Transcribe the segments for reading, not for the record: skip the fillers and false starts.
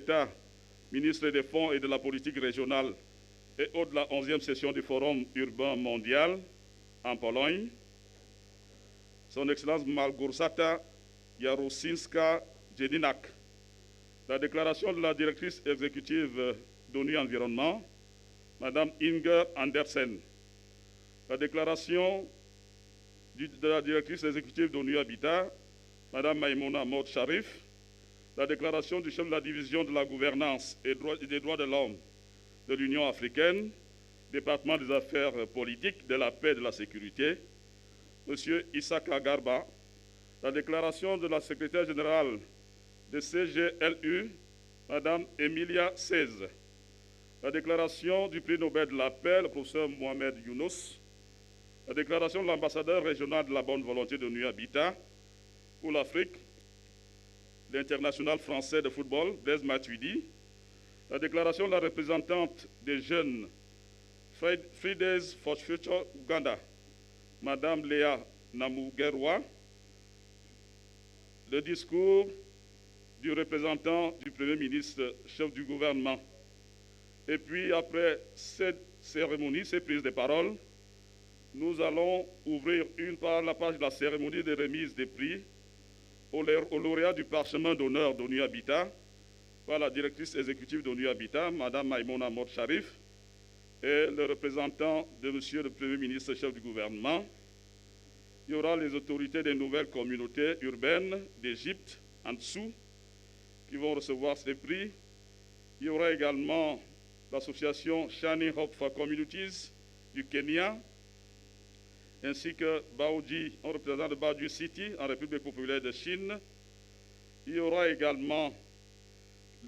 d'État, ministre des Fonds et de la politique régionale et hôte de la 11e session du Forum urbain mondial en Pologne, Son Excellence Małgorzata Jarusinska-Jedinak, la déclaration de la directrice exécutive d'ONU Environnement, Madame Inger Andersen, la déclaration de la directrice exécutive d'ONU Habitat, Madame Maïmouna Maud Sharif, la déclaration du chef de la division de la gouvernance et des droits de l'homme de l'Union africaine, département des affaires politiques, de la paix et de la sécurité, M. Isaka Garba, la déclaration de la secrétaire générale de CGLU, Madame Emilia Seize, la déclaration du prix Nobel de la paix, le professeur Mohamed Younous, la déclaration de l'ambassadeur régional de la bonne volonté de l'ONU Habitat pour l'Afrique, l'international français de football, Blaise Matuidi, la déclaration de la représentante des jeunes Fridays for Future Uganda, Madame Léa Namugerwa, le discours du représentant du Premier ministre, chef du gouvernement. Et puis, après cette cérémonie, ces prises de parole, nous allons ouvrir la page de la cérémonie de remise des prix au lauréat du parchemin d'honneur d'ONU Habitat par la directrice exécutive d'ONU Habitat, Mme Maïmouna Maud Sharif, et le représentant de M. le Premier ministre, chef du gouvernement. Il y aura les autorités des nouvelles communautés urbaines d'Égypte en dessous qui vont recevoir ces prix. Il y aura également l'association Shining Hope for Communities du Kenya, ainsi que Baoudi, un représentant de Baoudi City en République populaire de Chine. Il y aura également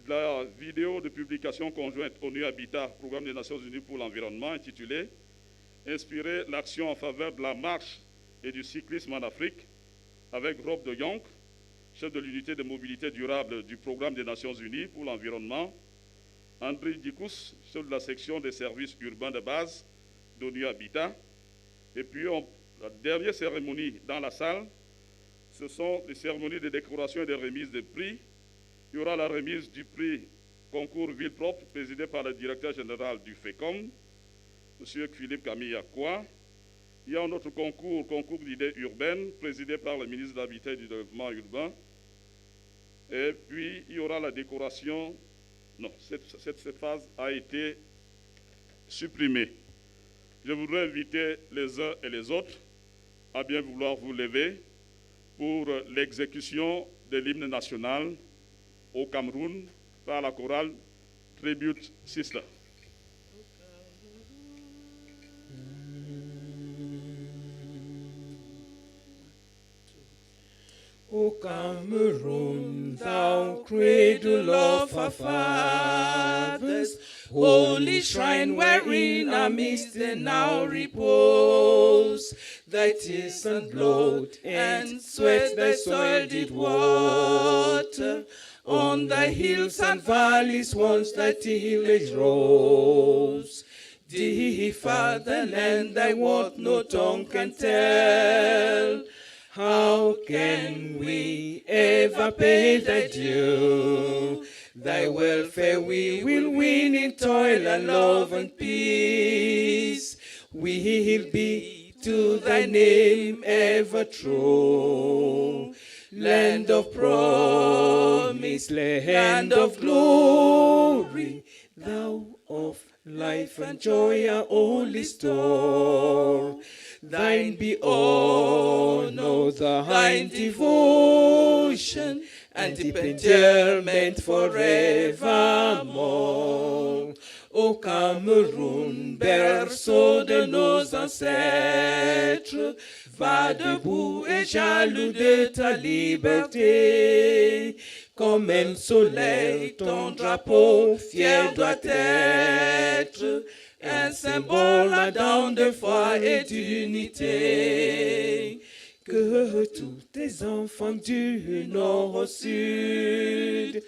la vidéo de publication conjointe ONU Habitat, Programme des Nations Unies pour l'environnement, intitulée « Inspirer l'action en faveur de la marche et du cyclisme en Afrique » avec Rob de Jong, chef de l'unité de mobilité durable du Programme des Nations Unies pour l'environnement, André Dikous, chef de la section des services urbains de base d'ONU Habitat. Et puis, la dernière cérémonie dans la salle, ce sont les cérémonies de décoration et de remise de prix. Il y aura la remise du prix concours Ville propre, présidé par le directeur général du FECOM, M. Philippe Camille Akwa. Il y a un autre concours d'idées urbaines, présidé par le ministre de l'Habitat et du Développement urbain. Et puis, il y aura la décoration. Non, cette phase a été supprimée. Je voudrais inviter les uns et les autres à bien vouloir vous lever pour l'exécution de l'hymne national au Cameroun par la chorale Tribute Sister. O Cameroon, thou cradle of our fathers, holy shrine wherein our midst now repose, thy tears and blood and sweat thy soil did water, on thy hills and valleys once thy tillage rose. Dear fatherland, thy worth no tongue can tell. How can we ever pay thy due? Thy welfare we will win in toil and love and peace. We'll be to thy name ever true. Land of promise, land of glory, thou of life and joy are only store. Thine be honor, thine devotion, and deep endearment forevermore. O Cameroun, berceau de nos ancêtres, va debout et jaloux de ta liberté. Comme un soleil, ton drapeau fier doit être un symbole ardent de foi et d'unité. Que tous tes enfants du nord au sud,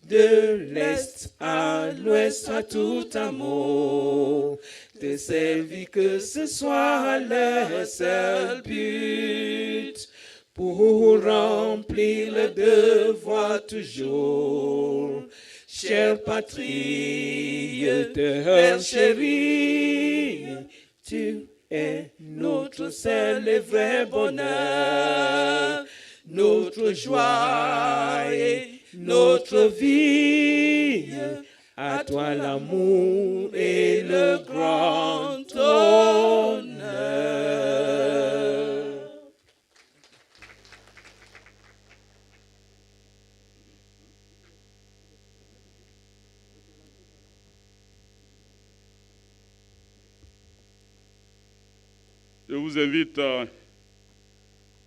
de l'est à l'ouest, à tout amour, te servir, que ce soit leur seul but, pour remplir le devoir toujours. chère patrie, terre chérie, tu es notre seul et vrai bonheur, notre joie et notre vie. À toi l'amour et le grand honneur. Je vous invite à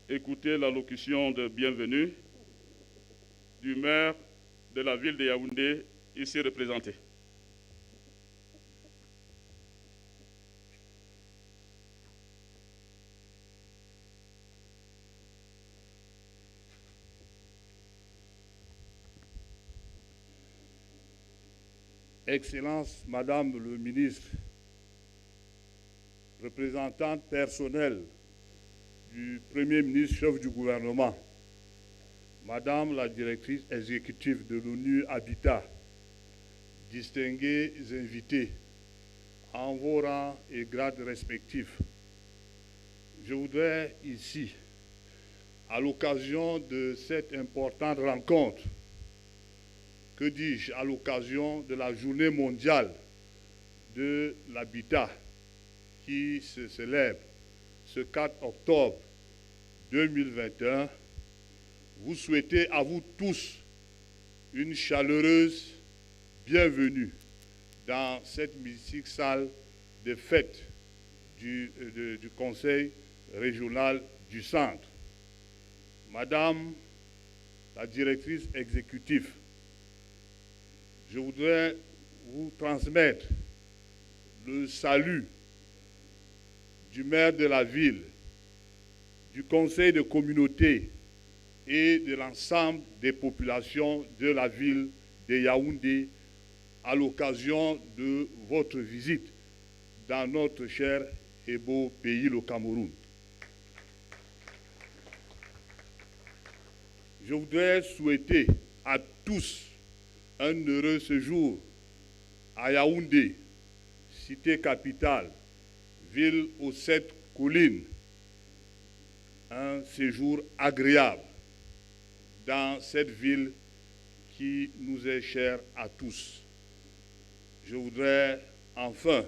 écouter l'allocution de bienvenue du maire de la ville de Yaoundé, ici représenté. Excellence, Madame le ministre, représentante personnelle du Premier ministre, chef du gouvernement, Madame la directrice exécutive de l'ONU Habitat, distingués invités en vos rangs et grades respectifs, je voudrais ici, à l'occasion de cette importante rencontre, que dis-je, à l'occasion de la journée mondiale de l'habitat qui se célèbre ce 4 octobre 2021, vous souhaitez à vous tous une chaleureuse bienvenue dans cette mythique salle de fête du Conseil régional du Centre. Madame la directrice exécutive, je voudrais vous transmettre le salut du maire de la ville, du conseil de communauté et de l'ensemble des populations de la ville de Yaoundé à l'occasion de votre visite dans notre cher et beau pays, le Cameroun. Je voudrais souhaiter à tous un heureux séjour à Yaoundé, cité capitale, ville aux 7 collines, un séjour agréable dans cette ville qui nous est chère à tous. Je voudrais enfin,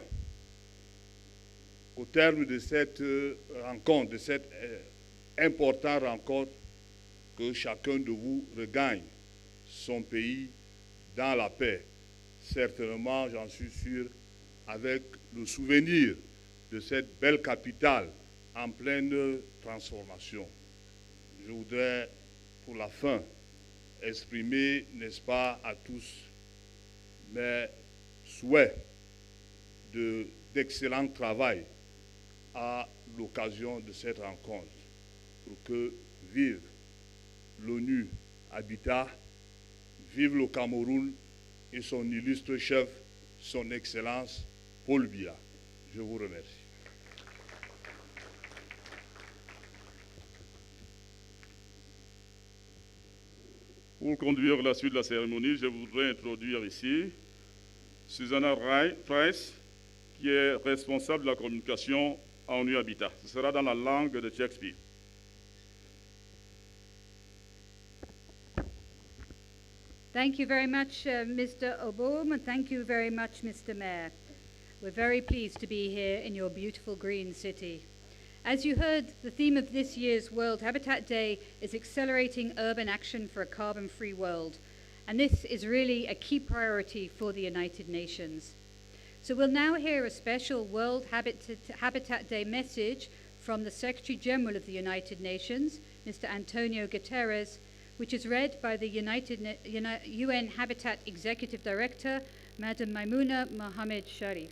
au terme de cette rencontre, de cette importante rencontre, que chacun de vous regagne son pays dans la paix. Certainement, j'en suis sûr, avec le souvenir de cette belle capitale en pleine transformation. Je voudrais, pour la fin, exprimer, n'est-ce pas, à tous mes souhaits d'excellent travail à l'occasion de cette rencontre pour que vive l'ONU Habitat, vive le Cameroun et son illustre chef, son Excellence Paul Biya. Je vous remercie. Pour conduire la suite de la cérémonie, je voudrais introduire ici Susanna Price, qui est responsable de la communication à ONU Habitat. Ce sera dans la langue de Shakespeare. Thank you very much, Mr. Oboum, and thank you very much, Mr. Mayor. We're very pleased to be here in your beautiful green city. As you heard, the theme of this year's World Habitat Day is accelerating urban action for a carbon-free world, and this is really a key priority for the United Nations. So we'll now hear a special World Habitat Day message from the Secretary General of the United Nations, Mr. Antonio Guterres, which is read by the UN Habitat Executive Director, Madam Maimouna Mohamed Sharif.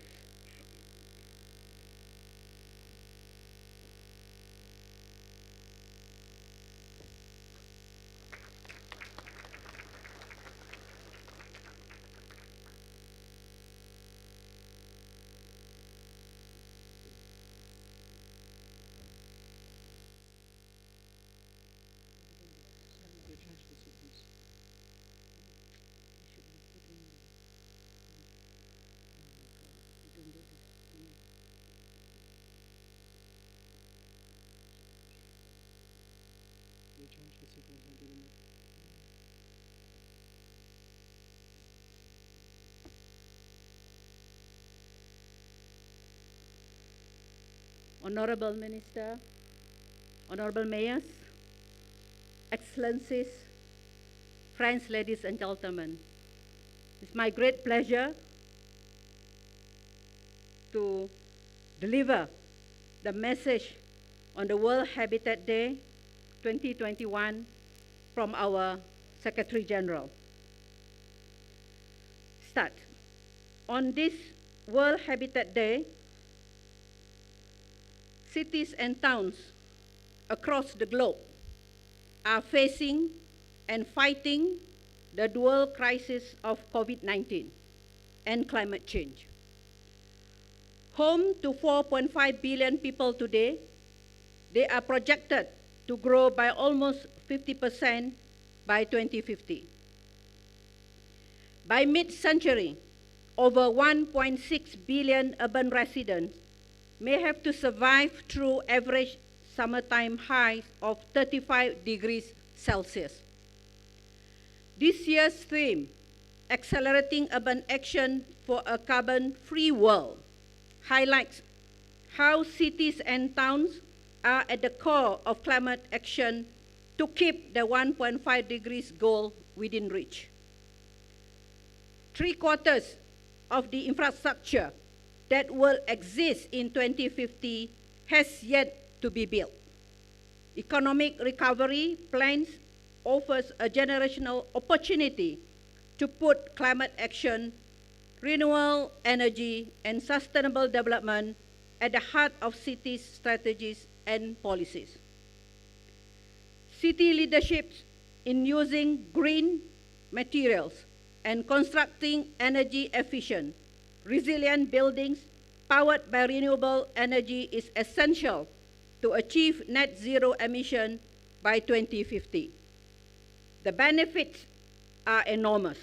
Honorable Minister, Honorable Mayors, Excellencies, friends, ladies and gentlemen, it's my great pleasure to deliver the message on the World Habitat Day 2021 from our Secretary General. Start. On this World Habitat Day, cities and towns across the globe are facing and fighting the dual crisis of COVID-19 and climate change. Home to 4.5 billion people today, they are projected to grow by almost 50% by 2050. By mid-century, over 1.6 billion urban residents may have to survive through average summertime highs of 35 degrees Celsius. This year's theme, Accelerating Urban Action for a Carbon-Free World, highlights how cities and towns are at the core of climate action to keep the 1.5 degrees goal within reach. 3/4 of the infrastructure that will exist in 2050 has yet to be built. Economic recovery plans offers a generational opportunity to put climate action, renewable energy, and sustainable development at the heart of cities' strategies and policies. City leaderships in using green materials and constructing energy-efficient, resilient buildings powered by renewable energy is essential to achieve net zero emission by 2050. The benefits are enormous: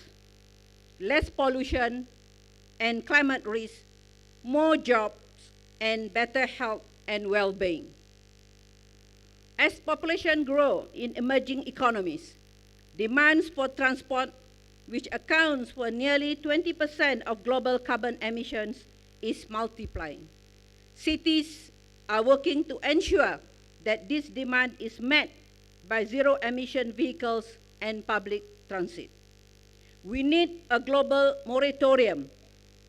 less pollution and climate risk, more jobs, and better health and well-being. As population grow in emerging economies, demands for transport, which accounts for nearly 20% of global carbon emissions, is multiplying. Cities are working to ensure that this demand is met by zero-emission vehicles and public transit. We need a global moratorium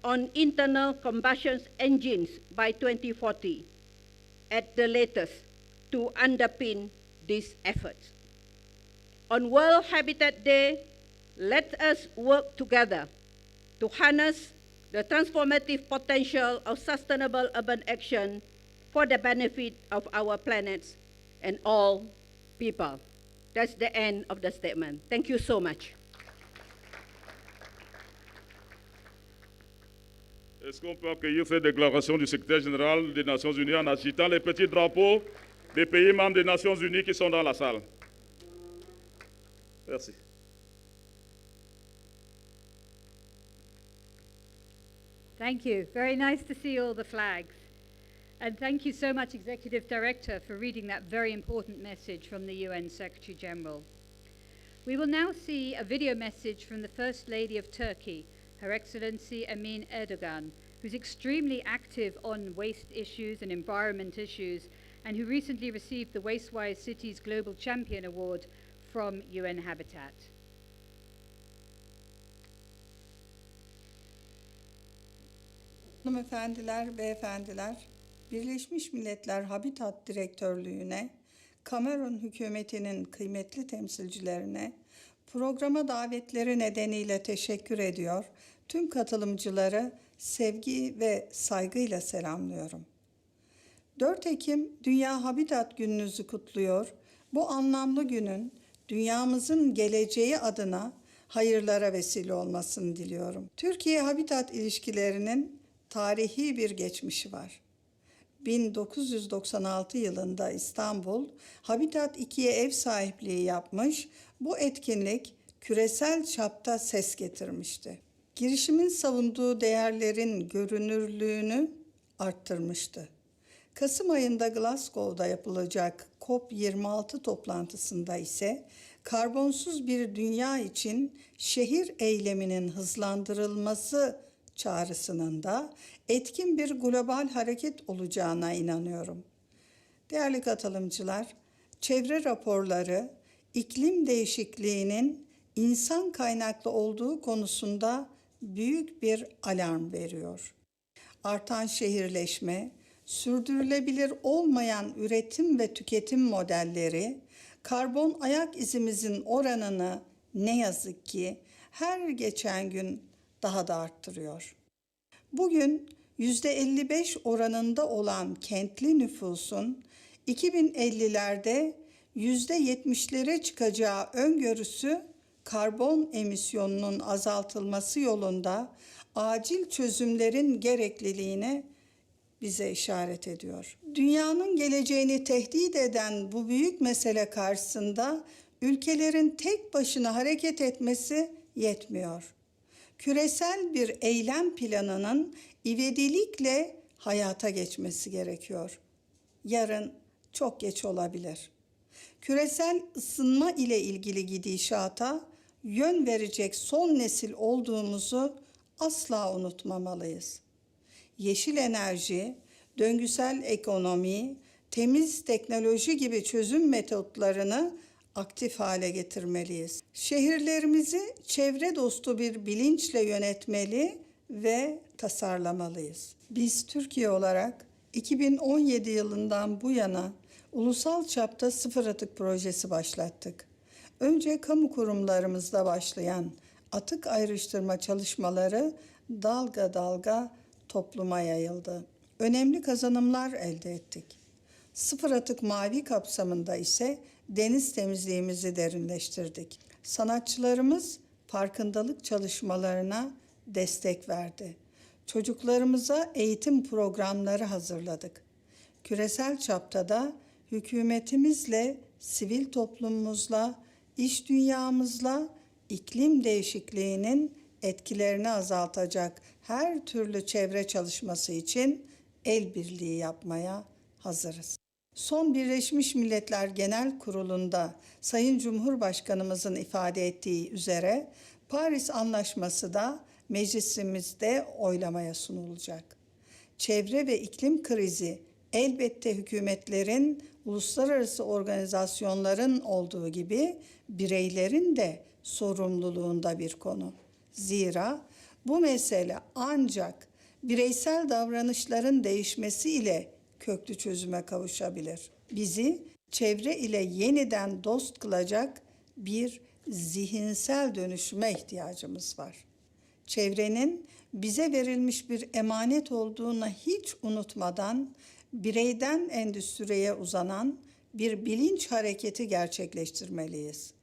on internal combustion engines by 2040 at the latest to underpin these efforts. On World Habitat Day, let us work together to harness the transformative potential of sustainable urban action for the benefit of our planet and all people. That's the end of the statement. Thank you so much. Est-ce qu'on peut accueillir cette déclaration du secrétaire général des Nations Unies en agitant les petits drapeaux des pays membres des Nations Unies qui sont dans la salle? Merci. Thank you. Very nice to see all the flags. And thank you so much, Executive Director, for reading that very important message from the UN Secretary General. We will now see a video message from the First Lady of Turkey, Her Excellency Emin Erdogan, who's extremely active on waste issues and environment issues, and who recently received the Wastewise Cities Global Champion Award from UN Habitat. Hanımefendiler, beyefendiler, Birleşmiş Milletler Habitat Direktörlüğü'ne, Kamerun hükümetinin kıymetli temsilcilerine, programa davetleri nedeniyle teşekkür ediyor, tüm katılımcıları sevgi ve saygıyla selamlıyorum. 4 Ekim Dünya Habitat Gününüzü kutluyor. Bu anlamlı günün dünyamızın geleceği adına hayırlara vesile olmasını diliyorum. Türkiye-Habitat ilişkilerinin tarihi bir geçmişi var. 1996 yılında İstanbul, Habitat 2'ye ev sahipliği yapmış, bu etkinlik küresel çapta ses getirmişti. Girişimin savunduğu değerlerin görünürlüğünü arttırmıştı. Kasım ayında Glasgow'da yapılacak COP26 toplantısında ise karbonsuz bir dünya için şehir eyleminin hızlandırılması çağrısının da etkin bir global hareket olacağına inanıyorum. Değerli katılımcılar, çevre raporları iklim değişikliğinin insan kaynaklı olduğu konusunda büyük bir alarm veriyor. Artan şehirleşme, sürdürülebilir olmayan üretim ve tüketim modelleri, karbon ayak izimizin oranını ne yazık ki her geçen gün daha da arttırıyor. Bugün %55 oranında olan kentli nüfusun 2050'lerde %70'lere çıkacağı öngörüsü karbon emisyonunun azaltılması yolunda acil çözümlerin gerekliliğine bize işaret ediyor. Dünyanın geleceğini tehdit eden bu büyük mesele karşısında ülkelerin tek başına hareket etmesi yetmiyor. Küresel bir eylem planının ivedilikle hayata geçmesi gerekiyor. Yarın çok geç olabilir. Küresel ısınma ile ilgili gidişata yön verecek son nesil olduğumuzu asla unutmamalıyız. Yeşil enerji, döngüsel ekonomi, temiz teknoloji gibi çözüm metotlarını aktif hale getirmeliyiz. Şehirlerimizi çevre dostu bir bilinçle yönetmeli ve tasarlamalıyız. Biz Türkiye olarak 2017 yılından bu yana ulusal çapta sıfır atık projesi başlattık. Önce kamu kurumlarımızda başlayan atık ayrıştırma çalışmaları dalga dalga topluma yayıldı. Önemli kazanımlar elde ettik. Sıfır atık mavi kapsamında ise deniz temizliğimizi derinleştirdik. Sanatçılarımız farkındalık çalışmalarına destek verdi. Çocuklarımıza eğitim programları hazırladık. Küresel çapta da hükümetimizle, sivil toplumumuzla, iş dünyamızla iklim değişikliğinin etkilerini azaltacak her türlü çevre çalışması için el birliği yapmaya hazırız. Son Birleşmiş Milletler Genel Kurulu'nda Sayın Cumhurbaşkanımızın ifade ettiği üzere Paris Anlaşması da meclisimizde oylamaya sunulacak. Çevre ve iklim krizi elbette hükümetlerin, uluslararası organizasyonların olduğu gibi bireylerin de sorumluluğunda bir konu. Zira bu mesele ancak bireysel davranışların değişmesi ile köklü çözüme kavuşabilir. Bizi çevre ile yeniden dost kılacak bir zihinsel dönüşüme ihtiyacımız var. Çevrenin bize verilmiş bir emanet olduğunu hiç unutmadan bireyden endüstriye uzanan bir bilinç hareketi gerçekleştirmeliyiz.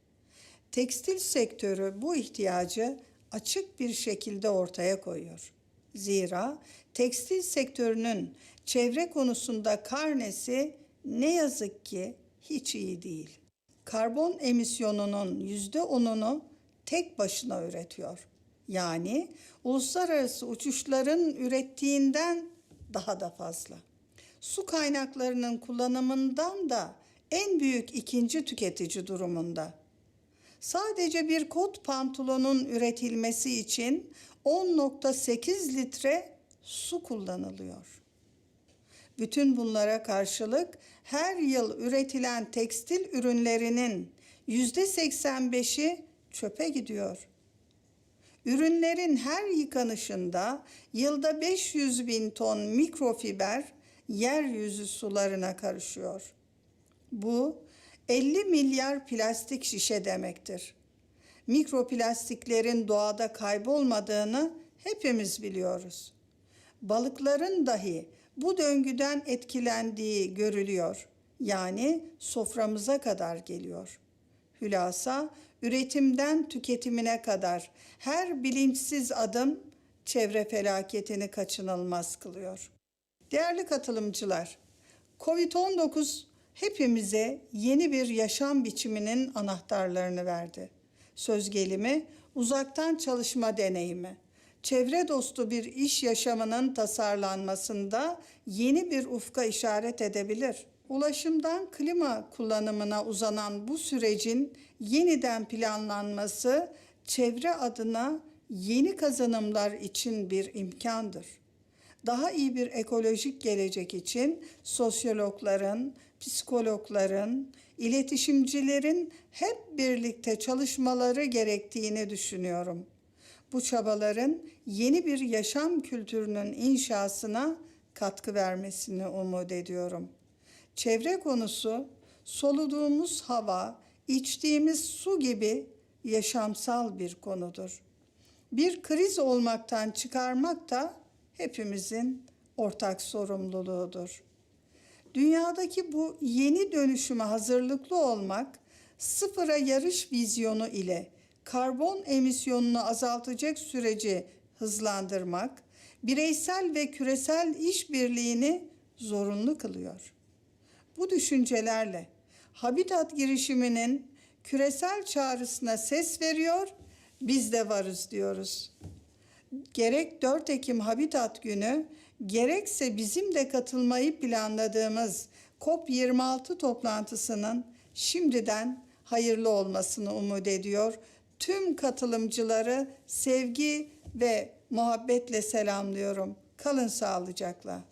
Tekstil sektörü bu ihtiyacı açık bir şekilde ortaya koyuyor. Zira tekstil sektörünün çevre konusunda karnesi ne yazık ki hiç iyi değil. Karbon emisyonunun %10'unu tek başına üretiyor. Yani uluslararası uçuşların ürettiğinden daha da fazla. Su kaynaklarının kullanımından da en büyük ikinci tüketici durumunda. Sadece bir kot pantolonun üretilmesi için 10,8 litre su kullanılıyor. Bütün bunlara karşılık her yıl üretilen tekstil ürünlerinin %85'i çöpe gidiyor. Ürünlerin her yıkanışında yılda 500 bin ton mikrofiber yeryüzü sularına karışıyor. Bu 50 milyar plastik şişe demektir. Mikroplastiklerin doğada kaybolmadığını hepimiz biliyoruz. Balıkların dahi bu döngüden etkilendiği görülüyor. Yani soframıza kadar geliyor. Hülasa, üretimden tüketimine kadar her bilinçsiz adım çevre felaketini kaçınılmaz kılıyor. Değerli katılımcılar, Covid-19 hepimize yeni bir yaşam biçiminin anahtarlarını verdi. Söz gelimi uzaktan çalışma deneyimi, çevre dostu bir iş yaşamının tasarlanmasında yeni bir ufka işaret edebilir. Ulaşımdan klima kullanımına uzanan bu sürecin yeniden planlanması çevre adına yeni kazanımlar için bir imkandır. Daha iyi bir ekolojik gelecek için sosyologların, psikologların, iletişimcilerin hep birlikte çalışmaları gerektiğini düşünüyorum. Bu çabaların yeni bir yaşam kültürünün inşasına katkı vermesini umut ediyorum. Çevre konusu, soluduğumuz hava, içtiğimiz su gibi yaşamsal bir konudur. Bir kriz olmaktan çıkarmak da hepimizin ortak sorumluluğudur. Dünyadaki bu yeni dönüşüme hazırlıklı olmak, sıfıra yarış vizyonu ile karbon emisyonunu azaltacak süreci hızlandırmak, bireysel ve küresel işbirliğini zorunlu kılıyor. Bu düşüncelerle Habitat girişiminin küresel çağrısına ses veriyor, biz de varız diyoruz. Gerek 4 Ekim Habitat Günü, gerekse bizim de katılmayı planladığımız COP26 toplantısının şimdiden hayırlı olmasını umut ediyor. Tüm katılımcıları sevgi ve muhabbetle selamlıyorum. Kalın sağlıcakla.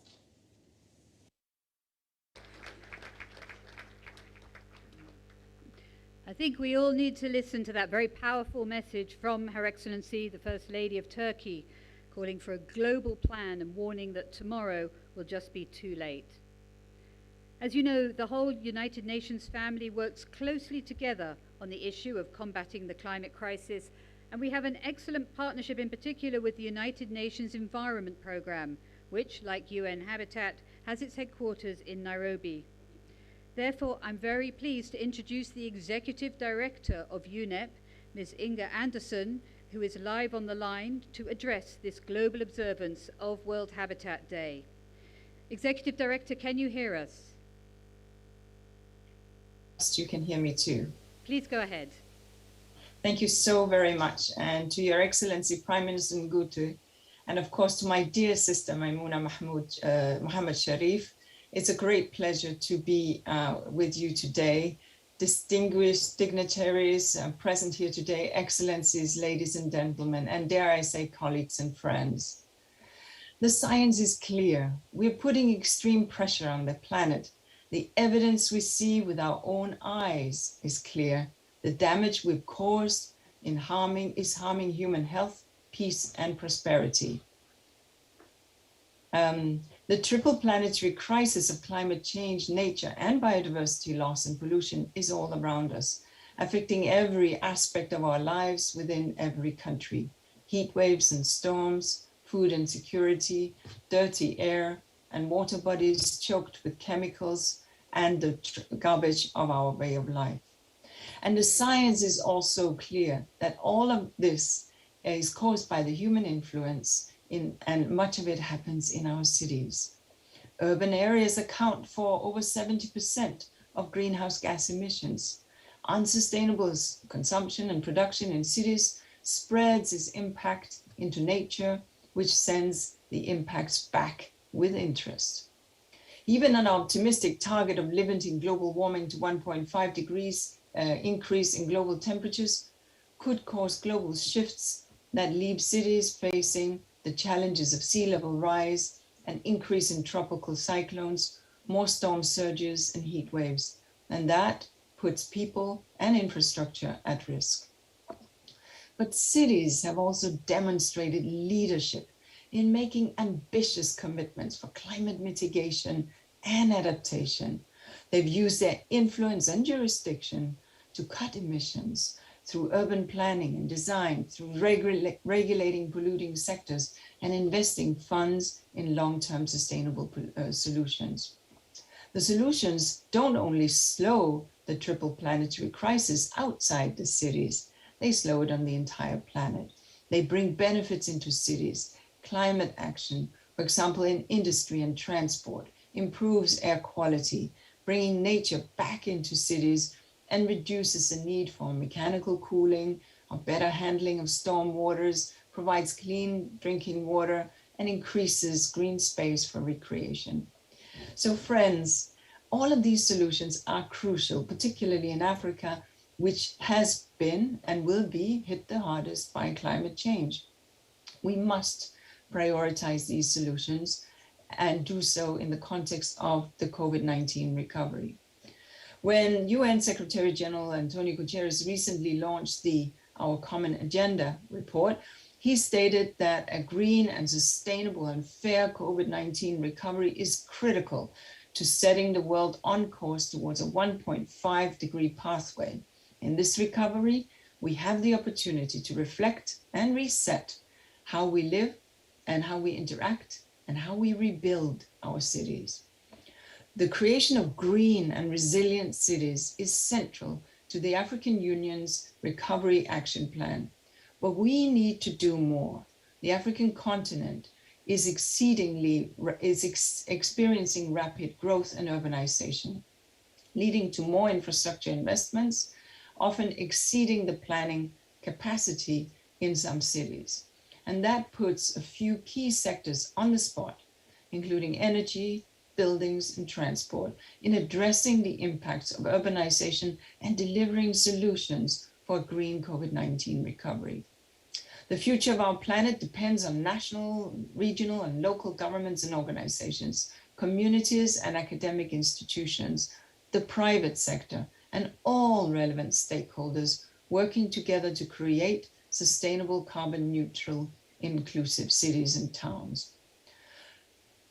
I think we all need to listen to that very powerful message from Her Excellency, the First Lady of Turkey, calling for a global plan and warning that tomorrow will just be too late. As you know, the whole United Nations family works closely together on the issue of combating the climate crisis, and we have an excellent partnership in particular with the United Nations Environment Programme, which, like UN Habitat, has its headquarters in Nairobi. Therefore, I'm very pleased to introduce the Executive Director of UNEP, Ms. Inga Anderson, who is live on the line to address this global observance of World Habitat Day. Executive Director, can you hear us? You can hear me too. Please go ahead. Thank you so very much. And to Your Excellency, Prime Minister Ngutu, and of course to my dear sister, Maimouna Mohammed Sharif, it's a great pleasure to be with you today. Distinguished dignitaries present here today, excellencies, ladies and gentlemen, and dare I say colleagues and friends. The science is clear. We're putting extreme pressure on the planet. The evidence we see with our own eyes is clear. The damage we've caused is harming human health, peace, and prosperity. The triple planetary crisis of climate change, nature, and biodiversity loss and pollution is all around us, affecting every aspect of our lives within every country. Heat waves and storms, food insecurity, dirty air, and water bodies choked with chemicals, and the garbage of our way of life. And the science is also clear that all of this is caused by the human influence and much of it happens in our cities. Urban areas account for over 70% of greenhouse gas emissions. Unsustainable consumption and production in cities spreads its impact into nature, which sends the impacts back with interest. Even an optimistic target of limiting global warming to 1.5 degrees increase in global temperatures could cause global shifts that leave cities facing the challenges of sea level rise, an increase in tropical cyclones, more storm surges and heat waves, and that puts people and infrastructure at risk. But cities have also demonstrated leadership in making ambitious commitments for climate mitigation and adaptation. They've used their influence and jurisdiction to cut emissions through urban planning and design, through regulating polluting sectors and investing funds in long-term sustainable solutions. The solutions don't only slow the triple planetary crisis outside the cities, they slow it on the entire planet. They bring benefits into cities, climate action, for example, in industry and transport, improves air quality, bringing nature back into cities and reduces the need for mechanical cooling, or better handling of storm waters, provides clean drinking water, and increases green space for recreation. So friends, all of these solutions are crucial, particularly in Africa, which has been and will be hit the hardest by climate change. We must prioritize these solutions and do so in the context of the COVID-19 recovery. When UN Secretary General Antonio Guterres recently launched the Our Common Agenda report, he stated that a green and sustainable and fair COVID-19 recovery is critical to setting the world on course towards a 1.5-degree pathway. In this recovery, we have the opportunity to reflect and reset how we live and how we interact and how we rebuild our cities. The creation of green and resilient cities is central to the African Union's Recovery Action Plan, but we need to do more. The African continent is experiencing rapid growth and urbanization, leading to more infrastructure investments, often exceeding the planning capacity in some cities. And that puts a few key sectors on the spot, including energy, buildings, and transport, in addressing the impacts of urbanization and delivering solutions for green COVID-19 recovery. The future of our planet depends on national, regional, and local governments and organizations, communities and academic institutions, the private sector, and all relevant stakeholders working together to create sustainable, carbon neutral, inclusive cities and towns.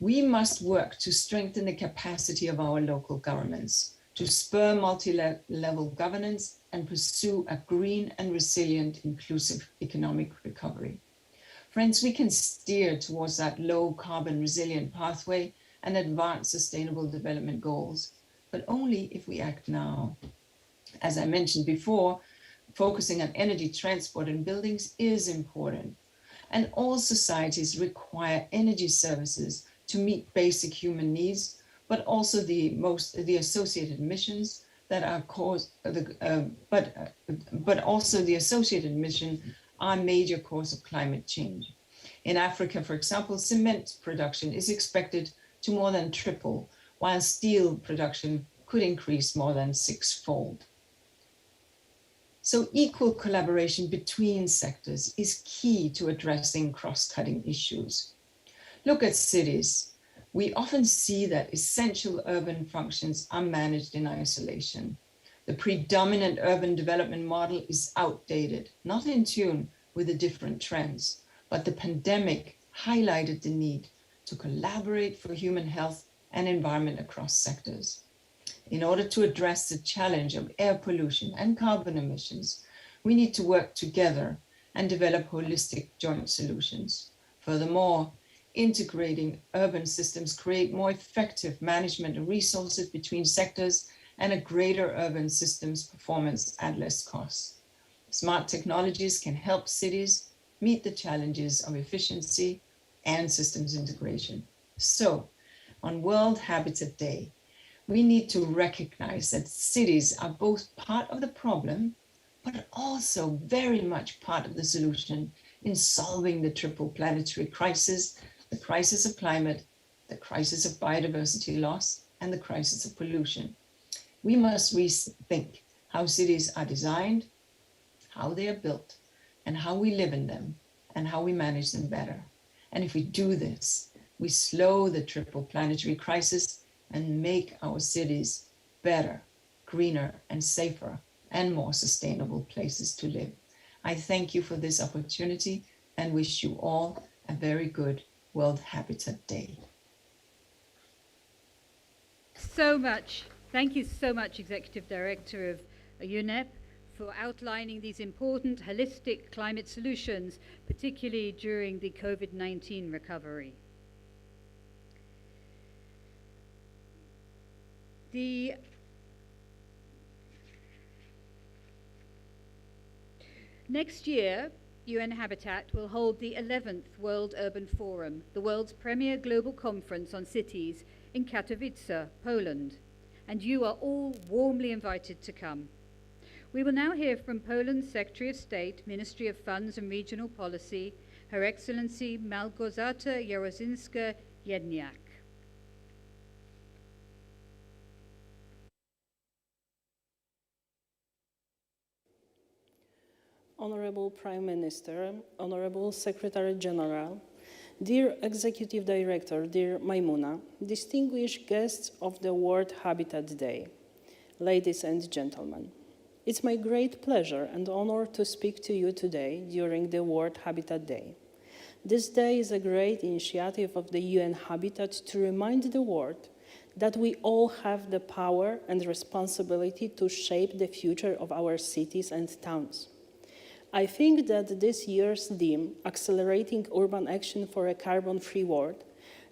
We must work to strengthen the capacity of our local governments, to spur multi-level governance and pursue a green and resilient, inclusive economic recovery. Friends, we can steer towards that low carbon resilient pathway and advance sustainable development goals, but only if we act now. As I mentioned before, focusing on energy, transport, and buildings is important. And all societies require energy services to meet basic human needs, but also the associated emissions that are caused, but also the associated emissions are a major cause of climate change. In Africa, for example, cement production is expected to more than triple, while steel production could increase more than sixfold. So equal collaboration between sectors is key to addressing cross-cutting issues. Look at cities. We often see that essential urban functions are managed in isolation. The predominant urban development model is outdated, not in tune with the different trends, but the pandemic highlighted the need to collaborate for human health and environment across sectors. In order to address the challenge of air pollution and carbon emissions, we need to work together and develop holistic joint solutions. Furthermore, integrating urban systems create more effective management of resources between sectors and a greater urban systems performance at less cost. Smart technologies can help cities meet the challenges of efficiency and systems integration. So, on World Habitat Day, we need to recognize that cities are both part of the problem, but also very much part of the solution in solving the triple planetary crisis, the crisis of climate, the crisis of biodiversity loss, and the crisis of pollution. We must rethink how cities are designed, how they are built, and how we live in them, and how we manage them better. And if we do this, we slow the triple planetary crisis and make our cities better, greener, and safer, and more sustainable places to live. I thank you for this opportunity and wish you all a very good World Habitat Day. So much. Thank you so much, Executive Director of UNEP, for outlining these important holistic climate solutions, particularly during the COVID-19 recovery. Next year, UN Habitat will hold the 11th World Urban Forum, the world's premier global conference on cities, in Katowice, Poland, and you are all warmly invited to come. We will now hear from Poland's Secretary of State, Ministry of Funds and Regional Policy, Her Excellency Małgorzata Jaroszynska-Jedniak. Honorable Prime Minister, Honorable Secretary General, dear Executive Director, dear Maimuna, distinguished guests of the World Habitat Day, ladies and gentlemen. It's my great pleasure and honor to speak to you today during the World Habitat Day. This day is a great initiative of the UN Habitat to remind the world that we all have the power and responsibility to shape the future of our cities and towns. I think that this year's theme, Accelerating Urban Action for a Carbon-Free World,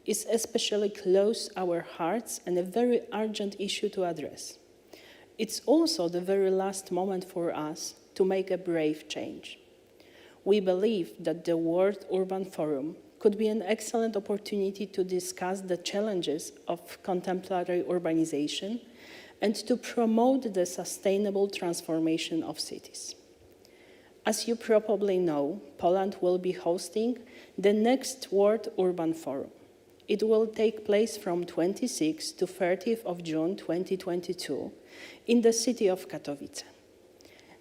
is especially close to our hearts and a very urgent issue to address. It's also the very last moment for us to make a brave change. We believe that the World Urban Forum could be an excellent opportunity to discuss the challenges of contemporary urbanization and to promote the sustainable transformation of cities. As you probably know, Poland will be hosting the next World Urban Forum. It will take place from 26th to 30th of June 2022 in the city of Katowice.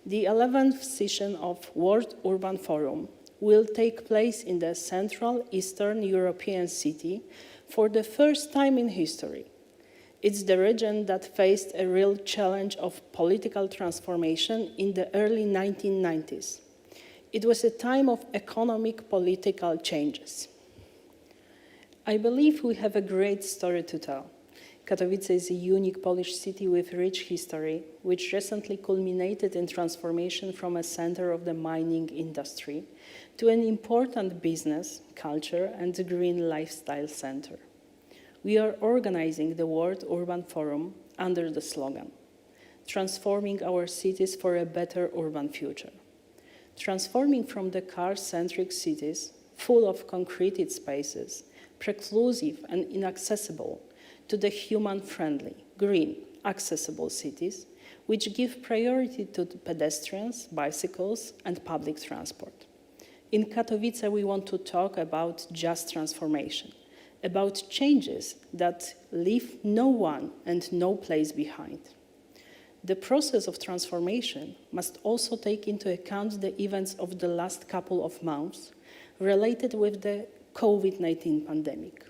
The 11th session of World Urban Forum will take place in the Central Eastern European city for the first time in history. It's the region that faced a real challenge of political transformation in the early 1990s. It was a time of economic political changes. I believe we have a great story to tell. Katowice is a unique Polish city with rich history, which recently culminated in transformation from a center of the mining industry to an important business, culture, and green lifestyle center. We are organizing the World Urban Forum under the slogan, transforming our cities for a better urban future. Transforming from the car-centric cities, full of concreted spaces, preclusive and inaccessible, to the human-friendly, green, accessible cities, which give priority to pedestrians, bicycles, and public transport. In Katowice, we want to talk about just transformation, about changes that leave no one and no place behind. The process of transformation must also take into account the events of the last couple of months related with the COVID-19 pandemic.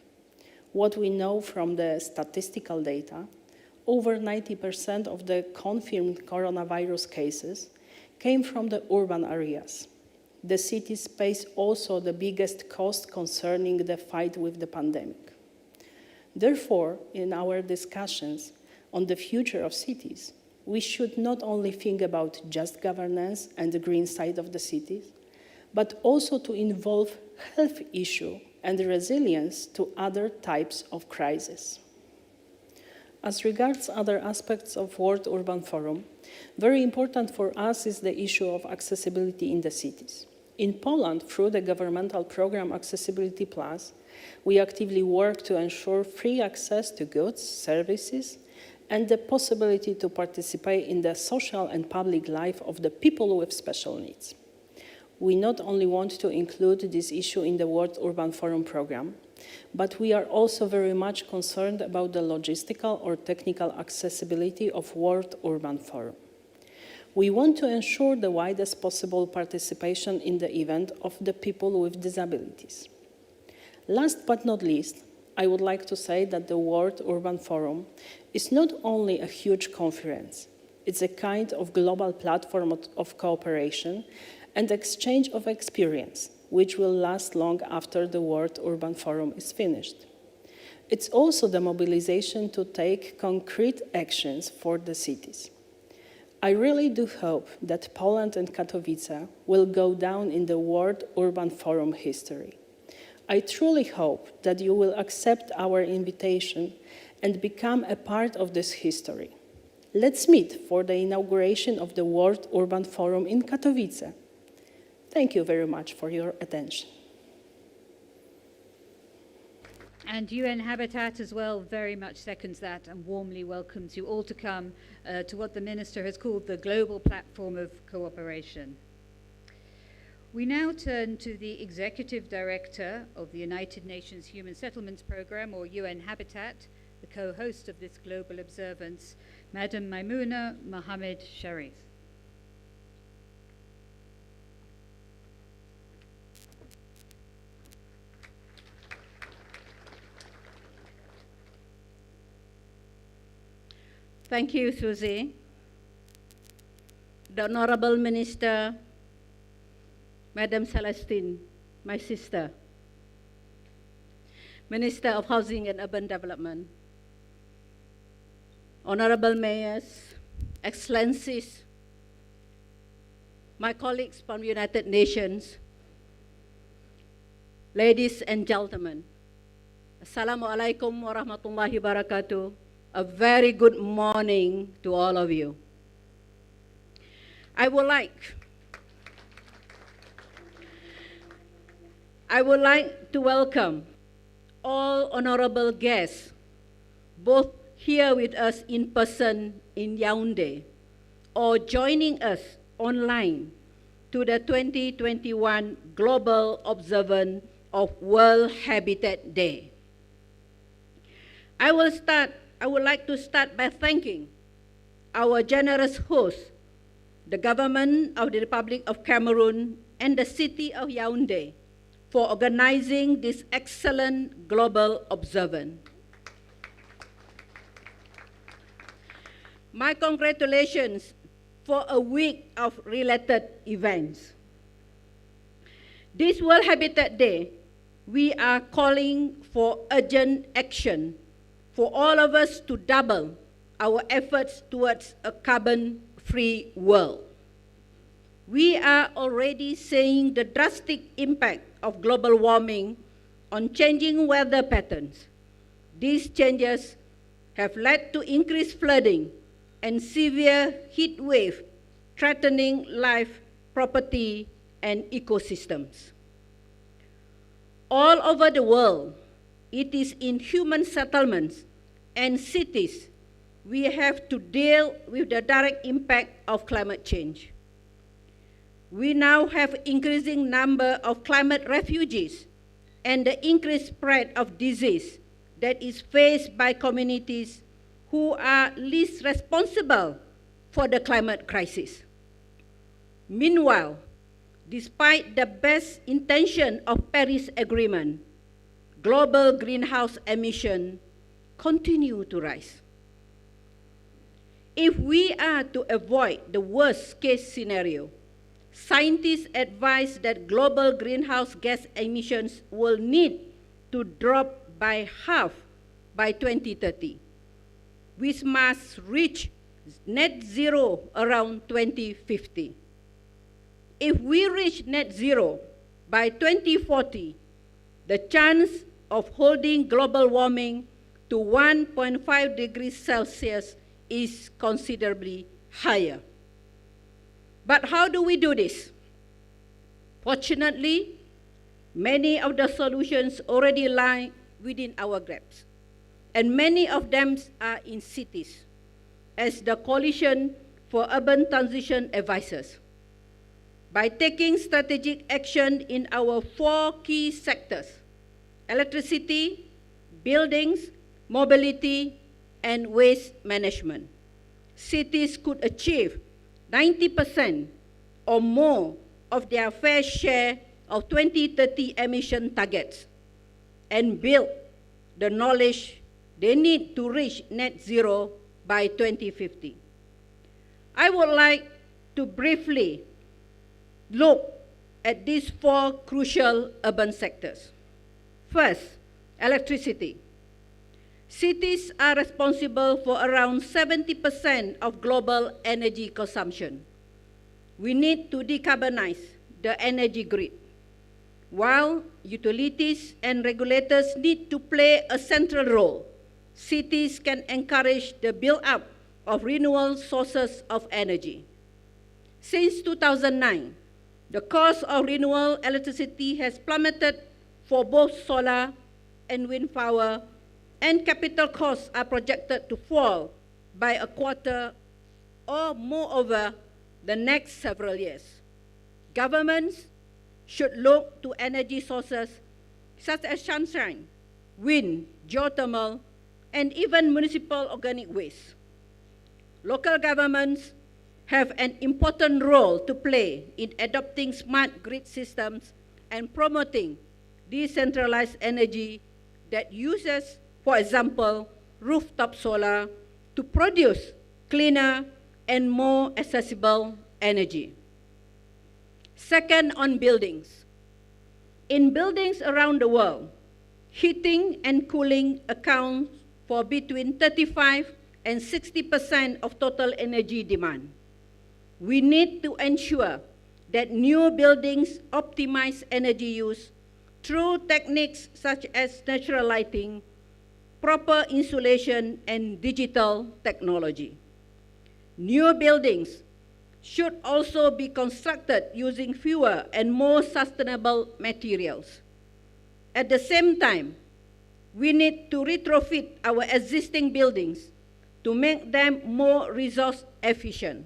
What we know from the statistical data, over 90% of the confirmed coronavirus cases came from the urban areas. The cities face also the biggest cost concerning the fight with the pandemic. Therefore, in our discussions on the future of cities, we should not only think about just governance and the green side of the cities, but also to involve health issue and resilience to other types of crises. As regards other aspects of World Urban Forum, very important for us is the issue of accessibility in the cities. In Poland, through the governmental program Accessibility Plus, we actively work to ensure free access to goods, services, and the possibility to participate in the social and public life of the people with special needs. We not only want to include this issue in the World Urban Forum program, but we are also very much concerned about the logistical or technical accessibility of World Urban Forum. We want to ensure the widest possible participation in the event of the people with disabilities. Last but not least, I would like to say that the World Urban Forum is not only a huge conference, it's a kind of global platform of cooperation and exchange of experience, which will last long after the World Urban Forum is finished. It's also the mobilization to take concrete actions for the cities. I really do hope that Poland and Katowice will go down in the World Urban Forum history. I truly hope that you will accept our invitation and become a part of this history. Let's meet for the inauguration of the World Urban Forum in Katowice. Thank you very much for your attention. And UN Habitat as well very much seconds that and warmly welcomes you all to come to what the Minister has called the Global Platform of Cooperation. We now turn to the Executive Director of the United Nations Human Settlements Programme, or UN Habitat, the co-host of this global observance, Madam Maimouna Mohamed Sharif. Thank you, Susie. The Honorable Minister, Madam Celestine, my sister, Minister of Housing and Urban Development, Honorable Mayors, Excellencies, my colleagues from United Nations, ladies and gentlemen, Assalamualaikum warahmatullahi wabarakatuh. A very good morning to all of you. I would like to welcome all honorable guests, both here with us in person in Yaoundé or joining us online to the 2021 Global Observance of World Habitat Day. I would like to start by thanking our generous host, the government of the Republic of Cameroon and the city of Yaoundé, for organizing this excellent global observance. My congratulations for a week of related events. This World Habitat Day, we are calling for urgent action for all of us to double our efforts towards a carbon-free world. We are already seeing the drastic impact of global warming on changing weather patterns. These changes have led to increased flooding and severe heat wave, threatening life, property, and ecosystems. All over the world, it is in human settlements and cities we have to deal with the direct impact of climate change. We now have increasing number of climate refugees and the increased spread of disease that is faced by communities who are least responsible for the climate crisis. Meanwhile, despite the best intention of Paris Agreement, global greenhouse emissions continue to rise. If we are to avoid the worst case scenario, scientists advise that global greenhouse gas emissions will need to drop by half by 2030, which must reach net zero around 2050. If we reach net zero by 2040, the chance of holding global warming to 1.5 degrees Celsius is considerably higher. But how do we do this? Fortunately, many of the solutions already lie within our grasp, and many of them are in cities, as the Coalition for Urban Transition advises. By taking strategic action in our 4 key sectors: electricity, buildings, mobility, and waste management, cities could achieve 90% or more of their fair share of 2030 emission targets and build the knowledge they need to reach net zero by 2050. I would like to briefly look at these 4 crucial urban sectors. First, electricity. Cities are responsible for around 70% of global energy consumption. We need to decarbonize the energy grid, while utilities and regulators need to play a central role. Cities can encourage the build-up of renewable sources of energy. Since 2009, the cost of renewable electricity has plummeted for both solar and wind power, and capital costs are projected to fall by a quarter or more over the next several years. Governments should look to energy sources such as sunshine, wind, geothermal, and even municipal organic waste. Local governments have an important role to play in adopting smart grid systems and promoting decentralized energy that uses, for example, rooftop solar to produce cleaner and more accessible energy. Second, on buildings. In buildings around the world, heating and cooling account for between 35 and 60% of total energy demand. We need to ensure that new buildings optimize energy use through techniques such as natural lighting, proper insulation, and digital technology. New buildings should also be constructed using fewer and more sustainable materials. At the same time, we need to retrofit our existing buildings to make them more resource efficient.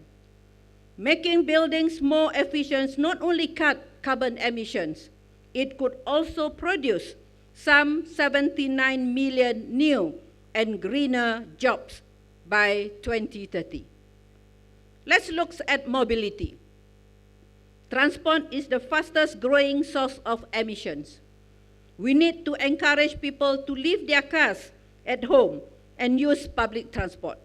Making buildings more efficient not only cut carbon emissions, it could also produce some 79 million new and greener jobs by 2030. Let's look at mobility. Transport is the fastest growing source of emissions. We need to encourage people to leave their cars at home and use public transport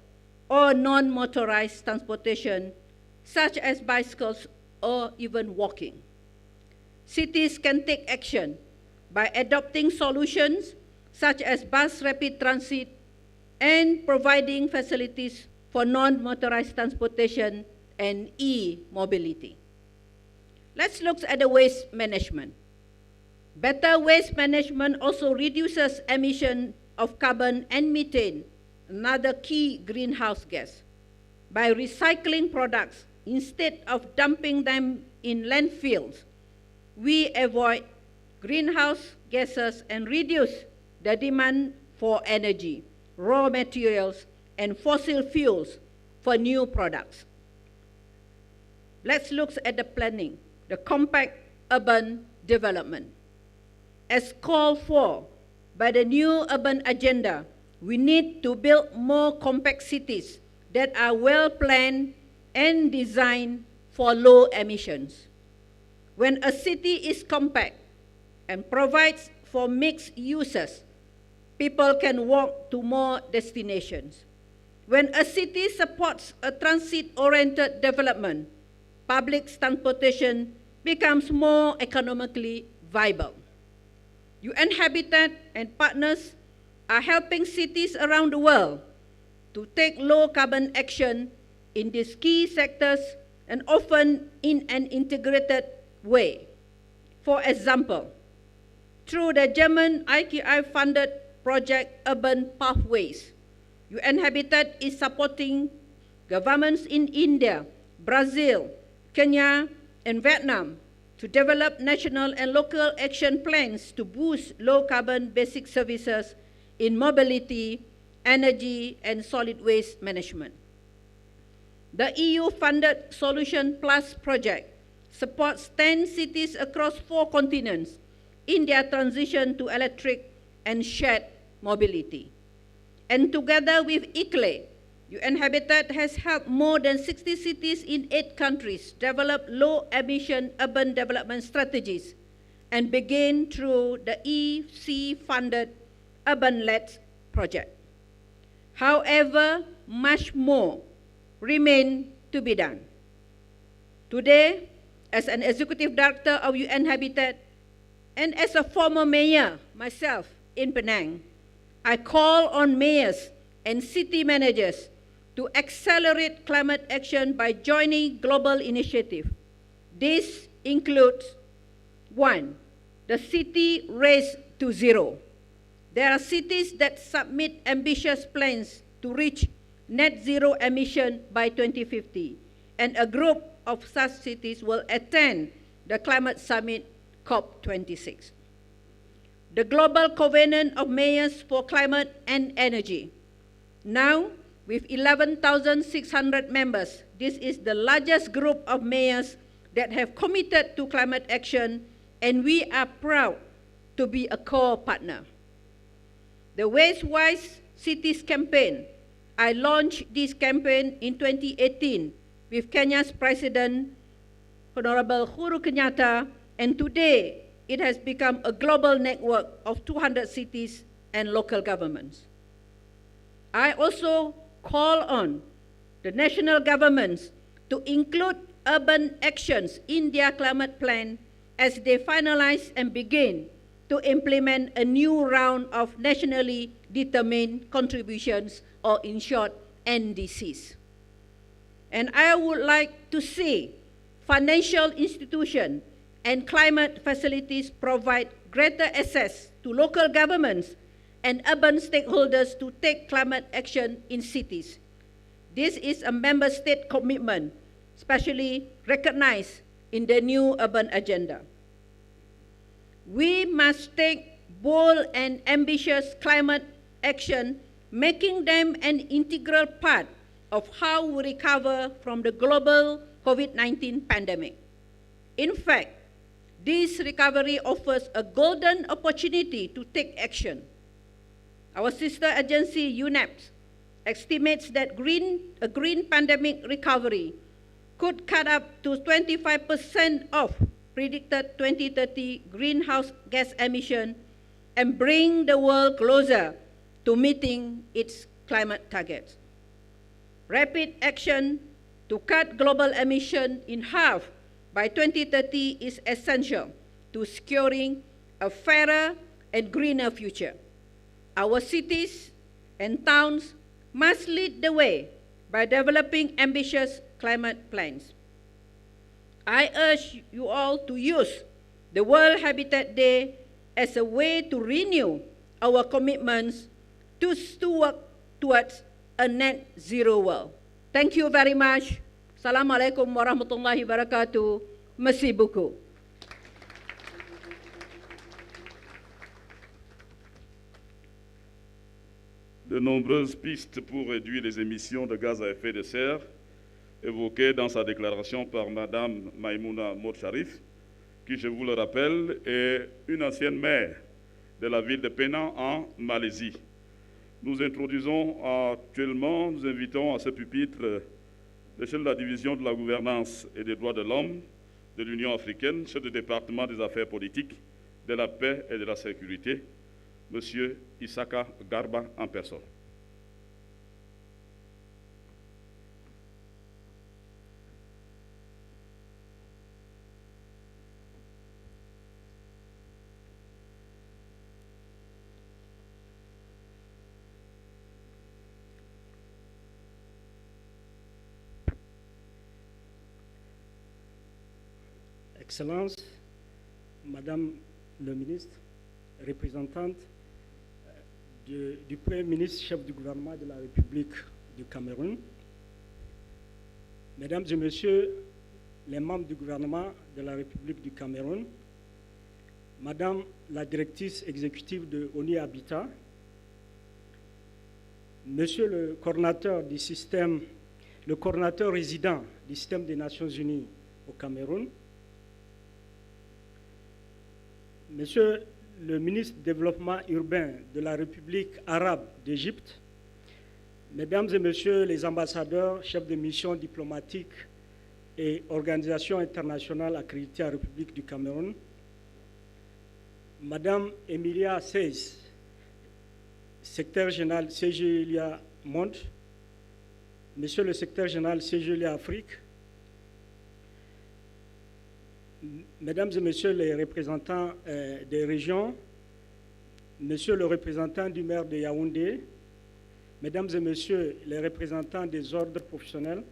or non-motorized transportation such as bicycles or even walking. Cities can take action by adopting solutions such as bus rapid transit and providing facilities for non-motorized transportation and e-mobility. Let's look at the waste management. Better waste management also reduces emission of carbon and methane, another key greenhouse gas. By recycling products instead of dumping them in landfills, we avoid greenhouse gases and reduce the demand for energy, raw materials, and fossil fuels for new products. Let's look at the planning, the compact urban development. As called for by the new urban agenda, we need to build more compact cities that are well planned and designed for low emissions. When a city is compact and provides for mixed uses, people can walk to more destinations. When a city supports a transit-oriented development, public transportation becomes more economically viable. UN Habitat and partners are helping cities around the world to take low-carbon action in these key sectors and often in an integrated way. For example, through the German IKI-funded project Urban Pathways, UN Habitat is supporting governments in India, Brazil, Kenya, and Vietnam to develop national and local action plans to boost low-carbon basic services in mobility, energy, and solid waste management. The EU-funded Solution Plus project supports 10 cities across 4 continents in their transition to electric and shared mobility. And together with ICLE, UN Habitat has helped more than 60 cities in 8 countries develop low-emission urban development strategies and begin through the EC-funded Urban-led project. However, much more remains to be done. Today, as an executive director of UN Habitat and as a former mayor myself in Penang, I call on mayors and city managers to accelerate climate action by joining global initiatives. This includes 1. The City Race to Zero. There are cities that submit ambitious plans to reach net zero emission by 2050, and a group of such cities will attend the Climate Summit COP26. The Global Covenant of Mayors for Climate and Energy. Now, with 11,600 members, this is the largest group of mayors that have committed to climate action and we are proud to be a core partner. The Waste-Wise Cities campaign, I launched this campaign in 2018 with Kenya's President, Honorable Uhuru Kenyatta, and today it has become a global network of 200 cities and local governments. I also call on the national governments to include urban actions in their climate plan as they finalize and begin to implement a new round of nationally determined contributions, or in short, NDCs. And I would like to see financial institutions and climate facilities provide greater access to local governments and urban stakeholders to take climate action in cities. This is a member state commitment, especially recognized in the new urban agenda. We must take bold and ambitious climate action, making them an integral part of how we recover from the global COVID-19 pandemic. In fact, this recovery offers a golden opportunity to take action. Our sister agency, UNEP, estimates that a green pandemic recovery could cut up to 25% of predicted 2030 greenhouse gas emission and bring the world closer to meeting its climate targets. Rapid action to cut global emission in half by 2030 is essential to securing a fairer and greener future. Our cities and towns must lead the way by developing ambitious climate plans. I urge you all to use the World Habitat Day as a way to renew our commitments to work towards a net zero world. Thank you very much. Assalamualaikum warahmatullahi wabarakatuh. Merci beaucoup. De nombreuses pistes pour réduire les émissions de gaz à effet de serre évoquées dans sa déclaration par Mme Maïmouna Morsharif, qui, je vous le rappelle, est une ancienne maire de la ville de Penang en Malaisie. Nous introduisons actuellement, nous invitons à ce pupitre le chef de la division de la gouvernance et des droits de l'homme de l'Union africaine, chef du département des affaires politiques, de la paix et de la sécurité, M. Isaka Garba en personne. Excellences, Madame le ministre, représentante du Premier ministre, chef du gouvernement de la République du Cameroun, Mesdames et Messieurs les membres du gouvernement de la République du Cameroun, Madame la directrice exécutive de ONU Habitat, Monsieur le coordinateur du système, le coordinateur résident du système des Nations Unies au Cameroun, Monsieur le ministre du Développement urbain de la République arabe d'Égypte, Mesdames et Messieurs les ambassadeurs, chefs de mission diplomatique et organisations internationales accréditées à la République du Cameroun, Madame Emilia Seiz, secrétaire général CGLIA Monde, Monsieur le secrétaire général CGLIA Afrique, Mesdames et Messieurs les représentants des régions, Monsieur le représentant du maire de Yaoundé, Mesdames et Messieurs les représentants des ordres professionnels,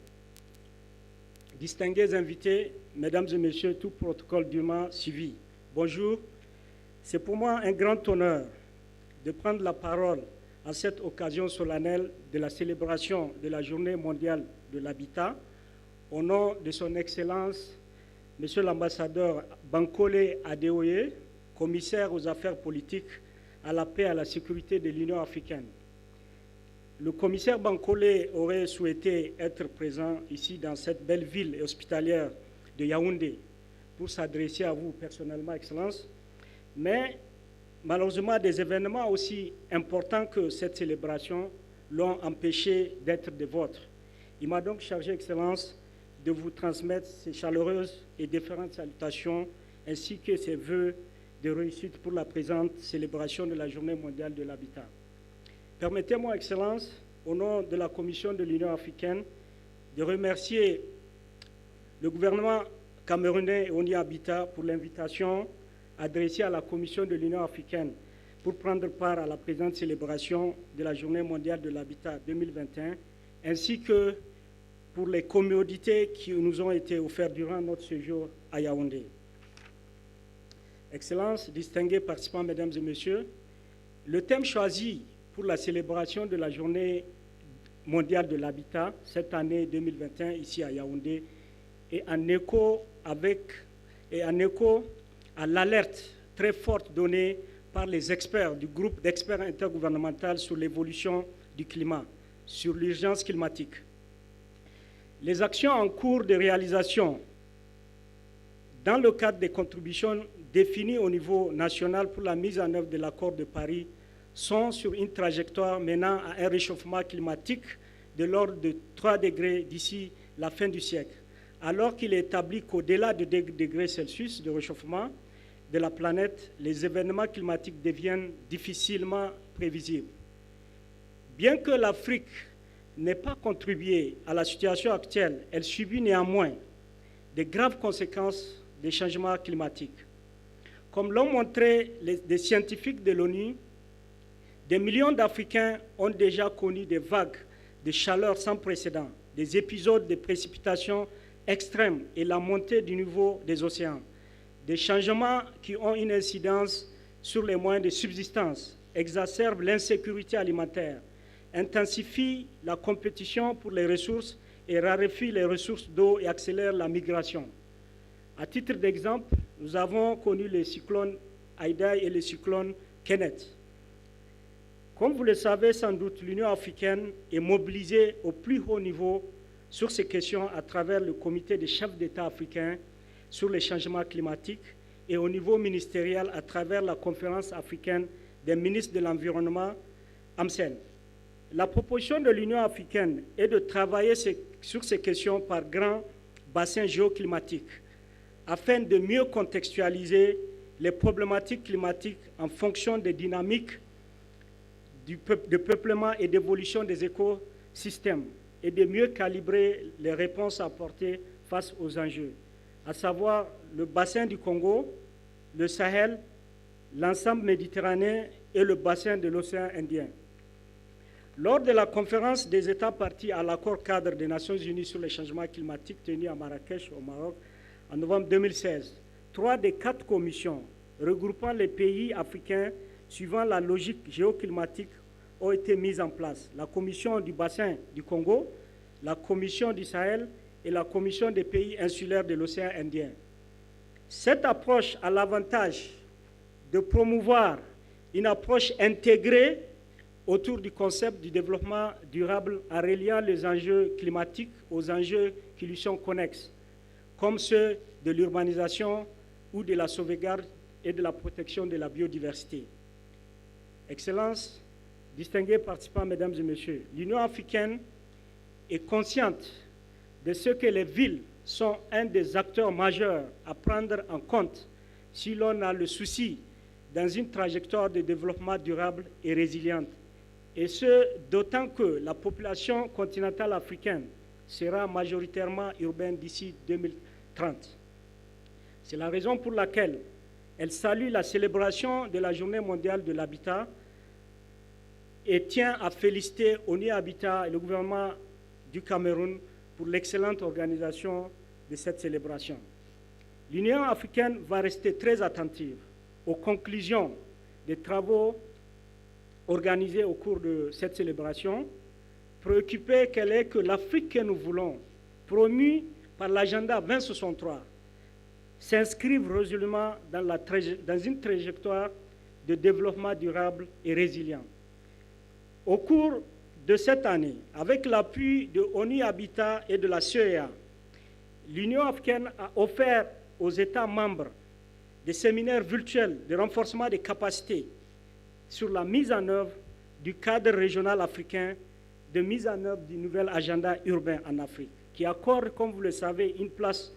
distingués invités, Mesdames et Messieurs, tout protocole dûment suivi. Bonjour, c'est pour moi un grand honneur de prendre la parole à cette occasion solennelle de la célébration de la Journée mondiale de l'habitat au nom de son Excellence Monsieur l'ambassadeur Bankole Adeoye, commissaire aux affaires politiques, à la paix et à la sécurité de l'Union africaine. Le commissaire Bankole aurait souhaité être présent ici dans cette belle ville hospitalière de Yaoundé, pour s'adresser à vous personnellement, Excellence, mais malheureusement, des événements aussi importants que cette célébration l'ont empêché d'être des vôtres. Il m'a donc chargé, Excellence, de vous transmettre ces chaleureuses et différentes salutations, ainsi que ses vœux de réussite pour la présente célébration de la Journée mondiale de l'habitat. Permettez-moi, Excellence, au nom de la Commission de l'Union africaine, de remercier le gouvernement camerounais et ONU Habitat pour l'invitation adressée à la Commission de l'Union africaine pour prendre part à la présente célébration de la Journée mondiale de l'habitat 2021, ainsi que pour les commodités qui nous ont été offertes durant notre séjour à Yaoundé. Excellences, distingués participants, Mesdames et Messieurs, le thème choisi pour la célébration de la Journée mondiale de l'habitat cette année 2021 ici à Yaoundé est en écho à l'alerte très forte donnée par les experts du groupe d'experts intergouvernemental sur l'évolution du climat, sur l'urgence climatique. Les actions en cours de réalisation dans le cadre des contributions définies au niveau national pour la mise en œuvre de l'accord de Paris sont sur une trajectoire menant à un réchauffement climatique de l'ordre de 3 degrés d'ici la fin du siècle, alors qu'il est établi qu'au-delà de 2 degrés Celsius de réchauffement de la planète, les événements climatiques deviennent difficilement prévisibles. Bien que l'Afrique n'ait pas contribué à la situation actuelle, elle subit néanmoins de graves conséquences des changements climatiques. Comme l'ont montré des scientifiques de l'ONU, des millions d'Africains ont déjà connu des vagues de chaleur sans précédent, des épisodes de précipitations extrêmes et la montée du niveau des océans, des changements qui ont une incidence sur les moyens de subsistance, exacerbent l'insécurité alimentaire, intensifient la compétition pour les ressources et raréfient les ressources d'eau et accélèrent la migration. À titre d'exemple, nous avons connu les cyclones Haïda et les cyclones Kenneth. Comme vous le savez sans doute, l'Union africaine est mobilisée au plus haut niveau sur ces questions à travers le comité des chefs d'État africains sur les changements climatiques et au niveau ministériel à travers la conférence africaine des ministres de l'Environnement, AMSEN. La proposition de l'Union africaine est de travailler sur ces questions par grands bassins géoclimatiques afin de mieux contextualiser les problématiques climatiques en fonction des dynamiques de peuplement et d'évolution des écosystèmes et de mieux calibrer les réponses apportées face aux enjeux, à savoir le bassin du Congo, le Sahel, l'ensemble méditerranéen et le bassin de l'océan Indien. Lors de la conférence des États partis à l'accord cadre des Nations Unies sur les changements climatiques tenue à Marrakech, au Maroc, en novembre 2016, 3 des 4 commissions regroupant les pays africains suivant la logique géoclimatique ont été mises en place. La commission du bassin du Congo, la commission du Sahel et la commission des pays insulaires de l'océan Indien. Cette approche a l'avantage de promouvoir une approche intégrée autour du concept du développement durable en reliant les enjeux climatiques aux enjeux qui lui sont connexes, comme ceux de l'urbanisation ou de la sauvegarde et de la protection de la biodiversité. Excellences, distingués participants, Mesdames et Messieurs, l'Union africaine est consciente de ce que les villes sont un des acteurs majeurs à prendre en compte si l'on a le souci dans une trajectoire de développement durable et résiliente, et ce, d'autant que la population continentale africaine sera majoritairement urbaine d'ici 2030. C'est la raison pour laquelle elle salue la célébration de la Journée mondiale de l'habitat et tient à féliciter ONU Habitat et le gouvernement du Cameroun pour l'excellente organisation de cette célébration. L'Union africaine va rester très attentive aux conclusions des travaux organisés au cours de cette célébration, préoccupée qu'elle est que l'Afrique que nous voulons, promue par l'agenda 2063, s'inscrive résolument dans une trajectoire de développement durable et résilient. Au cours de cette année, avec l'appui de ONU Habitat et de la CEA, l'Union africaine a offert aux États membres des séminaires virtuels de renforcement des capacités sur la mise en œuvre du cadre régional africain de mise en œuvre du nouvel agenda urbain en Afrique, qui accorde, comme vous le savez, une place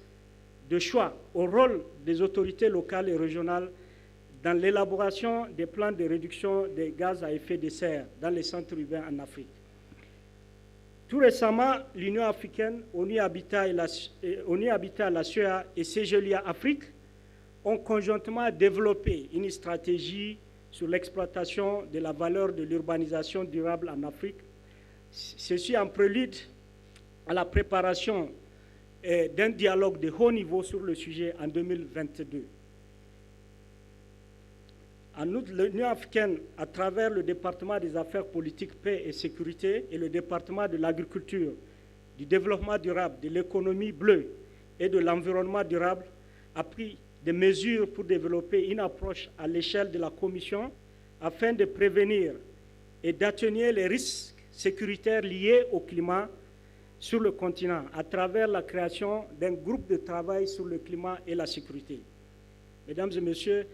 de choix au rôle des autorités locales et régionales dans l'élaboration des plans de réduction des gaz à effet de serre dans les centres urbains en Afrique. Tout récemment, l'Union africaine, ONU Habitat, la CEA et CGLIA Afrique ont conjointement développé une stratégie sur l'exploitation de la valeur de l'urbanisation durable en Afrique. Ceci en prélude à la préparation d'un dialogue de haut niveau sur le sujet en 2022. En outre, l'Union africaine, à travers le département des affaires politiques, paix et sécurité et le département de l'agriculture, du développement durable, de l'économie bleue et de l'environnement durable, a pris des mesures pour développer une approche à l'échelle de la Commission afin de prévenir et d'atténuer les risques sécuritaires liés au climat sur le continent à travers la création d'un groupe de travail sur le climat et la sécurité. Mesdames et messieurs,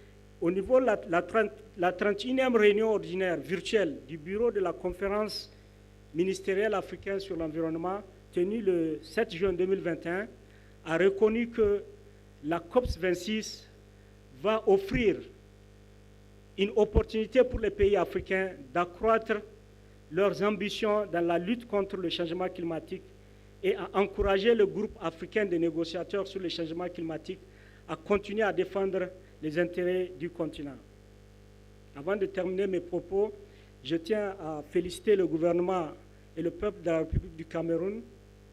au niveau de la 31e réunion ordinaire virtuelle du bureau de la conférence ministérielle africaine sur l'environnement, tenue le 7 juin 2021, a reconnu que la COP26 va offrir une opportunité pour les pays africains d'accroître leurs ambitions dans la lutte contre le changement climatique et à encourager le groupe africain des négociateurs sur le changement climatique à continuer à défendre les intérêts du continent. Avant de terminer mes propos, je tiens à féliciter le gouvernement et le peuple de la République du Cameroun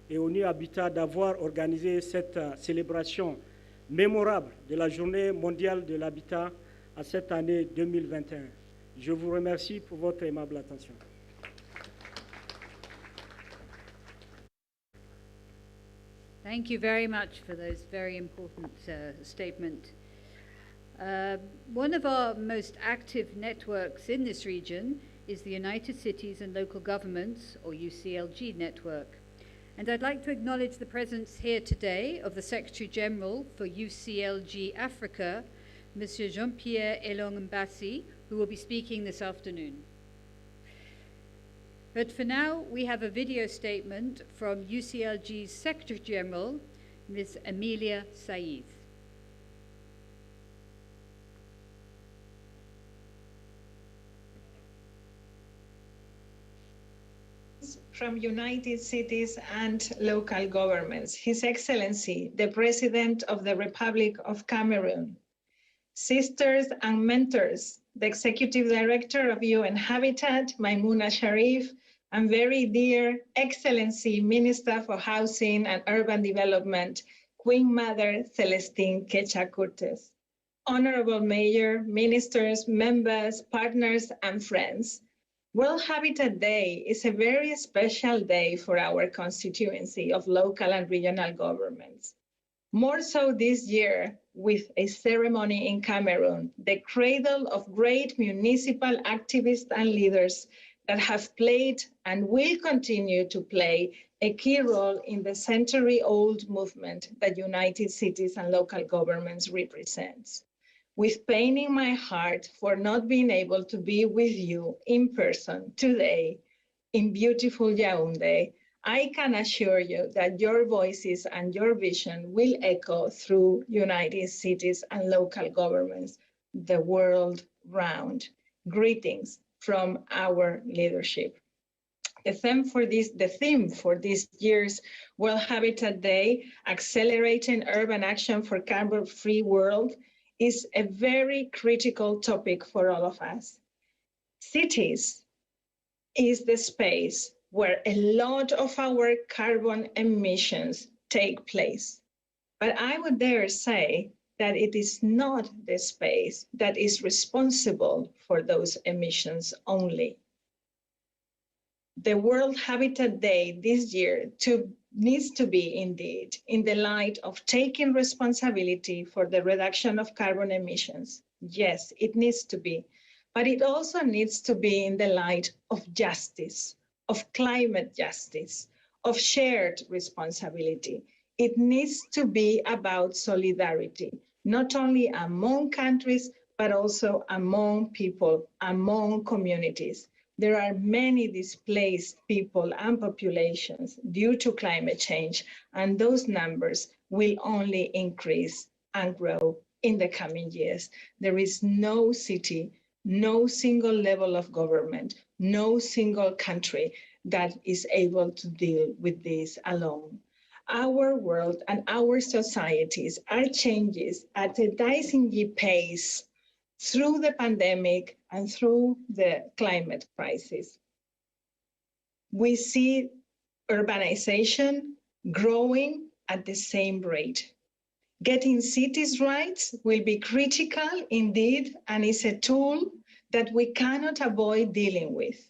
et ONU Habitat d'avoir organisé cette célébration mémorable de la Journée mondiale de l'habitat à cette année 2021. Je vous remercie pour votre aimable attention. Thank you very much for those very important statements. One of our most active networks in this region is the United Cities and Local Governments, or UCLG network. And I'd like to acknowledge the presence here today of the Secretary General for UCLG Africa, Monsieur Jean-Pierre Elong-Mbassi, who will be speaking this afternoon. But for now, we have a video statement from UCLG's Secretary General, Ms. Amelia Saïd. From United Cities and Local Governments, His Excellency, the President of the Republic of Cameroon, sisters and mentors, the Executive Director of UN Habitat, Maimouna Sharif, and very dear Excellency, Minister for Housing and Urban Development, Queen Mother Celestine Quecha-Curtes, Honorable Mayor, Ministers, members, partners, and friends. World Habitat Day is a very special day for our constituency of local and regional governments. More so this year with a ceremony in Cameroon, the cradle of great municipal activists and leaders that have played and will continue to play a key role in the century-old movement that United Cities and Local Governments represents. With pain in my heart for not being able to be with you in person today in beautiful Yaoundé, I can assure you that your voices and your vision will echo through United Cities and Local Governments the world round. Greetings from our leadership. The theme for this year's World Habitat Day, Accelerating Urban Action for Carbon-Free World, is a very critical topic for all of us. Cities is the space where a lot of our carbon emissions take place. But I would dare say that it is not the space that is responsible for those emissions only. The World Habitat Day this year needs to be indeed in the light of taking responsibility for the reduction of carbon emissions. Yes, it needs to be, but it also needs to be in the light of justice, of climate justice, of shared responsibility. It needs to be about solidarity, not only among countries, but also among people, among communities. There are many displaced people and populations due to climate change, and those numbers will only increase and grow in the coming years. There is no city, no single level of government, no single country that is able to deal with this alone. Our world and our societies are changing at a dizzying pace through the pandemic and through the climate crisis. We see urbanization growing at the same rate. Getting cities right will be critical indeed, and is a tool that we cannot avoid dealing with.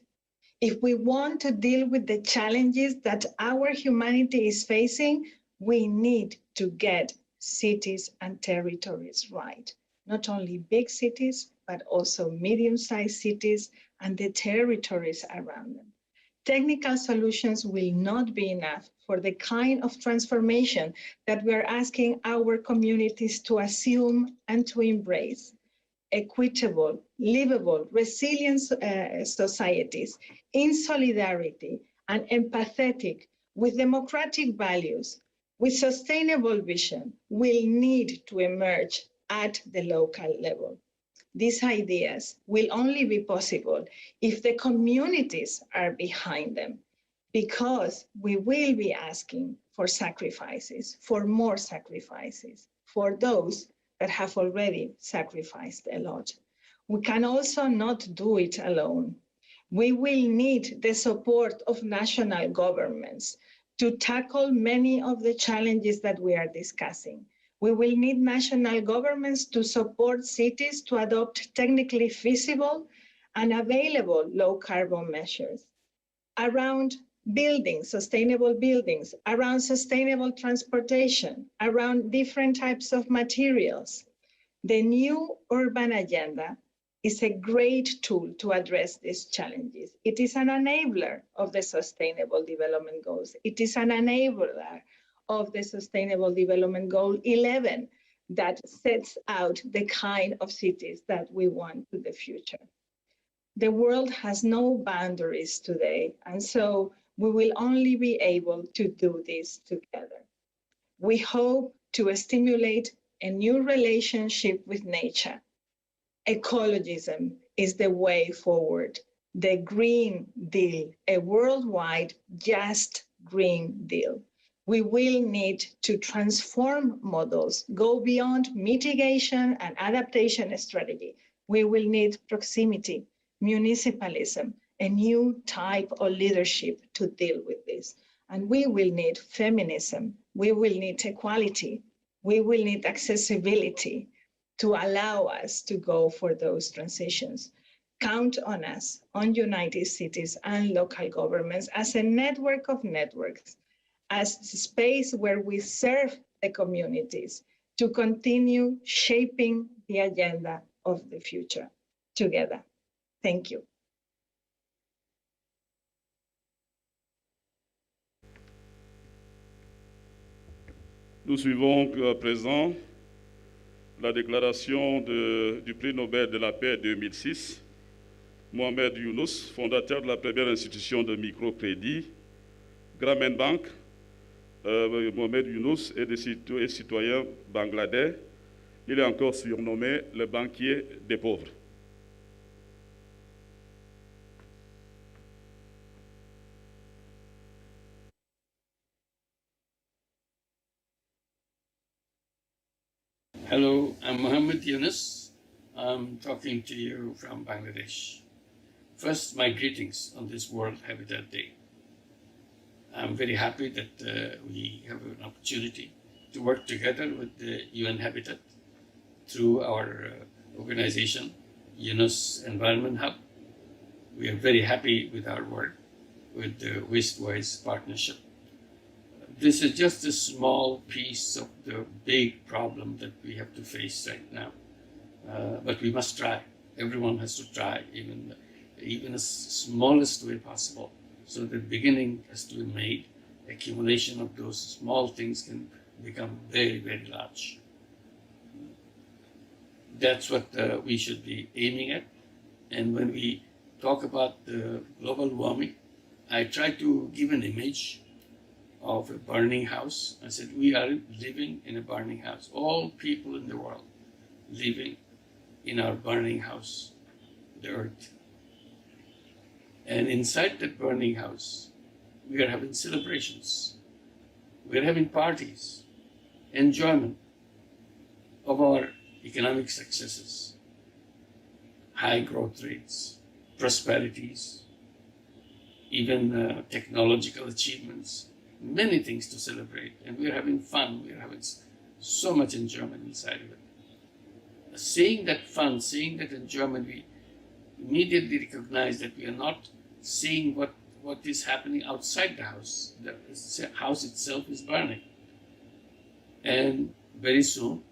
If we want to deal with the challenges that our humanity is facing, we need to get cities and territories right. Not only big cities, but also medium-sized cities and the territories around them. Technical solutions will not be enough for the kind of transformation that we are asking our communities to assume and to embrace. Equitable, livable, resilient societies in solidarity and empathetic with democratic values, with sustainable vision, will need to emerge at the local level. These ideas will only be possible if the communities are behind them, because we will be asking for sacrifices, for more sacrifices, for those that have already sacrificed a lot. We can also not do it alone. We will need the support of national governments to tackle many of the challenges that we are discussing. We will need national governments to support cities to adopt technically feasible and available low carbon measures around buildings, sustainable buildings, around sustainable transportation, around different types of materials. The new urban agenda is a great tool to address these challenges. It is an enabler of the Sustainable Development Goals. It is an enabler of the Sustainable Development Goal 11 that sets out the kind of cities that we want for the future. The world has no boundaries today, and so we will only be able to do this together. We hope to stimulate a new relationship with nature. Ecologism is the way forward. The Green Deal, a worldwide just Green Deal. We will need to transform models, go beyond mitigation and adaptation strategy. We will need proximity, municipalism, a new type of leadership to deal with this. And we will need feminism, we will need equality, we will need accessibility to allow us to go for those transitions. Count on us, on United Cities and local governments as a network of networks, as a space where we serve the communities to continue shaping the agenda of the future together. Thank you. Nous suivons à présent la déclaration du prix Nobel de la paix 2006, Mohamed Younous, fondateur de la première institution de microcrédit, Grameen Bank. Mohamed Younous est citoyen bangladais. Il est encore surnommé le banquier des pauvres. Hello, I'm Mohamed Younous. I'm talking to you from Bangladesh. First, my greetings on this World Habitat Day. I'm very happy that we have an opportunity to work together with the UN Habitat through our organization, Younous Environment Hub. We are very happy with our work with the Wastewise Partnership. This is just a small piece of the big problem that we have to face right now. But we must try. Everyone has to try, even the smallest way possible. So the beginning has to be made. Accumulation of those small things can become very, very large. That's what we should be aiming at. And when we talk about global warming, I try to give an image of a burning house. I said, we are living in a burning house. All people in the world living in our burning house, the earth. And inside that burning house, we are having celebrations. We are having parties, enjoyment of our economic successes, high growth rates, prosperities, even technological achievements, many things to celebrate. And we are having fun. We are having so much enjoyment inside of it. Seeing that fun, seeing that enjoyment, we immediately recognize that we are not seeing what is happening outside the house. The house itself is burning. And very soon,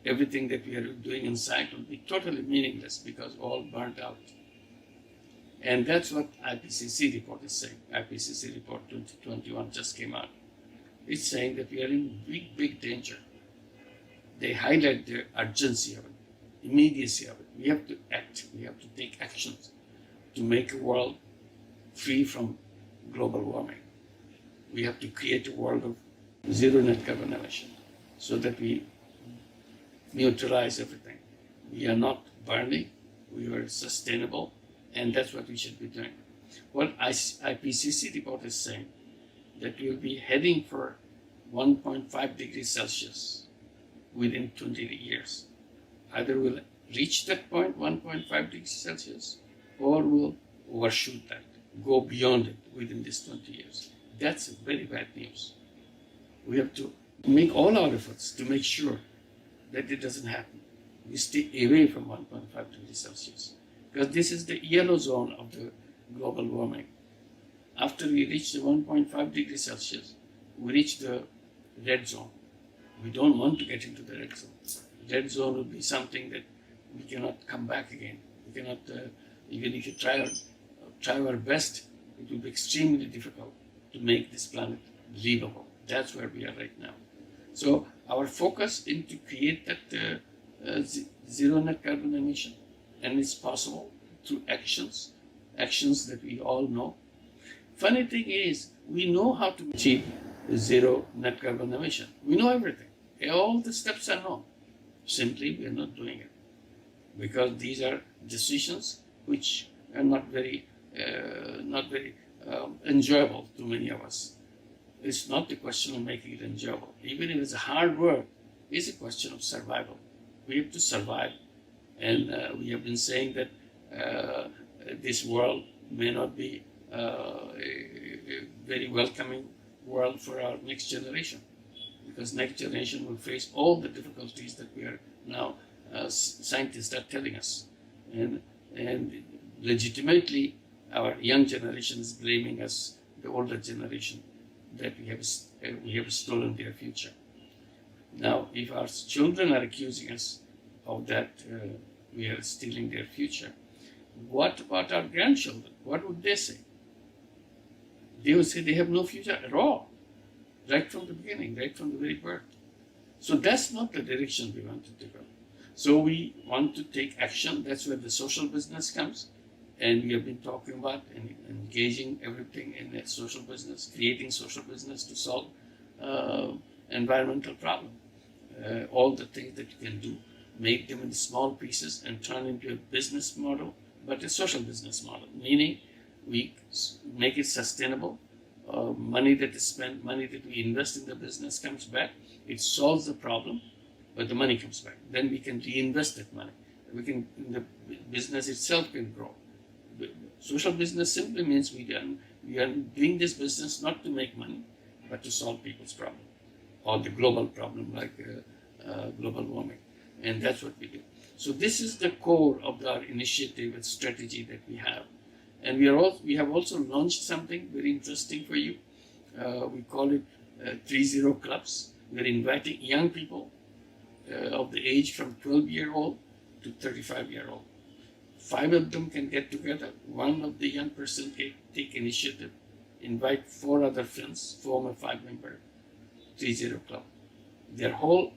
everything that we are doing inside will be totally meaningless because all burnt out. And that's what IPCC report is saying. IPCC report 2021 just came out. It's saying that we are in big, big danger. They highlight the urgency of it, immediacy of it. We have to act. We have to take actions to make a world free from global warming. We have to create a world of zero net carbon emission so that we neutralize everything. We are not burning, we are sustainable, and that's what we should be doing. What IPCC report is saying that we will be heading for 1.5 degrees Celsius within 20 years. Either we'll reach that point, 1.5 degrees Celsius, or we'll overshoot that, go beyond it within these 20 years. That's very bad news. We have to make all our efforts to make sure that it doesn't happen. We stay away from 1.5 degrees Celsius because this is the yellow zone of the global warming. After we reach the 1.5 degrees Celsius, we reach the red zone. We don't want to get into the red zone. Red zone will be something that we cannot come back again. We cannot, even if you try our best, it will be extremely difficult to make this planet livable. That's where we are right now. So our focus is to create that zero net carbon emission, and it's possible through actions that we all know. Funny thing is, we know how to achieve zero net carbon emission. We know everything. All the steps are known. Simply, we are not doing it because these are decisions which are not very enjoyable to many of us. It's not the question of making it enjoyable. Even if it's hard work, it's a question of survival. We have to survive. And we have been saying that this world may not be a very welcoming world for our next generation, because next generation will face all the difficulties that we are now, scientists are telling us. And legitimately, our young generation is blaming us, the older generation, that we have stolen their future. Now, if our children are accusing us of that, we are stealing their future, what about our grandchildren? What would they say? They would say they have no future at all, right from the beginning, right from the very birth. So that's not the direction we want to go. So we want to take action. That's where the social business comes. And we have been talking about and engaging everything in that social business, creating social business to solve environmental problem. All the things that you can do, make them in small pieces and turn into a business model, but a social business model, meaning we make it sustainable. Money that is spent, money that we invest in the business comes back. It solves the problem, but the money comes back. Then we can reinvest that money. The business itself can grow. Social business simply means we are doing this business not to make money, but to solve people's problem, or the global problem like global warming. And that's what we do. So this is the core of our initiative and strategy that we have. And we have also launched something very interesting for you. We call it 30 clubs. We're inviting young people of the age from 12-year-old to 35-year-old. 5 of them can get together. One of the young person can take initiative, invite 4 other friends, form a 5-member 30 club. their whole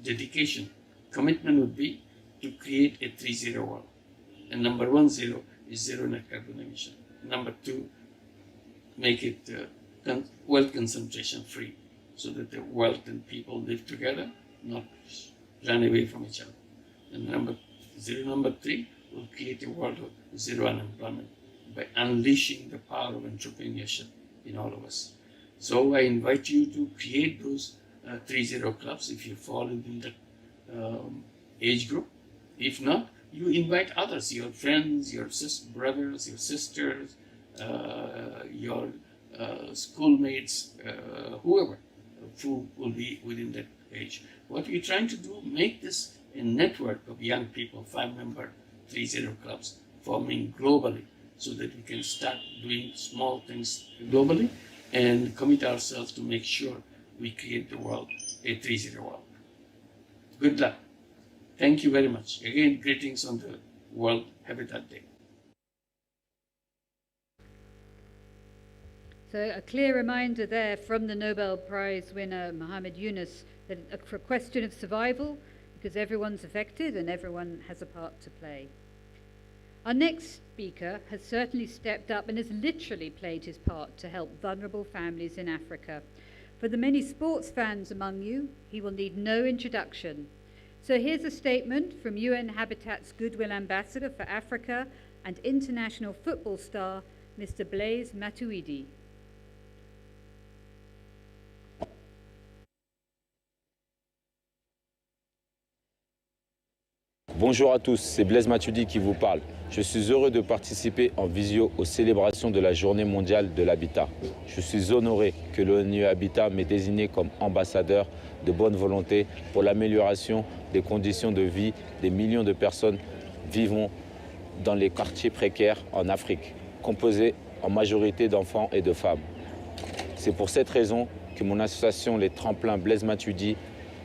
dedication, commitment would be to create a 3-0 world. And number 1 0 is zero net carbon emission. Number 2, make it wealth concentration free, so that the wealth and people live together, not run away from each other. And number 3 will create a world of zero unemployment by unleashing the power of entrepreneurship in all of us. So I invite you to create those 3-0 clubs if you fall in that age group. If not, you invite others, your friends, your brothers, your sisters, your schoolmates, whoever, who will be within that age. What we're trying to do, make this a network of young people, 5-member 3-0 clubs, forming globally, so that we can start doing small things globally and commit ourselves to make sure we create the world a 3-0 world. Good luck. Thank you very much. Again, greetings on the World Habitat Day. So a clear reminder there from the Nobel Prize winner Muhammad Yunus that for a question of survival, because everyone's affected and everyone has a part to play. Our next speaker has certainly stepped up and has literally played his part to help vulnerable families in Africa. For the many sports fans among you, he will need no introduction. So here's a statement from UN Habitat's Goodwill Ambassador for Africa and international football star, Mr. Blaise Matuidi. Bonjour à tous, c'est Blaise Matuidi qui vous parle. Je suis heureux de participer en visio aux célébrations de la Journée mondiale de l'habitat. Je suis honoré que l'ONU Habitat m'ait désigné comme ambassadeur de bonne volonté pour l'amélioration des conditions de vie des millions de personnes vivant dans les quartiers précaires en Afrique, composés en majorité d'enfants et de femmes. C'est pour cette raison que mon association Les Tremplins Blaise Matuidi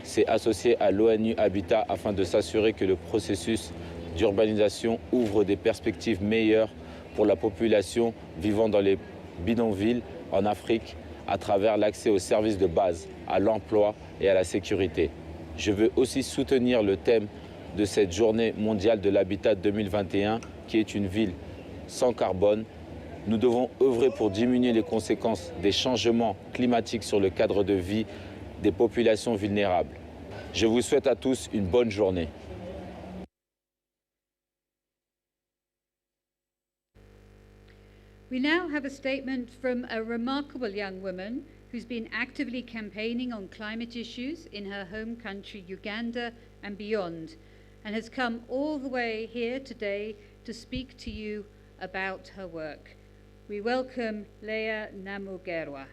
s'est associée à l'ONU Habitat afin de s'assurer que le processus d'urbanisation ouvre des perspectives meilleures pour la population vivant dans les bidonvilles en Afrique à travers l'accès aux services de base, à l'emploi et à la sécurité. Je veux aussi soutenir le thème de cette journée mondiale de l'habitat 2021 qui est une ville sans carbone. Nous devons œuvrer pour diminuer les conséquences des changements climatiques sur le cadre de vie des populations vulnérables. Je vous souhaite à tous une bonne journée. We now have a statement from a remarkable young woman who's been actively campaigning on climate issues in her home country, Uganda, and beyond, and has come all the way here today to speak to you about her work. We welcome Leah Namugerwa.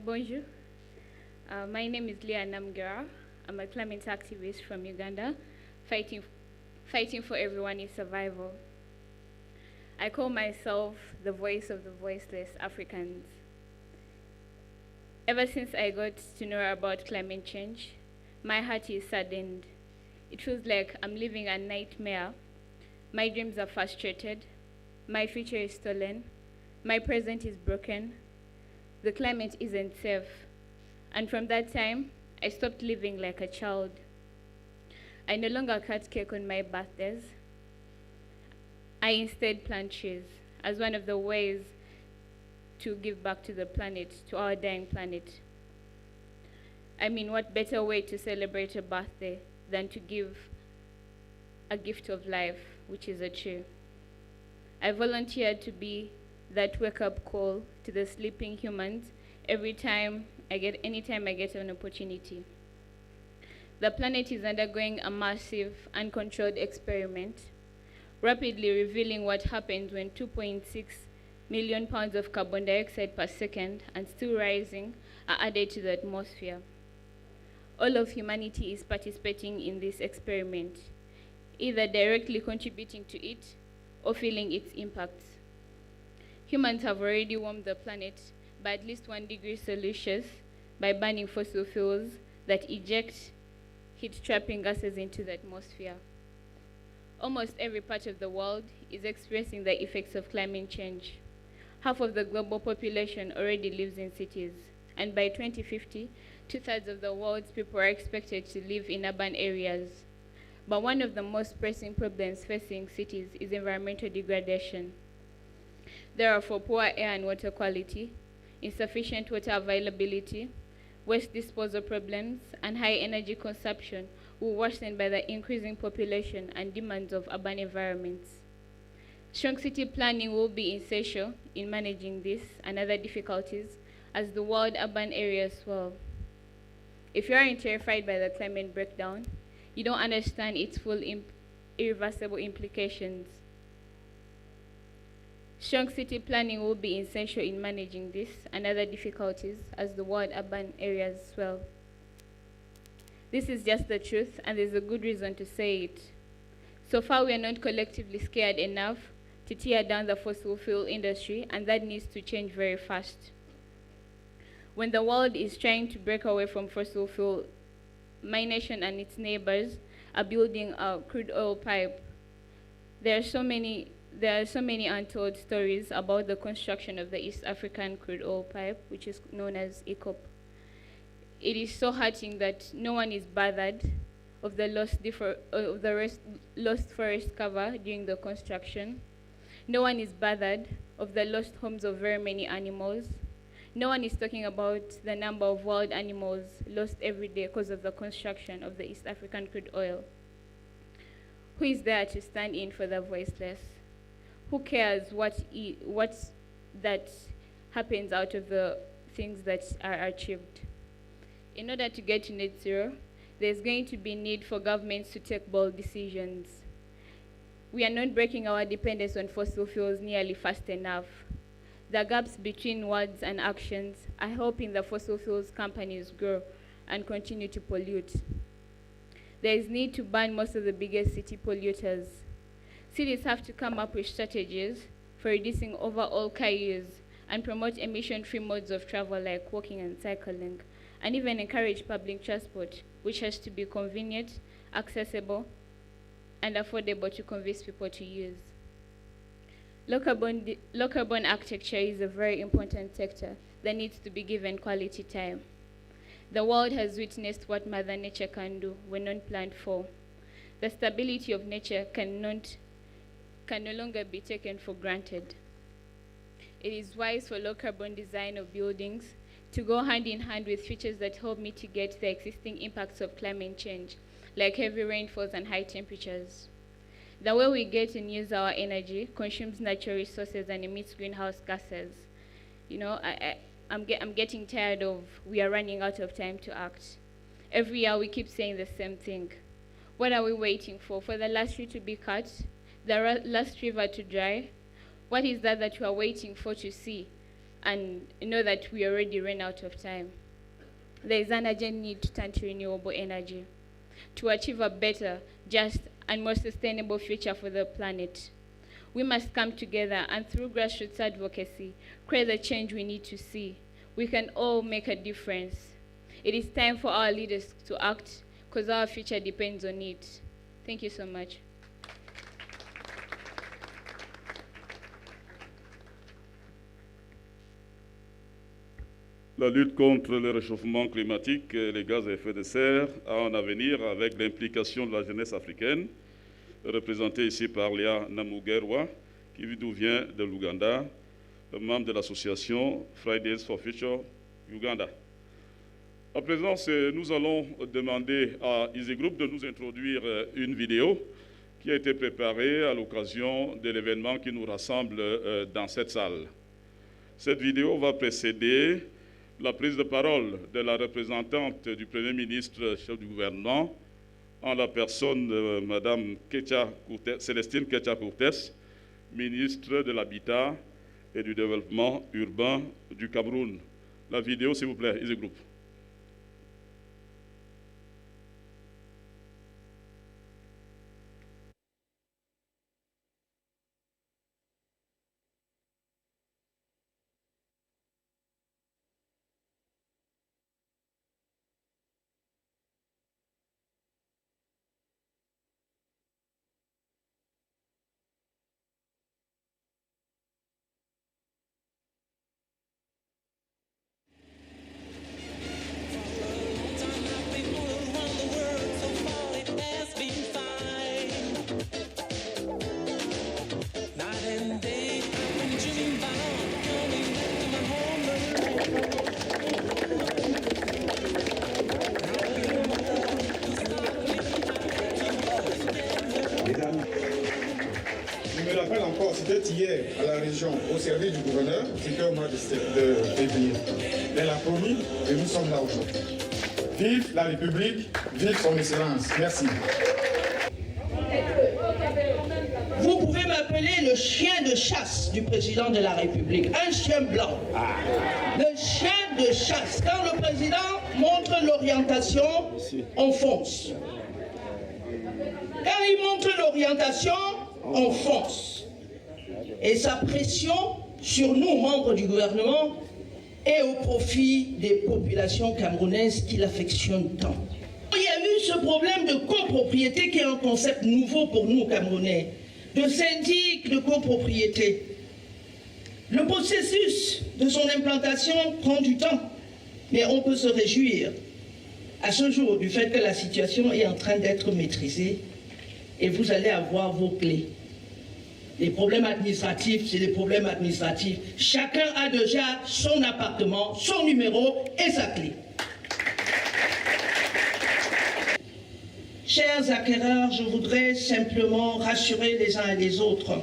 Bonjour. My name is Leah Namgera. I'm a climate activist from Uganda, fighting for everyone in survival. I call myself the voice of the voiceless Africans. Ever since I got to know about climate change, my heart is saddened. It feels like I'm living a nightmare. My dreams are frustrated. My future is stolen. My present is broken. The climate isn't safe. And from that time, I stopped living like a child. I no longer cut cake on my birthdays. I instead plant trees as one of the ways to give back to the planet, to our dying planet. I mean, what better way to celebrate a birthday than to give a gift of life, which is a tree. I volunteered to be that wake-up call to the sleeping humans anytime I get an opportunity. The planet is undergoing a massive, uncontrolled experiment, rapidly revealing what happens when 2.6 million pounds of carbon dioxide per second, and still rising, are added to the atmosphere. All of humanity is participating in this experiment, either directly contributing to it or feeling its impacts. Humans have already warmed the planet by at least 1 degree Celsius by burning fossil fuels that eject heat-trapping gases into the atmosphere. Almost every part of the world is experiencing the effects of climate change. Half of the global population already lives in cities, and by 2050, 2/3 of the world's people are expected to live in urban areas. But one of the most pressing problems facing cities is environmental degradation. There are for poor air and water quality, insufficient water availability, waste disposal problems, and high energy consumption will worsen by the increasing population and demands of urban environments. Strong city planning will be essential in managing this and other difficulties as the world urban areas swell. If you aren't terrified by the climate breakdown, you don't understand its full irreversible implications. Strong city planning will be essential in managing this and other difficulties as the world urban areas swell. This is just the truth, and there's a good reason to say it. So far, we are not collectively scared enough to tear down the fossil fuel industry, and that needs to change very fast. When the world is trying to break away from fossil fuel, my nation and its neighbors are building a crude oil pipe. There are so many untold stories about the construction of the East African crude oil pipe, which is known as ECOP. It is so hurting that no one is bothered of the lost forest cover during the construction. No one is bothered of the lost homes of very many animals. No one is talking about the number of wild animals lost every day because of the construction of the East African crude oil. Who is there to stand in for the voiceless? Who cares what that happens out of the things that are achieved? In order to get to net zero, there's going to be need for governments to take bold decisions. We are not breaking our dependence on fossil fuels nearly fast enough. The gaps between words and actions are helping the fossil fuels companies grow and continue to pollute. There is need to ban most of the biggest city polluters. Cities have to come up with strategies for reducing overall car use and promote emission-free modes of travel like walking and cycling, and even encourage public transport, which has to be convenient, accessible, and affordable to convince people to use. Low carbon architecture is a very important sector that needs to be given quality time. The world has witnessed what Mother Nature can do when not planned for. The stability of nature can no longer be taken for granted. It is wise for low carbon design of buildings to go hand in hand with features that help mitigate the existing impacts of climate change, like heavy rainfalls and high temperatures. The way we get and use our energy consumes natural resources and emits greenhouse gases. You know, I'm getting tired of we are running out of time to act. Every year we keep saying the same thing. What are we waiting for? For the last tree to be cut? The last river to dry? What is that you are waiting for to see and know that we already ran out of time? There is an urgent need to turn to renewable energy to achieve a better, just, and more sustainable future for the planet. We must come together and through grassroots advocacy, create the change we need to see. We can all make a difference. It is time for our leaders to act because our future depends on it. Thank you so much. La lutte contre le réchauffement climatique et les gaz à effet de serre a un avenir avec l'implication de la jeunesse africaine, représentée ici par Léa Namugerwa, qui nous vient de l'Ouganda, membre de l'association Fridays for Future Uganda. À présent, nous allons demander à Easy Group de nous introduire une vidéo qui a été préparée à l'occasion de l'événement qui nous rassemble dans cette salle. Cette vidéo va précéder la prise de parole de la représentante du Premier ministre, chef du gouvernement, en la personne de Mme Célestine Ketcha-Courtes, ministre de l'Habitat et du Développement urbain du Cameroun. La vidéo, s'il vous plaît, Easy Group. c'était hier à la région, au service du gouverneur, c'était au mois de février. Elle a promis et nous sommes là aujourd'hui. Vive la République, vive son excellence. Merci. Vous pouvez m'appeler le chien de chasse du président de la République, un chien blanc. Le chien de chasse. Quand le président montre l'orientation, on fonce. Quand il montre l'orientation, on fonce. Et sa pression sur nous, membres du gouvernement, est au profit des populations camerounaises qu'il affectionne tant. Il y a eu ce problème de copropriété qui est un concept nouveau pour nous, Camerounais, de syndic de copropriété. Le processus de son implantation prend du temps, mais on peut se réjouir à ce jour du fait que la situation est en train d'être maîtrisée et vous allez avoir vos clés. Les problèmes administratifs, c'est des problèmes administratifs. Chacun a déjà son appartement, son numéro et sa clé. Chers acquéreurs, je voudrais simplement rassurer les uns et les autres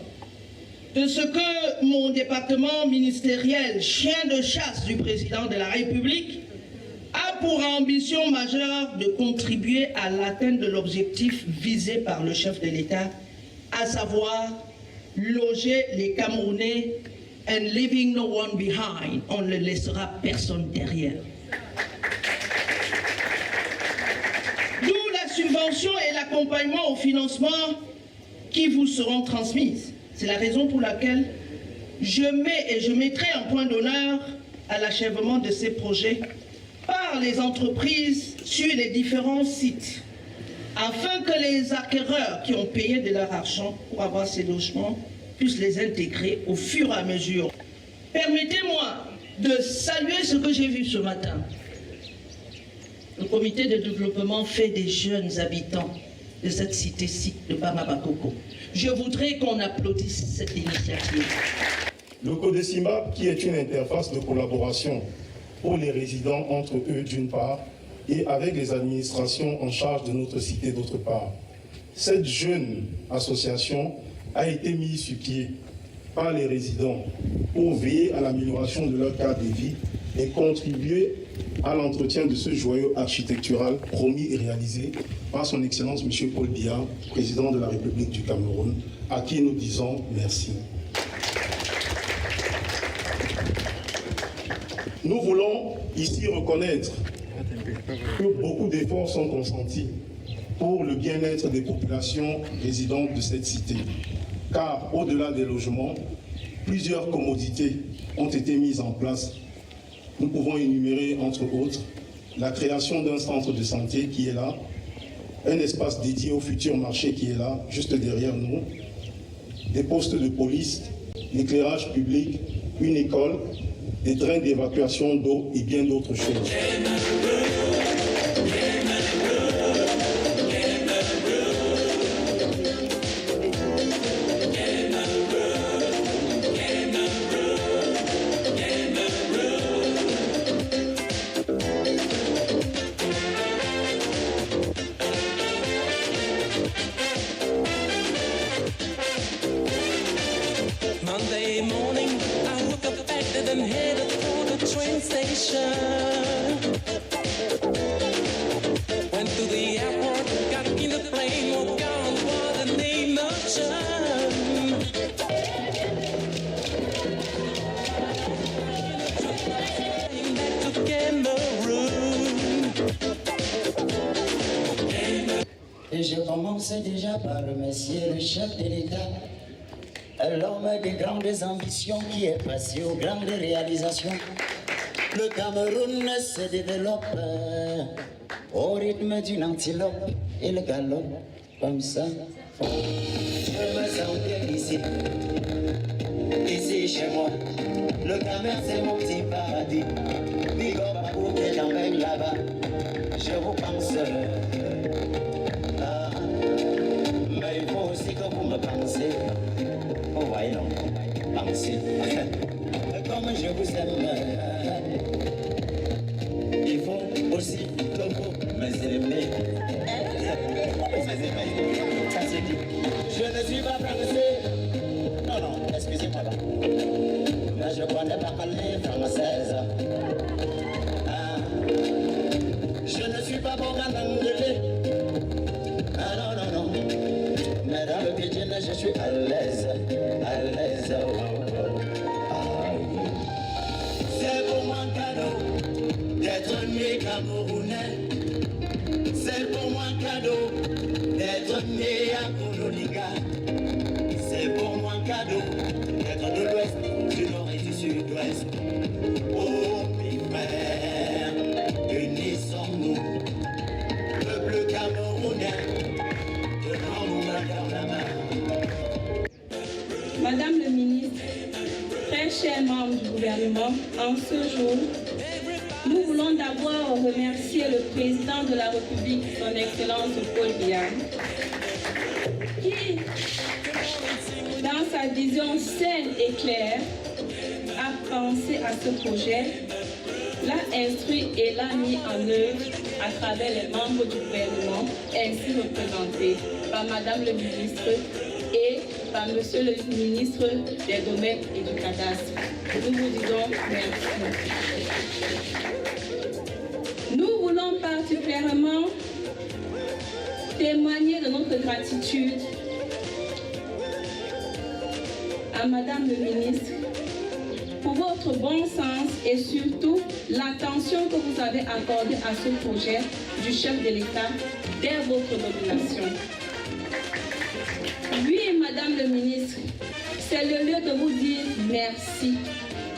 de ce que mon département ministériel, chien de chasse du président de la République, a pour ambition majeure de contribuer à l'atteinte de l'objectif visé par le chef de l'État, à savoir loger les Camerounais and leaving no one behind. On ne laissera personne derrière. D'où la subvention et l'accompagnement au financement qui vous seront transmises. C'est la raison pour laquelle je mets et je mettrai un point d'honneur à l'achèvement de ces projets par les entreprises sur les différents sites, afin que les acquéreurs qui ont payé de leur argent pour avoir ces logements puissent les intégrer au fur et à mesure. Permettez-moi de saluer ce que j'ai vu ce matin. Le comité de développement fait des jeunes habitants de cette cité-site de Bamabakoko. Je voudrais qu'on applaudisse cette initiative. Le CODECIMAP, qui est une interface de collaboration pour les résidents entre eux d'une part et avec les administrations en charge de notre cité d'autre part. Cette jeune association a été mise sur pied par les résidents pour veiller à l'amélioration de leur cadre de vie et contribuer à l'entretien de ce joyau architectural promis et réalisé par son Excellence M. Paul Biya, président de la République du Cameroun, à qui nous disons merci. Nous voulons ici reconnaître que beaucoup d'efforts sont consentis pour le bien-être des populations résidentes de cette cité. Car au-delà des logements, plusieurs commodités ont été mises en place. Nous pouvons énumérer, entre autres, la création d'un centre de santé qui est là, un espace dédié au futur marché qui est là, juste derrière nous, des postes de police, l'éclairage public, une école, des trains d'évacuation d'eau et bien d'autres choses. Monday morning, I woke up active and headed for the train station. Went to the airport, got in the plane, walked on for the name of John. Back to Cameroon. Et je commence déjà par remercier le chef de l'État, l'homme des grandes ambitions qui est passé aux grandes réalisations. Le Cameroun se développe au rythme d'une antilope et le galop comme ça. Je me sens bien ici, ici chez moi. Le Cameroun c'est mon petit paradis. Big up à vous qui t'emmène là-bas. Je vous pense. Mais il faut aussi que vous me pensez. Oh voyons, pensez. Comme je vous aime, il faut aussi que vous m'aimez. Ça c'est dit. Je ne suis pas français. Non, non. la parler française. Je ne suis pas bon en anglais. Ah non, non, non. Mais dans le pidgin, je suis à l'aise. À l'aise. Oh, oh. C'est pour moi un cadeau d'être né Camerounais. C'est pour moi un cadeau d'être né à Kounouniga. C'est pour moi un cadeau d'être de l'ouest, du nord et du sud-ouest. Oh mes frères, unissons-nous, peuple camerounais, devant-nous la main. Madame le ministre, très chers membres du gouvernement, en ce jour, nous voulons d'abord remercier le président de la République, son Excellence Paul Biya, qui, dans sa vision saine et claire, a pensé à ce projet, l'a instruit et l'a mis en œuvre à travers les membres du gouvernement, ainsi représentés par Madame le ministre et par Monsieur le ministre des Domaines et du Cadastre. Nous vous disons merci. Nous voulons particulièrement témoigner de notre gratitude à Madame le ministre pour votre bon sens et surtout l'attention que vous avez accordée à ce projet du chef de l'État dès votre nomination. Oui, Madame le ministre, c'est le lieu de vous dire merci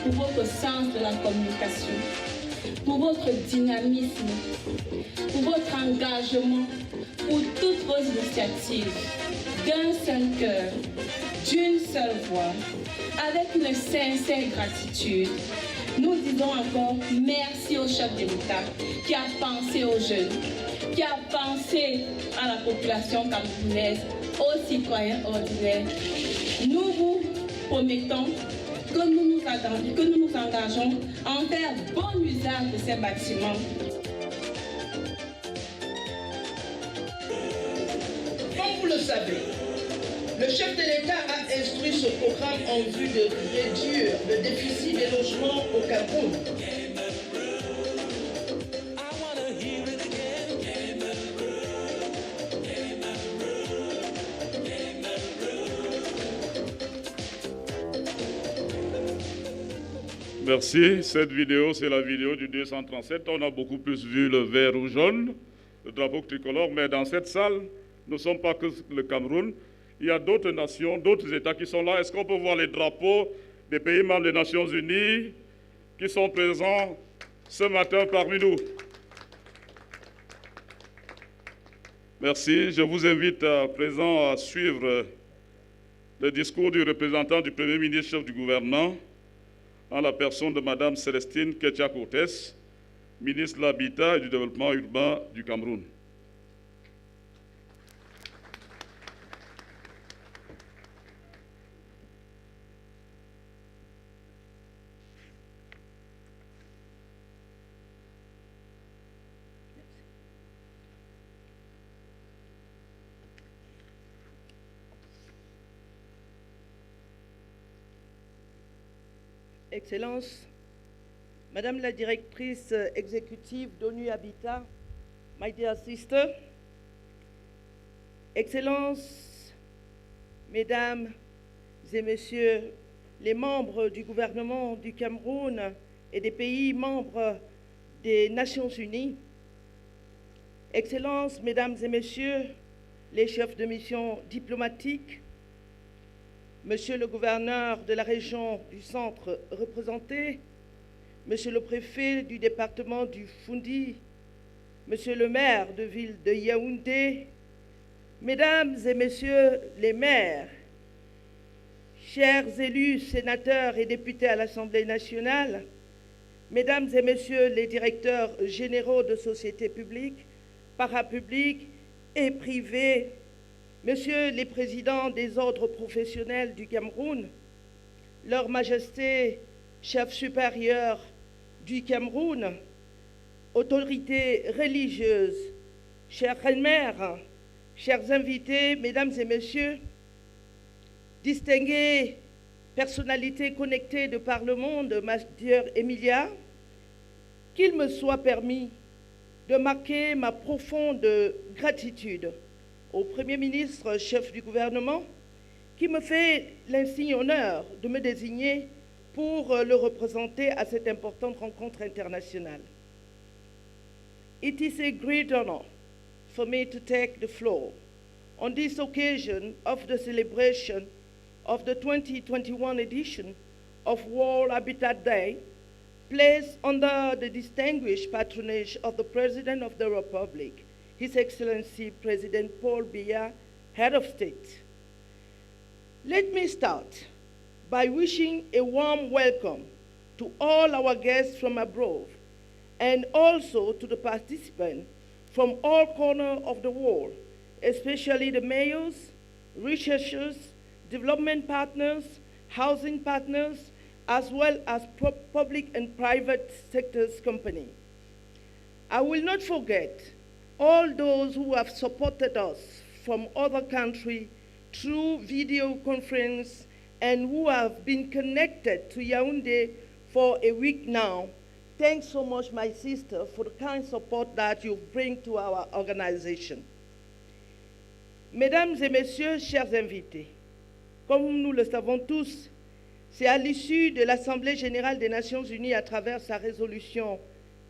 pour votre sens de la communication, pour votre dynamisme, pour votre engagement, pour toutes vos initiatives, d'un seul cœur, d'une seule voix, avec une sincère gratitude. Nous disons encore merci au chef de l'État qui a pensé aux jeunes, qui a pensé à la population camerounaise, aux citoyens ordinaires. Nous vous promettons que nous nous engageons à en faire bon usage de ces bâtiments. Comme vous le savez, le chef de l'État a instruit ce programme en vue de réduire le déficit des logements au Cameroun. Merci. Cette vidéo, c'est la vidéo du 237. On a beaucoup plus vu le vert ou jaune, le drapeau tricolore, mais dans cette salle, nous ne sommes pas que le Cameroun. Il y a d'autres nations, d'autres États qui sont là. Est-ce qu'on peut voir les drapeaux des pays membres des Nations Unies qui sont présents ce matin parmi nous? Merci. Je vous invite à présent à suivre le discours du représentant du Premier ministre, chef du gouvernement, en la personne de Mme Célestine Ketcha-Cortés, ministre de l'Habitat et du Développement urbain du Cameroun. Excellences, Madame la directrice exécutive d'ONU Habitat, my dear sister, Excellences, Mesdames et Messieurs les membres du gouvernement du Cameroun et des pays membres des Nations Unies, Excellences, Mesdames et Messieurs les chefs de mission diplomatiques, Monsieur le gouverneur de la région du centre représenté, Monsieur le préfet du département du Fundi, Monsieur le maire de ville de Yaoundé, Mesdames et Messieurs les maires, chers élus, sénateurs et députés à l'Assemblée nationale, Mesdames et Messieurs les directeurs généraux de sociétés publiques, parapubliques et privées, Messieurs les présidents des ordres professionnels du Cameroun, Leur Majesté, chef supérieur du Cameroun, autorités religieuses, chères reines-mères, chers invités, Mesdames et Messieurs, distingués personnalité connectée de par le monde, ma chère Emilia, qu'il me soit permis de marquer ma profonde gratitude au Premier ministre, chef du gouvernement, qui me fait l'insigne honneur de me désigner pour le représenter à cette importante rencontre internationale. It is a great honor for me to take the floor on this occasion of the celebration of the 2021 edition of World Habitat Day, placed under the distinguished patronage of the President of the Republic, His Excellency President Paul Biya, Head of State. Let me start by wishing a warm welcome to all our guests from abroad and also to the participants from all corners of the world, especially the mayors, researchers, development partners, housing partners, as well as public and private sectors companies. I will not forget all those who have supported us from other countries through video conference and who have been connected to Yaoundé for a week now. Thanks so much, my sister, for the kind support that you bring to our organization. Mesdames et messieurs, chers invités, comme nous le savons tous, c'est à l'issue de l'Assemblée générale des Nations unies à travers sa résolution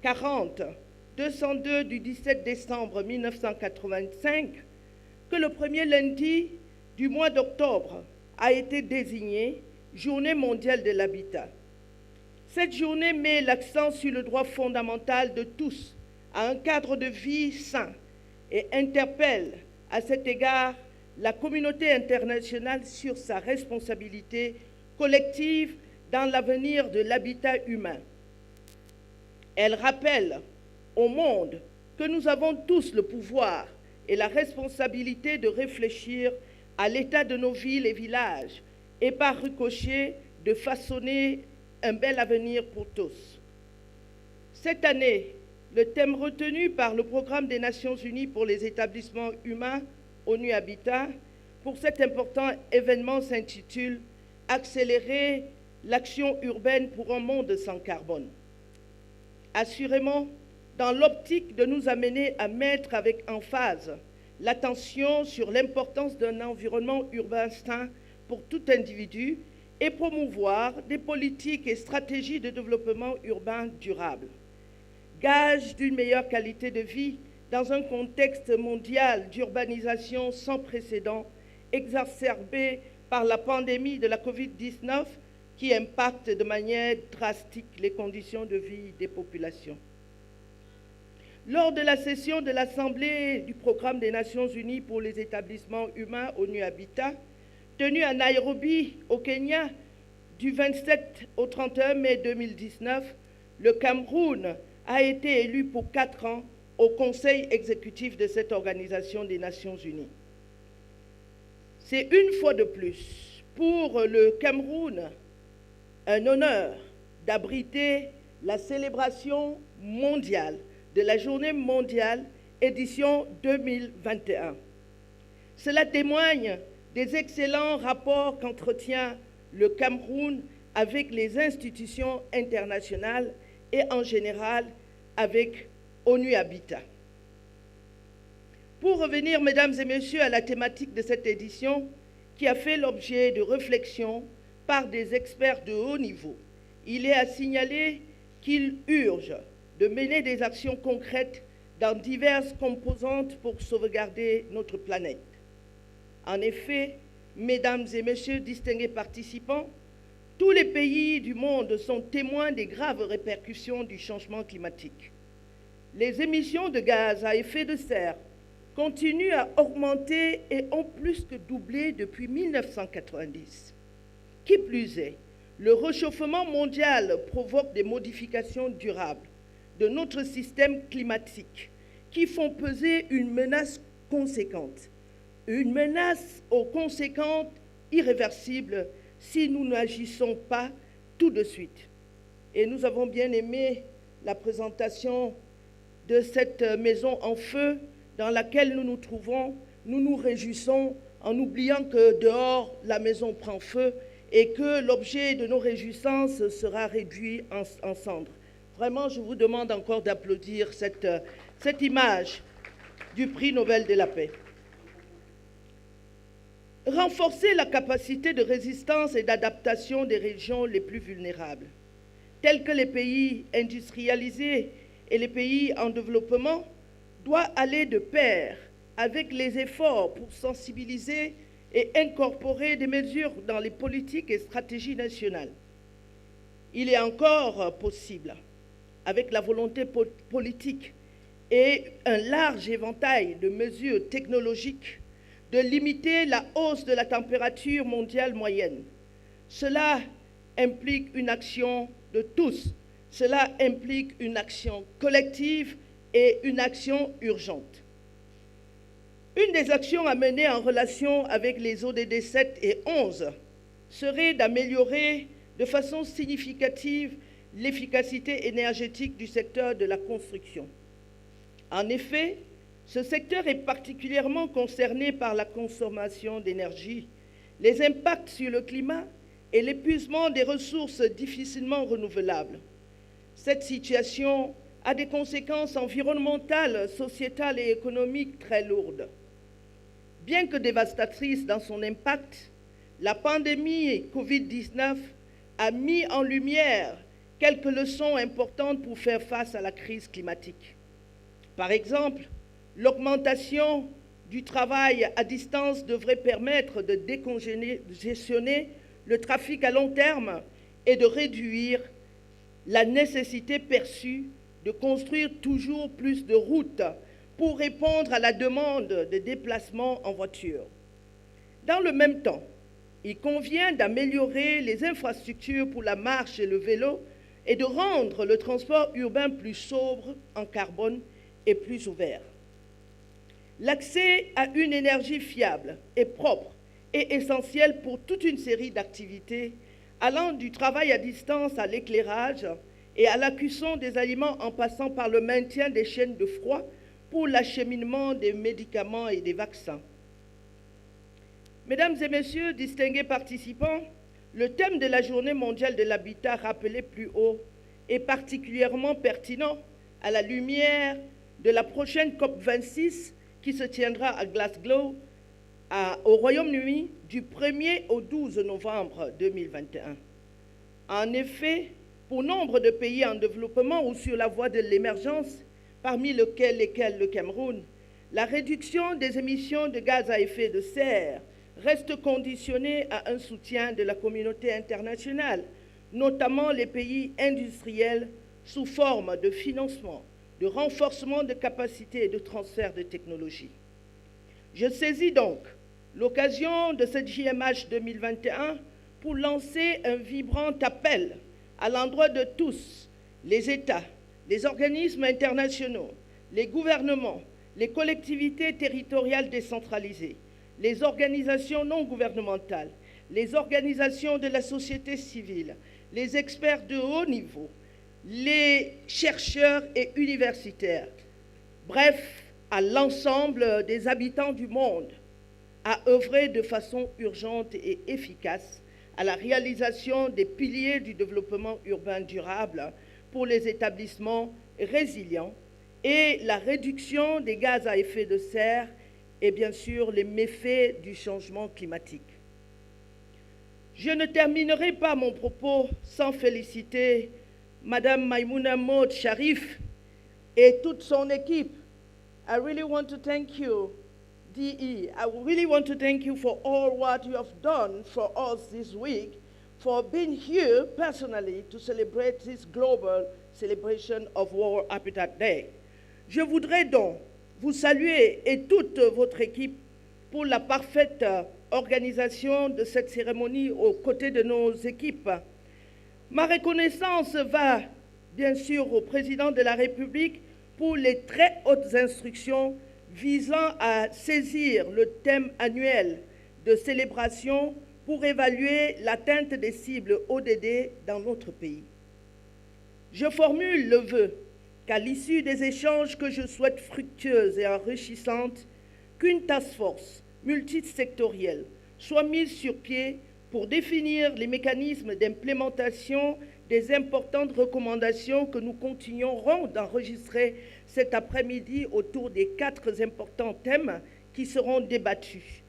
40-202 du 17 décembre 1985 que le premier lundi du mois d'octobre a été désigné Journée mondiale de l'habitat. Cette journée met l'accent sur le droit fondamental de tous à un cadre de vie sain et interpelle à cet égard la communauté internationale sur sa responsabilité collective dans l'avenir de l'habitat humain. Elle rappelle au monde que nous avons tous le pouvoir et la responsabilité de réfléchir à l'état de nos villes et villages et par ricochet de façonner un bel avenir pour tous. Cette année, le thème retenu par le Programme des Nations Unies pour les établissements humains, ONU Habitat, pour cet important événement s'intitule « Accélérer l'action urbaine pour un monde sans carbone ». Assurément, dans l'optique de nous amener à mettre avec emphase l'attention sur l'importance d'un environnement urbain sain pour tout individu et promouvoir des politiques et stratégies de développement urbain durable. Gage d'une meilleure qualité de vie dans un contexte mondial d'urbanisation sans précédent, exacerbé par la pandémie de la COVID-19 qui impacte de manière drastique les conditions de vie des populations. Lors de la session de l'Assemblée du Programme des Nations Unies pour les établissements humains ONU Habitat, tenue à Nairobi, au Kenya, du 27 au 31 mai 2019, le Cameroun a été élu pour 4 ans au Conseil exécutif de cette organisation des Nations Unies. C'est une fois de plus pour le Cameroun un honneur d'abriter la célébration mondiale de la Journée mondiale édition 2021. Cela témoigne des excellents rapports qu'entretient le Cameroun avec les institutions internationales et en général avec ONU Habitat. Pour revenir, mesdames et messieurs, à la thématique de cette édition qui a fait l'objet de réflexions par des experts de haut niveau, il est à signaler qu'il urge de mener des actions concrètes dans diverses composantes pour sauvegarder notre planète. En effet, mesdames et messieurs distingués participants, tous les pays du monde sont témoins des graves répercussions du changement climatique. Les émissions de gaz à effet de serre continuent à augmenter et ont plus que doublé depuis 1990. Qui plus est, le réchauffement mondial provoque des modifications durables de notre système climatique qui font peser une menace conséquente, une menace aux conséquences irréversibles si nous n'agissons pas tout de suite. Et nous avons bien aimé la présentation de cette maison en feu dans laquelle nous nous trouvons. Nous nous réjouissons en oubliant que dehors, la maison prend feu et que l'objet de nos réjouissances sera réduit en cendres. Vraiment, je vous demande encore d'applaudir cette image du prix Nobel de la paix. Renforcer la capacité de résistance et d'adaptation des régions les plus vulnérables, tels que les pays industrialisés et les pays en développement, doit aller de pair avec les efforts pour sensibiliser et incorporer des mesures dans les politiques et stratégies nationales. Il est encore possible, avec la volonté politique et un large éventail de mesures technologiques, de limiter la hausse de la température mondiale moyenne. Cela implique une action de tous. Cela implique une action collective et une action urgente. Une des actions à mener en relation avec les ODD 7 et 11 serait d'améliorer de façon significative l'efficacité énergétique du secteur de la construction. En effet, ce secteur est particulièrement concerné par la consommation d'énergie, les impacts sur le climat et l'épuisement des ressources difficilement renouvelables. Cette situation a des conséquences environnementales, sociétales et économiques très lourdes. Bien que dévastatrice dans son impact, la pandémie Covid-19 a mis en lumière quelques leçons importantes pour faire face à la crise climatique. Par exemple, l'augmentation du travail à distance devrait permettre de décongestionner le trafic à long terme et de réduire la nécessité perçue de construire toujours plus de routes pour répondre à la demande de déplacement en voiture. Dans le même temps, il convient d'améliorer les infrastructures pour la marche et le vélo et de rendre le transport urbain plus sobre en carbone et plus ouvert. L'accès à une énergie fiable et propre est essentiel pour toute une série d'activités allant du travail à distance à l'éclairage et à la cuisson des aliments en passant par le maintien des chaînes de froid pour l'acheminement des médicaments et des vaccins. Mesdames et messieurs, distingués participants, le thème de la Journée mondiale de l'habitat rappelé plus haut est particulièrement pertinent à la lumière de la prochaine COP26 qui se tiendra à Glasgow, au Royaume-Uni, du 1er au 12 novembre 2021. En effet, pour nombre de pays en développement ou sur la voie de l'émergence, parmi lesquels le Cameroun, la réduction des émissions de gaz à effet de serre reste conditionnée à un soutien de la communauté internationale, notamment les pays industriels, sous forme de financement, de renforcement de capacités et de transfert de technologies. Je saisis donc l'occasion de cette JMH 2021 pour lancer un vibrant appel à l'endroit de tous, les États, les organismes internationaux, les gouvernements, les collectivités territoriales décentralisées, les organisations non gouvernementales, les organisations de la société civile, les experts de haut niveau, les chercheurs et universitaires, bref, à l'ensemble des habitants du monde, à œuvrer de façon urgente et efficace à la réalisation des piliers du développement urbain durable pour les établissements résilients et la réduction des gaz à effet de serre et bien sûr les méfaits du changement climatique. Je ne terminerai pas mon propos sans féliciter Madame Maïmouna Maud Sharif et toute son équipe. I really want to thank you, DE. I really want to thank you for all what you have done for us this week, for being here personally to celebrate this global celebration of World Habitat Day. Je voudrais donc vous saluer et toute votre équipe pour la parfaite organisation de cette cérémonie aux côtés de nos équipes. Ma reconnaissance va bien sûr au président de la République pour les très hautes instructions visant à saisir le thème annuel de célébration pour évaluer l'atteinte des cibles ODD dans notre pays. Je formule le vœu qu'à l'issue des échanges que je souhaite fructueuses et enrichissantes, qu'une task force multisectorielle soit mise sur pied pour définir les mécanismes d'implémentation des importantes recommandations que nous continuerons d'enregistrer cet après-midi autour des 4 importants thèmes qui seront débattus.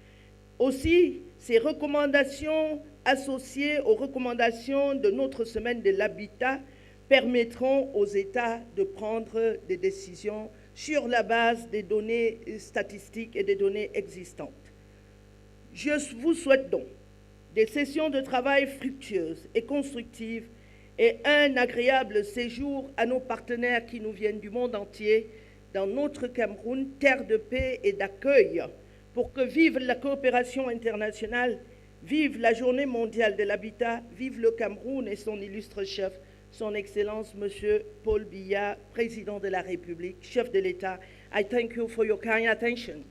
Aussi, ces recommandations associées aux recommandations de notre semaine de l'habitat permettront aux États de prendre des décisions sur la base des données statistiques et des données existantes. Je vous souhaite donc des sessions de travail fructueuses et constructives et un agréable séjour à nos partenaires qui nous viennent du monde entier dans notre Cameroun, terre de paix et d'accueil, pour que vive la coopération internationale, vive la Journée mondiale de l'habitat, vive le Cameroun et son illustre chef, Son Excellence Monsieur Paul Biya, Président de la République, chef de l'État. I thank you for your kind attention.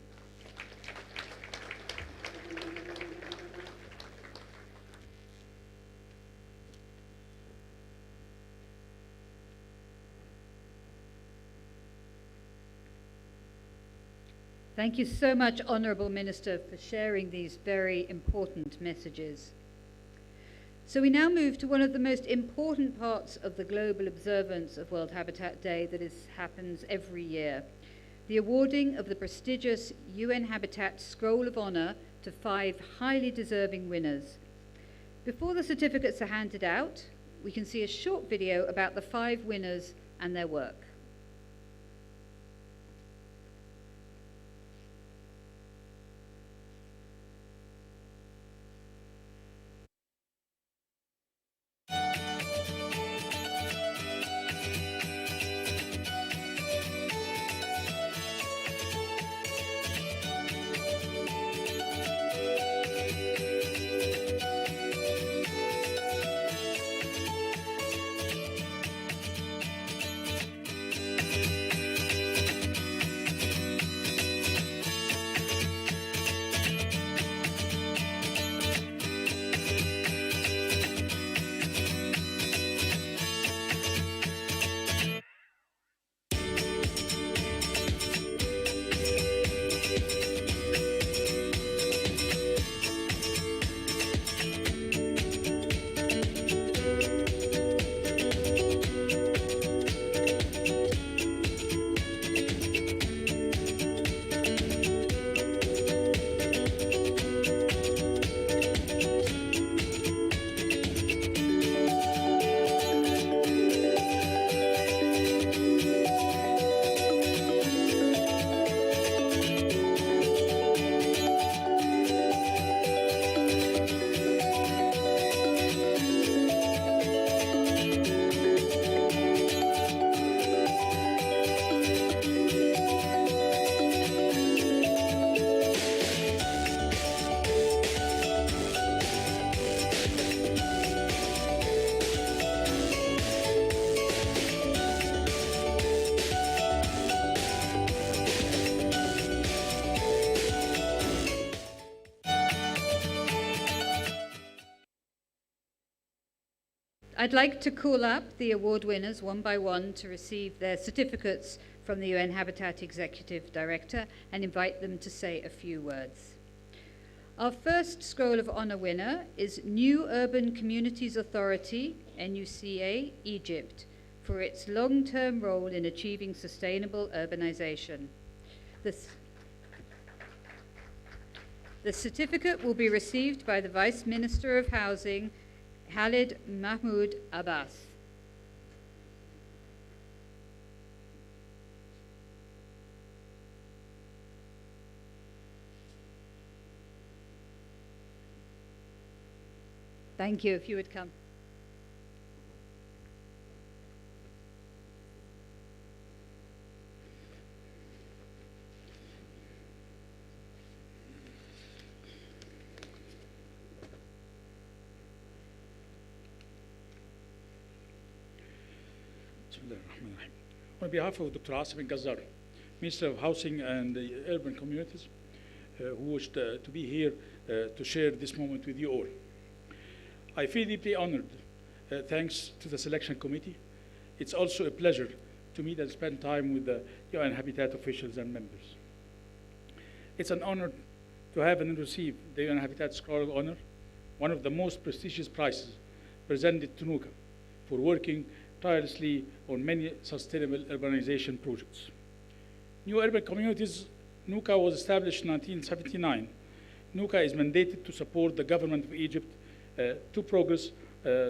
Thank you so much, Honourable Minister, for sharing these very important messages. So we now move to one of the most important parts of the global observance of World Habitat Day that happens every year, the awarding of the prestigious UN Habitat Scroll of Honour to 5 highly deserving winners. Before the certificates are handed out, we can see a short video about the 5 winners and their work. I'd like to call up the award winners one by one to receive their certificates from the UN Habitat Executive Director and invite them to say a few words. Our first Scroll of Honour winner is New Urban Communities Authority, NUCA, Egypt, for its long-term role in achieving sustainable urbanization. The certificate will be received by the Vice Minister of Housing, Khalid Mahmoud Abbas. Thank you, if you would come. On behalf of Dr. Asif Ghazar, Minister of Housing and Urban Communities, who wished to be here to share this moment with you all. I feel deeply honored, thanks to the selection committee. It's also a pleasure to meet and spend time with the UN Habitat officials and members. It's an honor to have and receive the UN Habitat Scroll of Honor one of the most prestigious prizes presented to NUCA for working tirelessly on many sustainable urbanization projects. New urban communities, NUCA was established in 1979. NUCA is mandated to support the government of Egypt to progress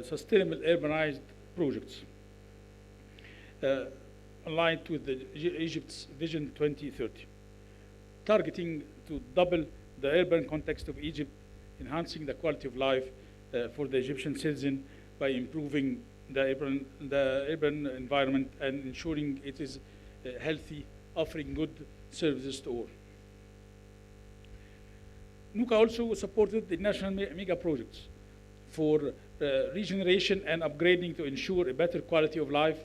sustainable urbanized projects aligned with Egypt's Vision 2030, targeting to double the urban context of Egypt, enhancing the quality of life for the Egyptian citizen by improving the urban environment and ensuring it is healthy, offering good services to all. NUCA also supported the national mega projects for regeneration and upgrading to ensure a better quality of life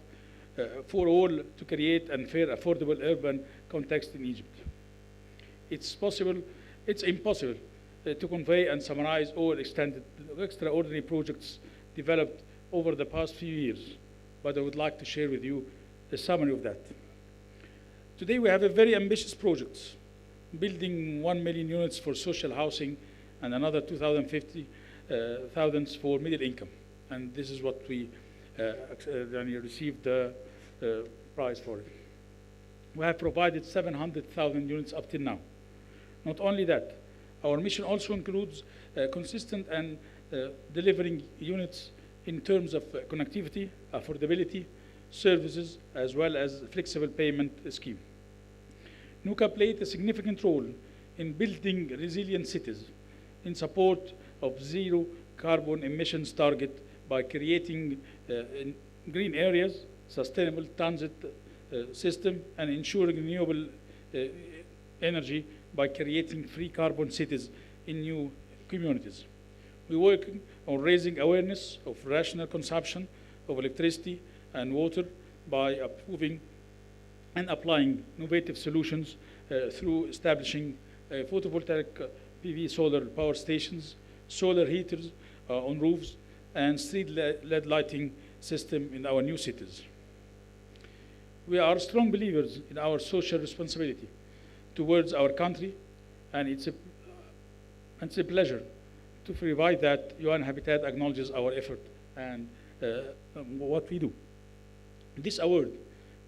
for all, to create a fair, affordable urban context in Egypt. It's impossible to convey and summarize all extraordinary projects developed over the past few years, but I would like to share with you a summary of that. Today we have a very ambitious projects, building 1 million units for social housing and another 2,050 for middle income. And this is what we received the prize for it. We have provided 700,000 units up till now. Not only that, our mission also includes consistent and delivering units in terms of connectivity, affordability, services, as well as flexible payment scheme. NUCA played a significant role in building resilient cities in support of zero carbon emissions target by creating green areas, sustainable transit system, and ensuring renewable energy by creating free carbon cities in new communities. We're working on raising awareness of rational consumption of electricity and water by approving and applying innovative solutions through establishing photovoltaic PV solar power stations, solar heaters on roofs, and street LED lighting system in our new cities. We are strong believers in our social responsibility towards our country, and it's a pleasure to provide that UN Habitat acknowledges our effort and what we do. This award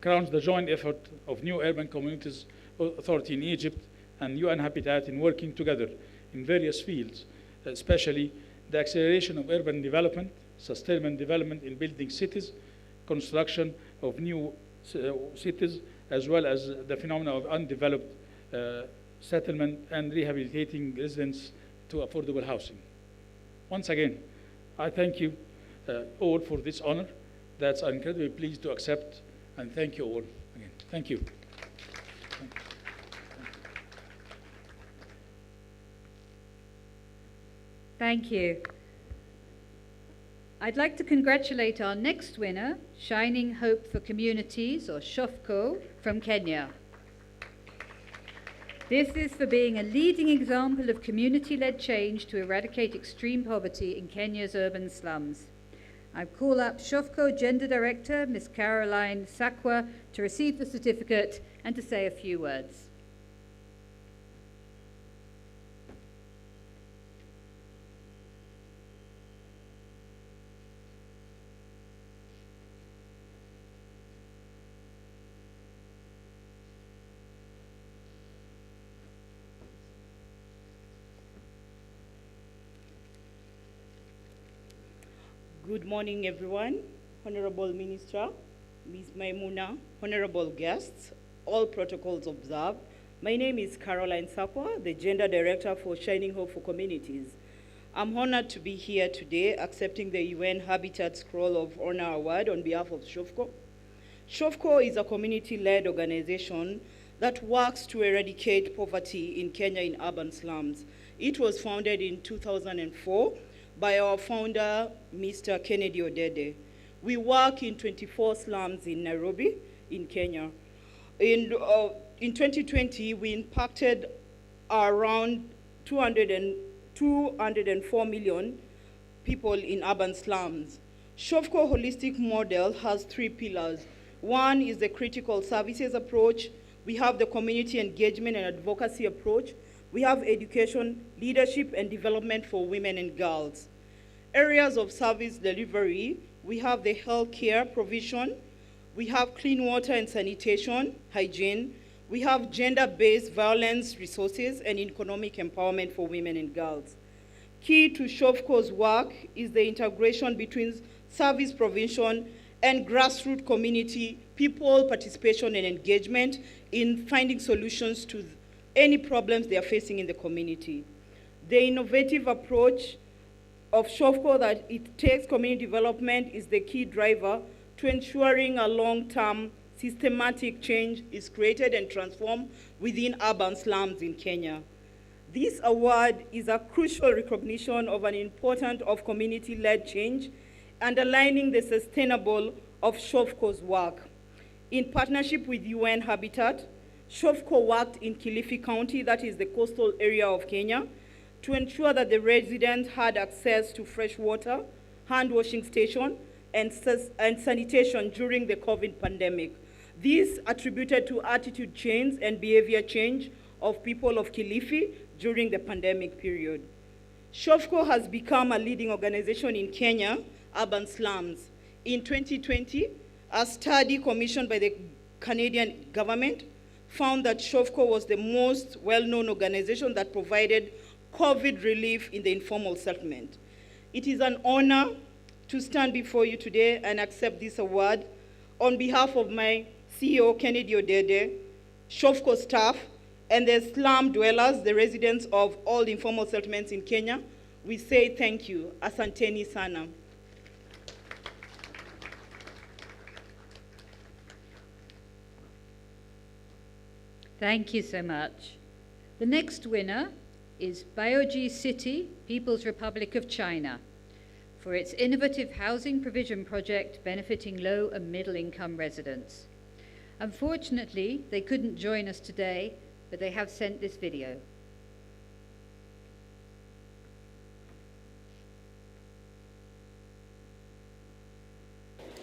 crowns the joint effort of New Urban Communities Authority in Egypt and UN Habitat in working together in various fields, especially the acceleration of urban development, sustainable development in building cities, construction of new cities, as well as the phenomena of undeveloped settlement and rehabilitating residents to affordable housing. Once again, I thank you all for this honor. That's I'm incredibly pleased to accept, and thank you all again. Thank you. Thank you. I'd like to congratulate our next winner, Shining Hope for Communities, or SHOFCO, from Kenya. This is for being a leading example of community-led change to eradicate extreme poverty in Kenya's urban slums. I call up SHOFCO Gender Director, Ms. Caroline Sakwa, to receive the certificate and to say a few words. Good morning, everyone. Honorable Minister, Ms. Maimuna, honorable guests, all protocols observed. My name is Caroline Sakwa, the Gender Director for Shining Hope for Communities. I'm honored to be here today accepting the UN Habitat Scroll of Honor Award on behalf of SHOFCO. SHOFCO is a community-led organization that works to eradicate poverty in Kenya in urban slums. It was founded in 2004 by our founder, Mr. Kennedy Odede. We work in 24 slums in Nairobi, in Kenya. In 2020, we impacted around 204 million people in urban slums. SHOFCO holistic model has 3 pillars. One is the critical services approach. We have the community engagement and advocacy approach. We have education, leadership, and development for women and girls. Areas of service delivery, we have the healthcare provision, we have clean water and sanitation, hygiene, we have gender-based violence resources and economic empowerment for women and girls. Key to SHOFCO's work is the integration between service provision and grassroots community, people participation and engagement in finding solutions to any problems they are facing in the community. The innovative approach of SHOFCO that it takes community development is the key driver to ensuring a long-term systematic change is created and transformed within urban slums in Kenya. This award is a crucial recognition of an important of community-led change, underlining the sustainable of SHOFCO's work. In partnership with UN Habitat, SHOFCO worked in Kilifi County, that is the coastal area of Kenya, to ensure that the residents had access to fresh water, hand washing station, and sanitation during the COVID pandemic. This attributed to attitude change and behavior change of people of Kilifi during the pandemic period. SHOFCO has become a leading organization in Kenya, urban slums. In 2020, a study commissioned by the Canadian government found that SHOFCO was the most well-known organization that provided COVID relief in the informal settlement. It is an honor to stand before you today and accept this award on behalf of my CEO, Kennedy Odede, SHOFCO staff, and the slum dwellers, the residents of all informal settlements in Kenya. We say thank you. Asanteni sana. Thank you so much. The next winner is Baoji City, People's Republic of China, for its innovative housing provision project benefiting low and middle income residents. Unfortunately, they couldn't join us today, but they have sent this video.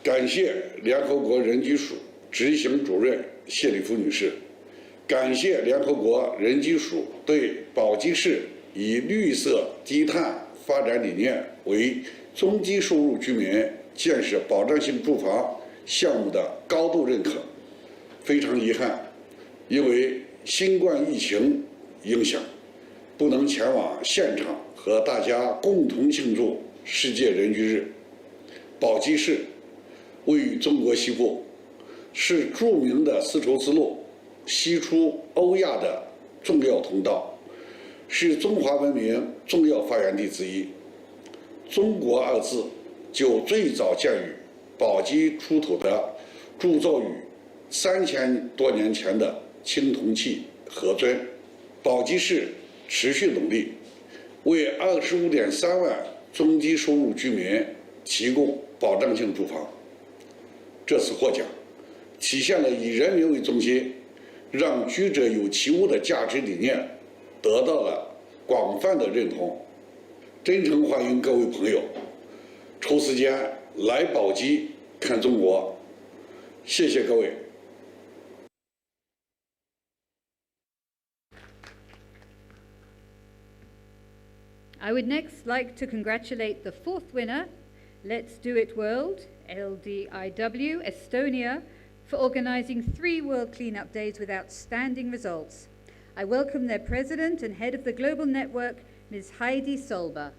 感谢联合国人居署执行主任谢丽夫女士，感谢联合国人居署对宝鸡市以绿色低碳发展理念为中低收入居民建设保障性住房项目的高度认可。非常遗憾，因为新冠疫情影响，不能前往现场和大家共同庆祝世界人居日。宝鸡市位于中国西部，是著名的丝绸之路西出欧亚的重要通道，是中华文明重要发源地之一。中国二字就最早见于宝鸡出土的铸造于3000多年前的青铜器盒尊。宝鸡市持续努力，为25.3万中低收入居民提供保障性住房。这次获奖，体现了以人民为中心，让居者有其屋的价值理念得到了广泛的认同。真诚欢迎各位朋友抽时间来宝鸡看中国，谢谢各位。I would next like to congratulate the fourth winner, Let's Do It World, LDIW, Estonia, for organizing 3 World Cleanup Days with outstanding results. I welcome their president and head of the global network, Ms. Heidi Solber.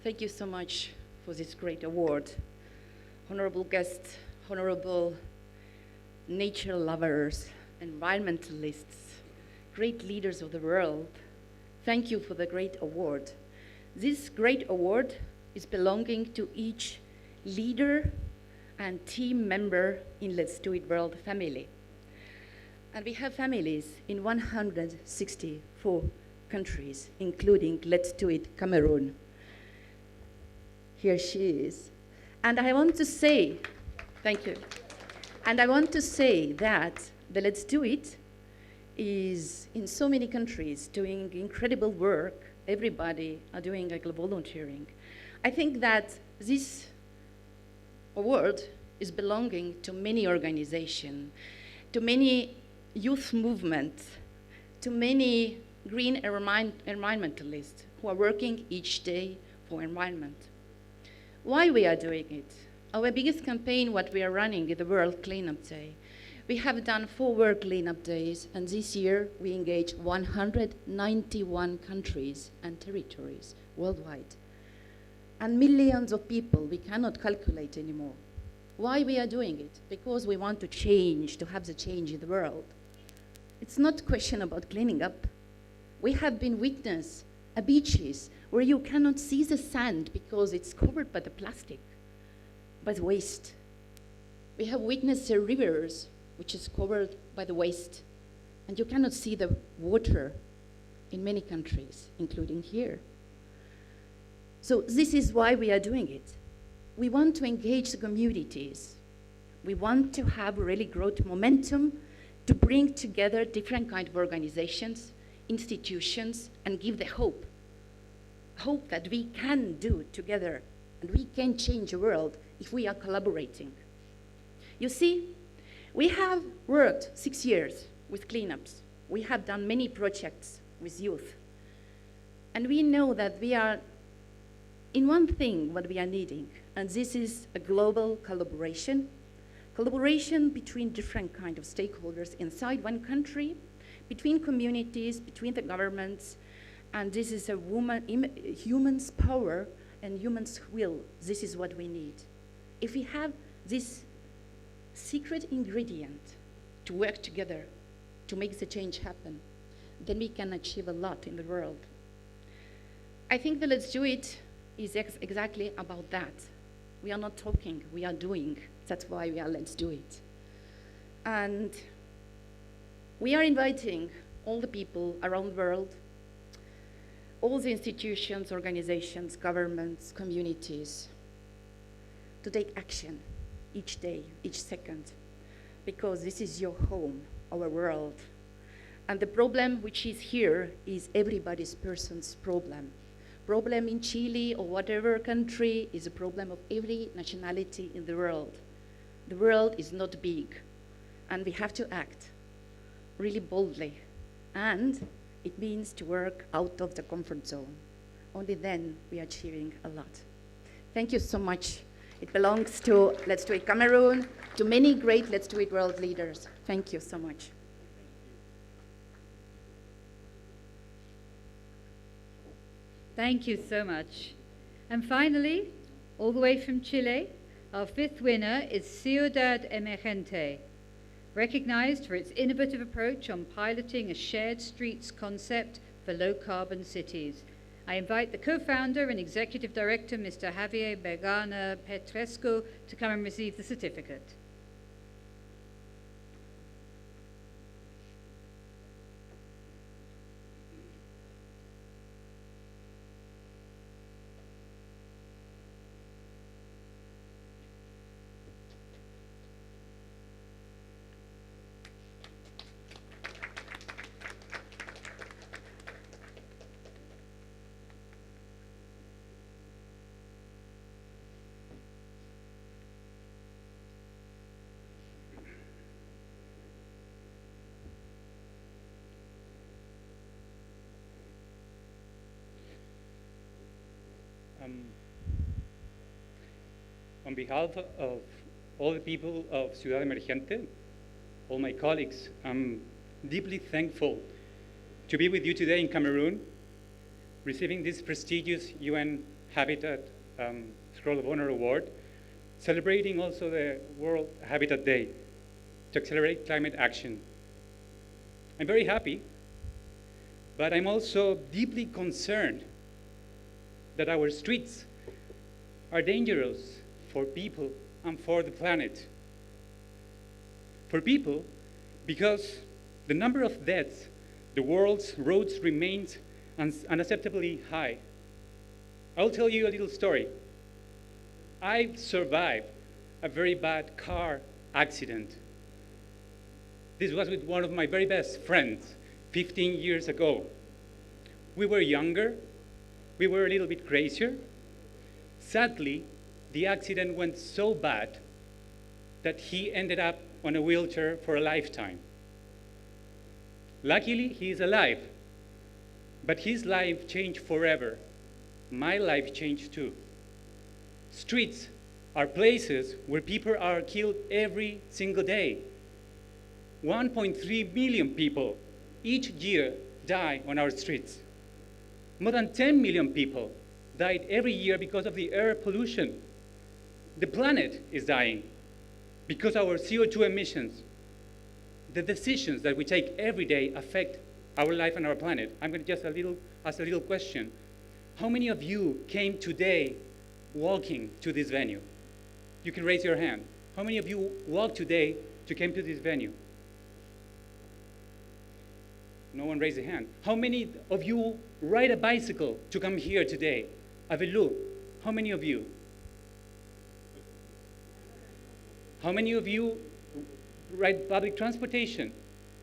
Thank you so much for this great award. Honorable guests, honorable nature lovers, environmentalists, great leaders of the world, thank you for the great award. This great award is belonging to each leader and team member in Let's Do It World family. And we have families in 164 countries, including Let's Do It Cameroon. Here she is. And I want to say, thank you. And I want to say that the Let's Do It is in so many countries doing incredible work. Everybody are doing like volunteering. I think that this award is belonging to many organizations, to many youth movements, to many green environmentalists who are working each day for environment. Why we are doing it? Our biggest campaign, what we are running, is the World Cleanup Day. We have done 4 World Cleanup Days, and this year we engage 191 countries and territories worldwide. And millions of people we cannot calculate anymore. Why we are doing it? Because we want to change, to have the change in the world. It's not a question about cleaning up. We have been witness at beaches where you cannot see the sand because it's covered by the plastic, by the waste. We have witnessed the rivers which is covered by the waste, and you cannot see the water in many countries, including here. So this is why we are doing it. We want to engage the communities. We want to have really growth momentum to bring together different kinds of organizations, institutions, and give the hope that we can do together and we can change the world if we are collaborating. You see, we have worked 6 years with cleanups. We have done many projects with youth. And we know that we are in one thing what we are needing, and this is a global collaboration between different kinds of stakeholders inside one country, between communities, between the governments, and this is a human's power and human's will. This is what we need. If we have this secret ingredient to work together to make the change happen, then we can achieve a lot in the world. I think the Let's Do It is exactly about that. We are not talking, we are doing. That's why we are Let's Do It. And we are inviting all the people around the world, all the institutions, organizations, governments, communities, to take action each day, each second, because this is your home, our world. And the problem which is here is everybody's person's problem. Problem in Chile or whatever country is a problem of every nationality in the world. The world is not big, and we have to act really boldly. And it means to work out of the comfort zone. Only then we are achieving a lot. Thank you so much. It belongs to Let's Do It Cameroon, to many great Let's Do It world leaders. Thank you so much. Thank you so much. And finally, all the way from Chile, our 5th winner is Ciudad Emergente, recognized for its innovative approach on piloting a shared streets concept for low-carbon cities. I invite the co-founder and executive director, Mr. Javier Bergana Petrescu, to come and receive the certificate. On behalf of all the people of Ciudad Emergente, all my colleagues, I'm deeply thankful to be with you today in Cameroon, receiving this prestigious UN Habitat Scroll of Honor Award, celebrating also the World Habitat Day to accelerate climate action. I'm very happy, but I'm also deeply concerned that our streets are dangerous for people and for the planet. For people, because the number of deaths, the world's roads remains unacceptably high. I'll tell you a little story. I survived a very bad car accident. This was with one of my very best friends 15 years ago. We were younger, we were a little bit crazier. Sadly, the accident went so bad that he ended up on a wheelchair for a lifetime. Luckily, he is alive, but his life changed forever. My life changed too. Streets are places where people are killed every single day. 1.3 million people each year die on our streets. More than 10 million people died every year because of the air pollution. The planet is dying because of our CO2 emissions. The decisions that we take every day affect our life and our planet. I'm going to just ask a little question. How many of you came today walking to this venue? You can raise your hand. How many of you walked today to come to this venue? No one raised a hand. How many of you ride a bicycle to come here today? A vélo. How many of you? How many of you ride public transportation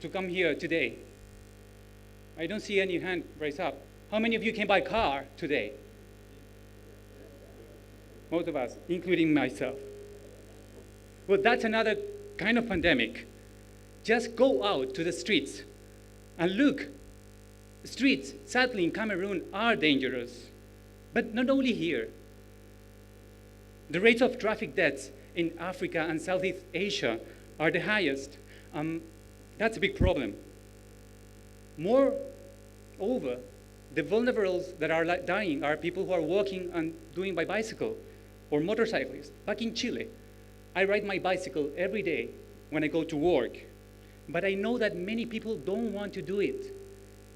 to come here today? I don't see any hand raised up. How many of you came by car today? Most of us, including myself. Well, that's another kind of pandemic. Just go out to the streets and look. The streets, sadly, in Cameroon are dangerous. But not only here. The rates of traffic deaths in Africa and Southeast Asia are the highest. That's a big problem. Moreover, the vulnerables that are dying are people who are walking and doing by bicycle or motorcyclists. Back in Chile, I ride my bicycle every day when I go to work. But I know that many people don't want to do it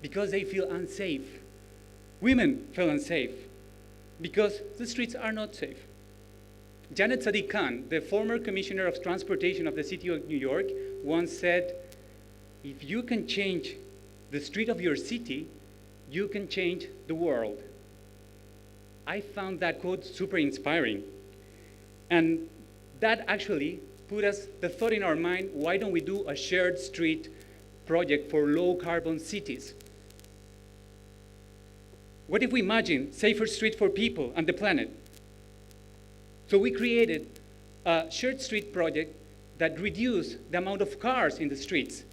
because they feel unsafe. Women feel unsafe because the streets are not safe. Janet Sadiq Khan, the former commissioner of transportation of the city of New York, once said, if you can change the street of your city, you can change the world. I found that quote super inspiring. And that actually put us the thought in our mind, why don't we do a shared street project for low carbon cities? What if we imagine safer streets for people and the planet? So we created a shared street project that reduced the amount of cars in the streets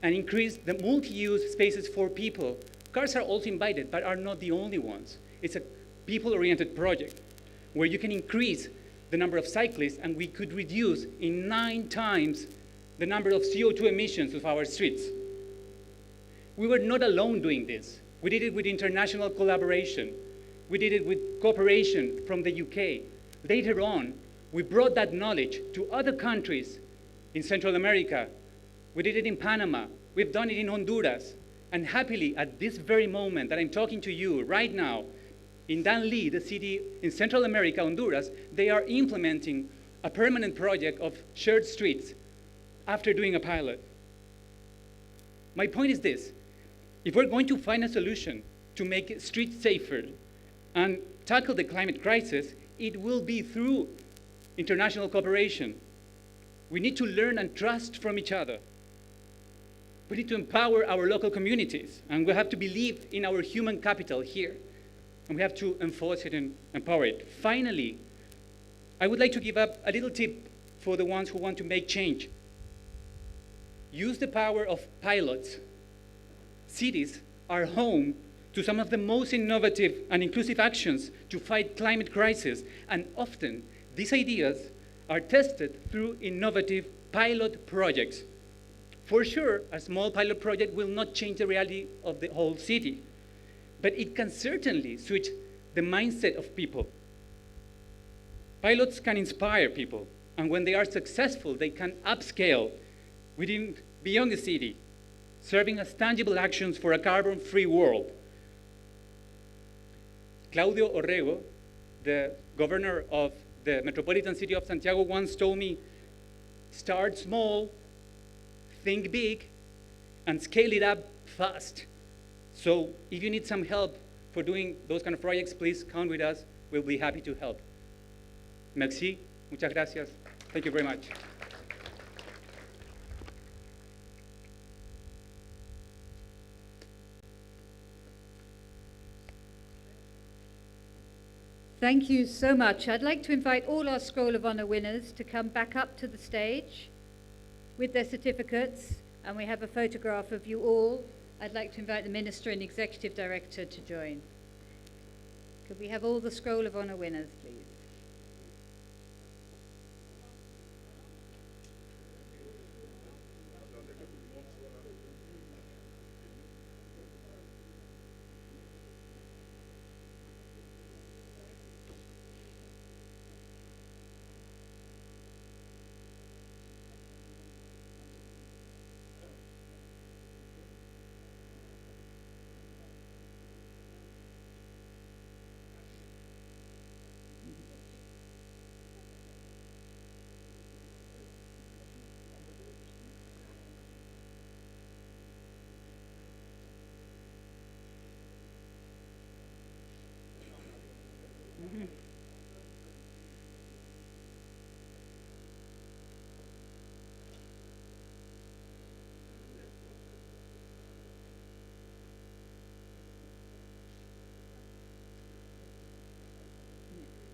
and increased the multi-use spaces for people. Cars are also invited, but are not the only ones. It's a people-oriented project where you can increase the number of cyclists, and we could reduce in 9 times the number of CO2 emissions of our streets. We were not alone doing this. We did it with international collaboration. We did it with cooperation from the UK. Later on, we brought that knowledge to other countries in Central America. We did it in Panama. We've done it in Honduras. And happily, at this very moment that I'm talking to you right now, in Danlí, the city in Central America, Honduras, they are implementing a permanent project of shared streets after doing a pilot. My point is this. If we're going to find a solution to make streets safer and tackle the climate crisis, it will be through international cooperation. We need to learn and trust from each other. We need to empower our local communities, and we have to believe in our human capital here. And we have to enforce it and empower it. Finally, I would like to give up a little tip for the ones who want to make change. Use the power of pilots. Cities are home to some of the most innovative and inclusive actions to fight climate crisis, and often these ideas are tested through innovative pilot projects. For sure, a small pilot project will not change the reality of the whole city, but it can certainly switch the mindset of people. Pilots can inspire people, and when they are successful, they can upscale beyond the city, serving as tangible actions for a carbon-free world. Claudio Orrego, the governor of the metropolitan city of Santiago, once told me, start small, think big, and scale it up fast. So if you need some help for doing those kind of projects, please count with us. We'll be happy to help. Merci. Muchas gracias. Thank you very much. Thank you so much. I'd like to invite all our Scroll of Honour winners to come back up to the stage with their certificates, and we have a photograph of you all. I'd like to invite the Minister and Executive Director to join. Could we have all the Scroll of Honour winners, please?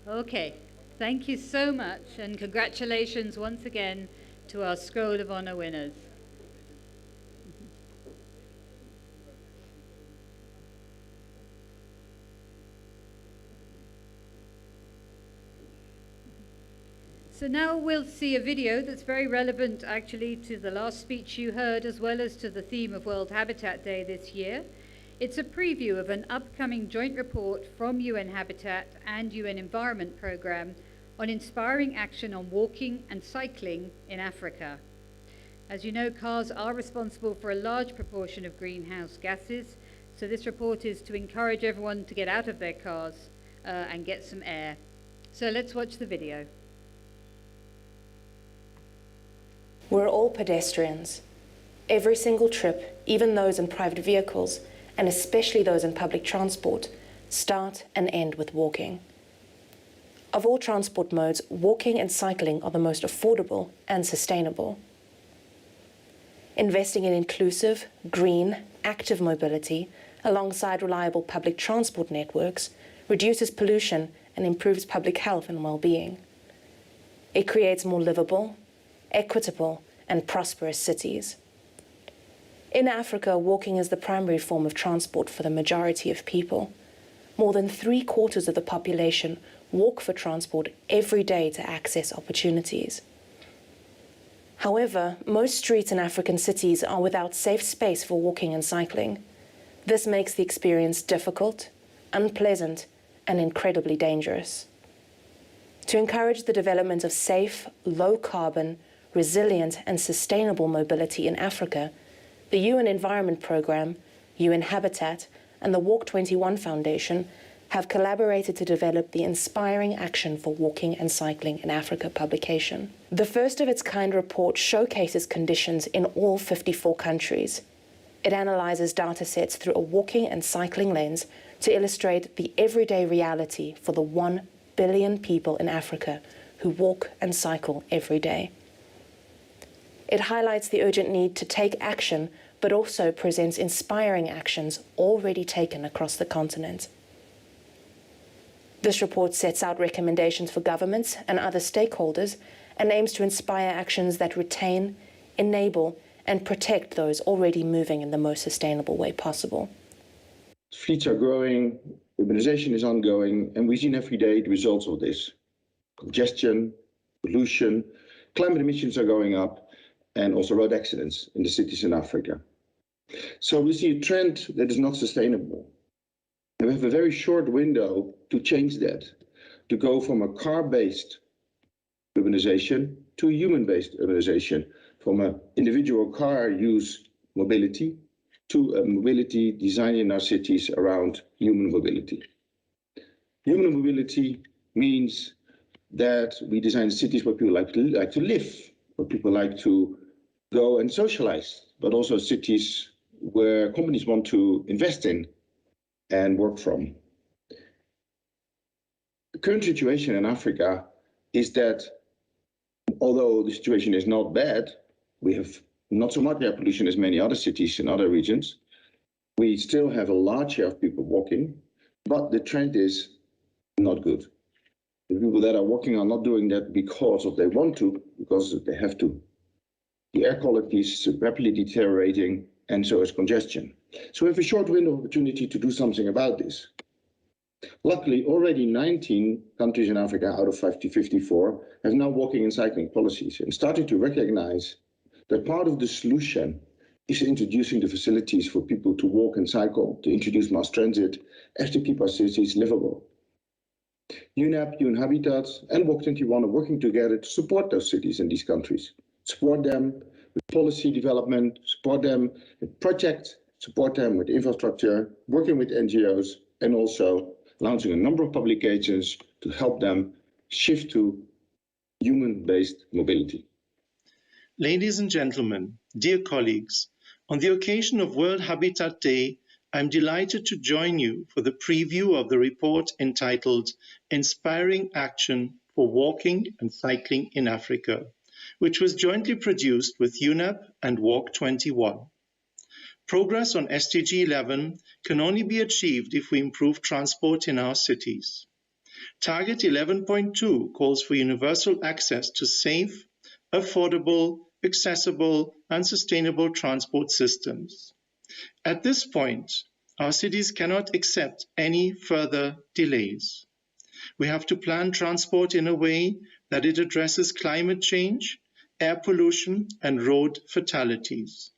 Okay, thank you so much, and congratulations once again to our Scroll of Honour winners. So now we'll see a video that's very relevant actually to the last speech you heard, as well as to the theme of World Habitat Day this year. It's a preview of an upcoming joint report from UN Habitat and UN Environment Programme on inspiring action on walking and cycling in Africa. As you know, cars are responsible for a large proportion of greenhouse gases, so this report is to encourage everyone to get out of their cars and get some air. So let's watch the video. We're all pedestrians. Every single trip, even those in private vehicles, and especially those in public transport, start and end with walking. Of all transport modes, walking and cycling are the most affordable and sustainable. Investing in inclusive, green, active mobility, alongside reliable public transport networks, reduces pollution and improves public health and well-being. It creates more livable, equitable, and prosperous cities. In Africa, walking is the primary form of transport for the majority of people. More than 3/4 of the population walk for transport every day to access opportunities. However, most streets in African cities are without safe space for walking and cycling. This makes the experience difficult, unpleasant, and incredibly dangerous. To encourage the development of safe, low-carbon, resilient, and sustainable mobility in Africa, the UN Environment Programme, UN Habitat, and the Walk 21 Foundation have collaborated to develop the Inspiring Action for Walking and Cycling in Africa publication. The first of its kind report showcases conditions in all 54 countries. It analyzes data sets through a walking and cycling lens to illustrate the everyday reality for the 1 billion people in Africa who walk and cycle every day. It highlights the urgent need to take action, but also presents inspiring actions already taken across the continent. This report sets out recommendations for governments and other stakeholders and aims to inspire actions that retain, enable, and protect those already moving in the most sustainable way possible. Fleets are growing, urbanization is ongoing, and we've seen every day the results of this. Congestion, pollution, climate emissions are going up, and also road accidents in the cities in Africa. So we see a trend that is not sustainable. And we have a very short window to change that, to go from a car-based urbanization to a human-based urbanization, from an individual car use mobility to a mobility designed in our cities around human mobility. Human mobility means that we design cities where people like to live, where people like to go and socialize, but also cities where companies want to invest in and work from. The current situation in Africa is that although the situation is not bad, we have not so much air pollution as many other cities in other regions. We still have a large share of people walking, but the trend is not good. The people that are walking are not doing that because they want to, because they have to. The air quality is rapidly deteriorating, and so is congestion. So we have a short window of opportunity to do something about this. Luckily, already 19 countries in Africa out of 54 have now walking and cycling policies and starting to recognize that part of the solution is introducing the facilities for people to walk and cycle, to introduce mass transit, as to keep our cities livable. UNEP, UN Habitat, and Walk21 are working together to support those cities in these countries, support them with policy development, support them with projects, support them with infrastructure, working with NGOs, and also launching a number of publications to help them shift to human-based mobility. Ladies and gentlemen, dear colleagues, on the occasion of World Habitat Day, I'm delighted to join you for the preview of the report entitled Inspiring Action for Walking and Cycling in Africa, which was jointly produced with UNEP and Walk21. Progress on SDG 11 can only be achieved if we improve transport in our cities. Target 11.2 calls for universal access to safe, affordable, accessible, and sustainable transport systems. At this point, our cities cannot accept any further delays. We have to plan transport in a way that it addresses climate change, air pollution, and road fatalities.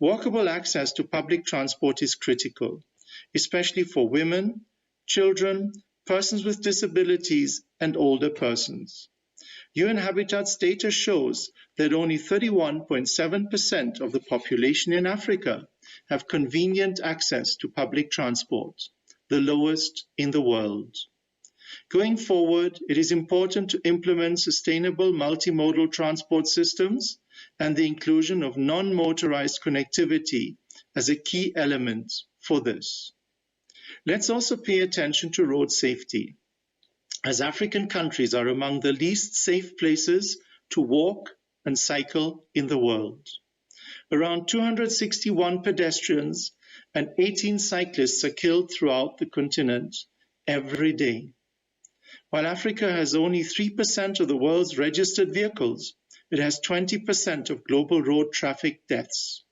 Walkable access to public transport is critical, especially for women, children, persons with disabilities, and older persons. UN Habitat's data shows that only 31.7% of the population in Africa have convenient access to public transport, the lowest in the world. Going forward, it is important to implement sustainable multimodal transport systems and the inclusion of non-motorized connectivity as a key element for this. Let's also pay attention to road safety, as African countries are among the least safe places to walk and cycle in the world. Around 261 pedestrians and 18 cyclists are killed throughout the continent every day. While Africa has only 3% of the world's registered vehicles, it has 20% of global road traffic deaths.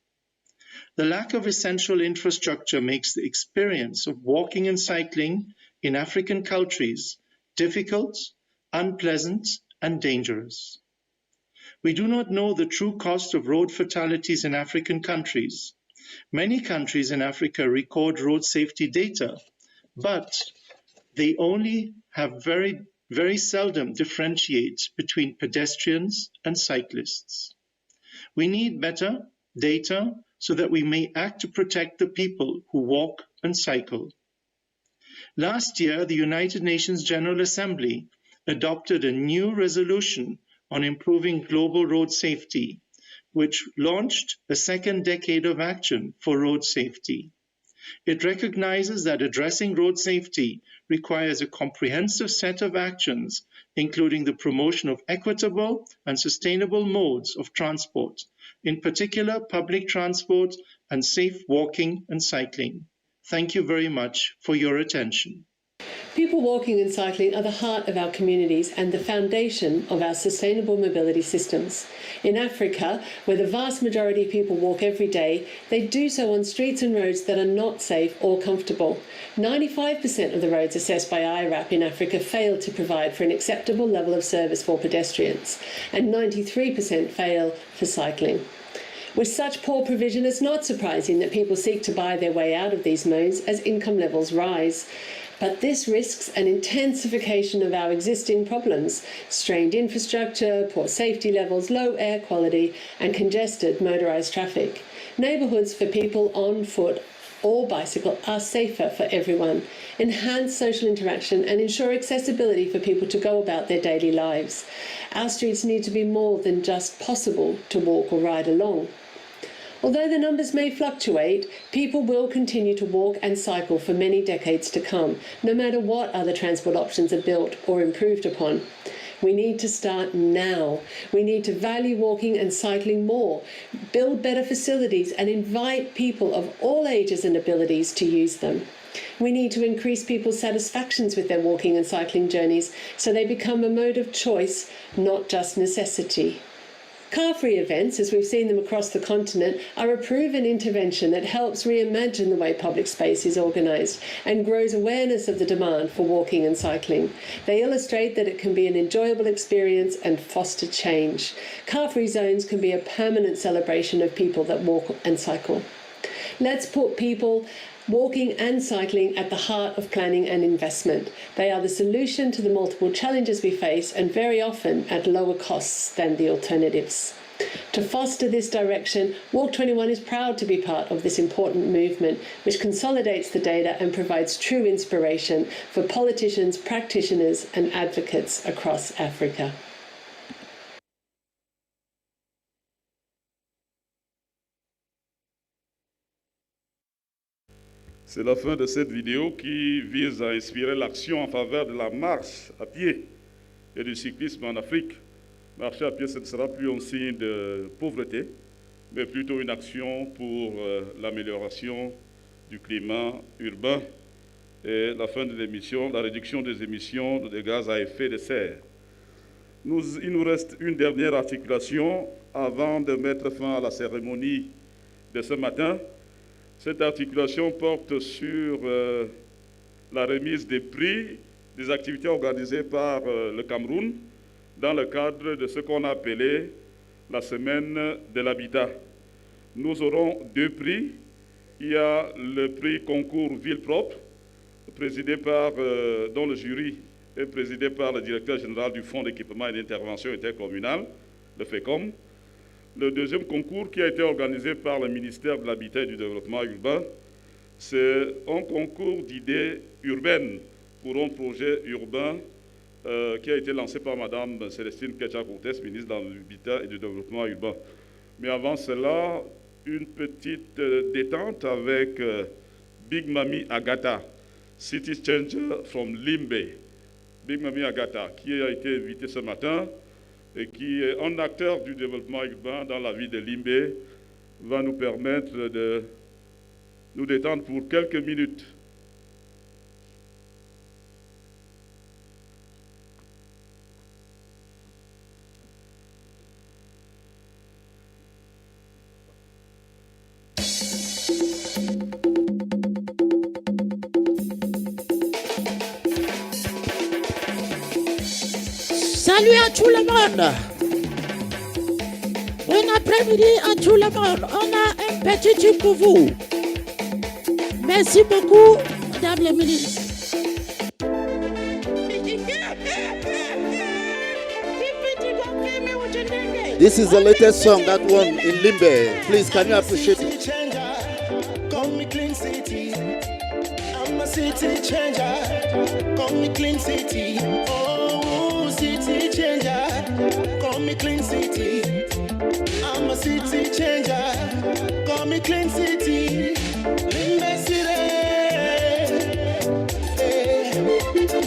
The lack of essential infrastructure makes the experience of walking and cycling in African countries difficult, unpleasant, and dangerous. We do not know the true cost of road fatalities in African countries. Many countries in Africa record road safety data, but they only have very seldom differentiate between pedestrians and cyclists. We need better data so that we may act to protect the people who walk and cycle. Last year, the United Nations General Assembly adopted a new resolution on improving global road safety, which launched a second decade of action for road safety. It recognizes that addressing road safety requires a comprehensive set of actions, including the promotion of equitable and sustainable modes of transport, in particular public transport and safe walking and cycling. Thank you very much for your attention. People walking and cycling are the heart of our communities and the foundation of our sustainable mobility systems. In Africa, where the vast majority of people walk every day, they do so on streets and roads that are not safe or comfortable. 95% of the roads assessed by IRAP in Africa fail to provide for an acceptable level of service for pedestrians, and 93% fail for cycling. With such poor provision, it's not surprising that people seek to buy their way out of these modes as income levels rise. But this risks an intensification of our existing problems: strained infrastructure, poor safety levels, low air quality, and congested motorised traffic. Neighbourhoods for people on foot or bicycle are safer for everyone, enhance social interaction, and ensure accessibility for people to go about their daily lives. Our streets need to be more than just possible to walk or ride along. Although the numbers may fluctuate, people will continue to walk and cycle for many decades to come, no matter what other transport options are built or improved upon. We need to start now. We need to value walking and cycling more, build better facilities, and invite people of all ages and abilities to use them. We need to increase people's satisfactions with their walking and cycling journeys so they become a mode of choice, not just necessity. Car-free events, as we've seen them across the continent, are a proven intervention that helps reimagine the way public space is organised and grows awareness of the demand for walking and cycling. They illustrate that it can be an enjoyable experience and foster change. Car-free zones can be a permanent celebration of people that walk and cycle. Let's put people walking and cycling at the heart of planning and investment. They are the solution to the multiple challenges we face, and very often at lower costs than the alternatives. To foster this direction, Walk 21 is proud to be part of this important movement, which consolidates the data and provides true inspiration for politicians, practitioners, and advocates across Africa. C'est la fin de cette vidéo qui vise à inspirer l'action en faveur de la marche à pied et du cyclisme en Afrique. Marcher à pied, ce ne sera plus un signe de pauvreté, mais plutôt une action pour l'amélioration du climat urbain et la fin de l'émission, la réduction des émissions de gaz à effet de serre. Il nous reste une dernière articulation avant de mettre fin à la cérémonie de ce matin. Cette articulation porte sur la remise des prix des activités organisées par le Cameroun dans le cadre de ce qu'on a appelé la semaine de l'habitat. Nous aurons deux prix. Il y a le prix concours Ville propre, dont le jury est présidé par le directeur général du Fonds d'équipement et d'intervention intercommunale, le FECOM. Le deuxième concours qui a été organisé par le ministère de l'Habitat et du Développement urbain, c'est un concours d'idées urbaines pour un projet urbain qui a été lancé par Mme Célestine Ketcha-Cortès, ministre de l'Habitat et du Développement urbain. Mais avant cela, une petite détente avec Big Mami Agatha, City Changer from Limbe. Big Mami Agatha, qui a été invitée ce matin, et qui est un acteur du développement urbain dans la ville de Limbe, va nous permettre de nous détendre pour quelques minutes. Salut à tout le monde. Bon après-midi à tout le monde. On a un petit truc pour vous. Merci beaucoup, Madame la Ministre. This is the latest song that won in Limbe. Please, can you appreciate it? Call me Clean City. I'm a city changer. Call me Clean City. Oh, city changer. Call me Clean City. I'm a city changer. Call me Clean City. Limbe City.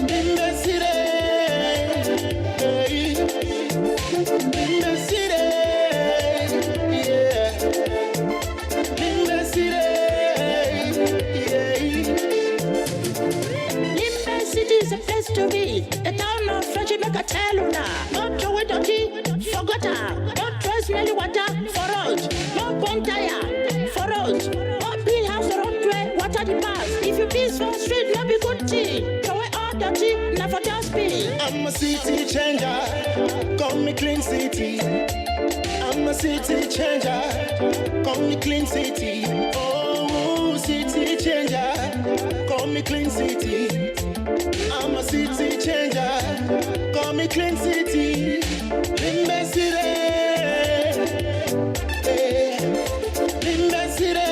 Limbe City. Limbe City. Yeah. Limbe City. Limbe City is a place to be. A town of friendship, make a tell you now. Don't throw it dirty, forgot her. Don't throw smelly water for us. No bonfire for us. No big house around where water the pass. If you be so street, no be good thing. Throw it all dirty, never just be. I'm a city changer. Call me Clean City. I'm a city changer. Call me Clean City. Oh, city changer. Call me Clean City. I'm a city changer. Call me Clean City. Limbe City. Limbe City.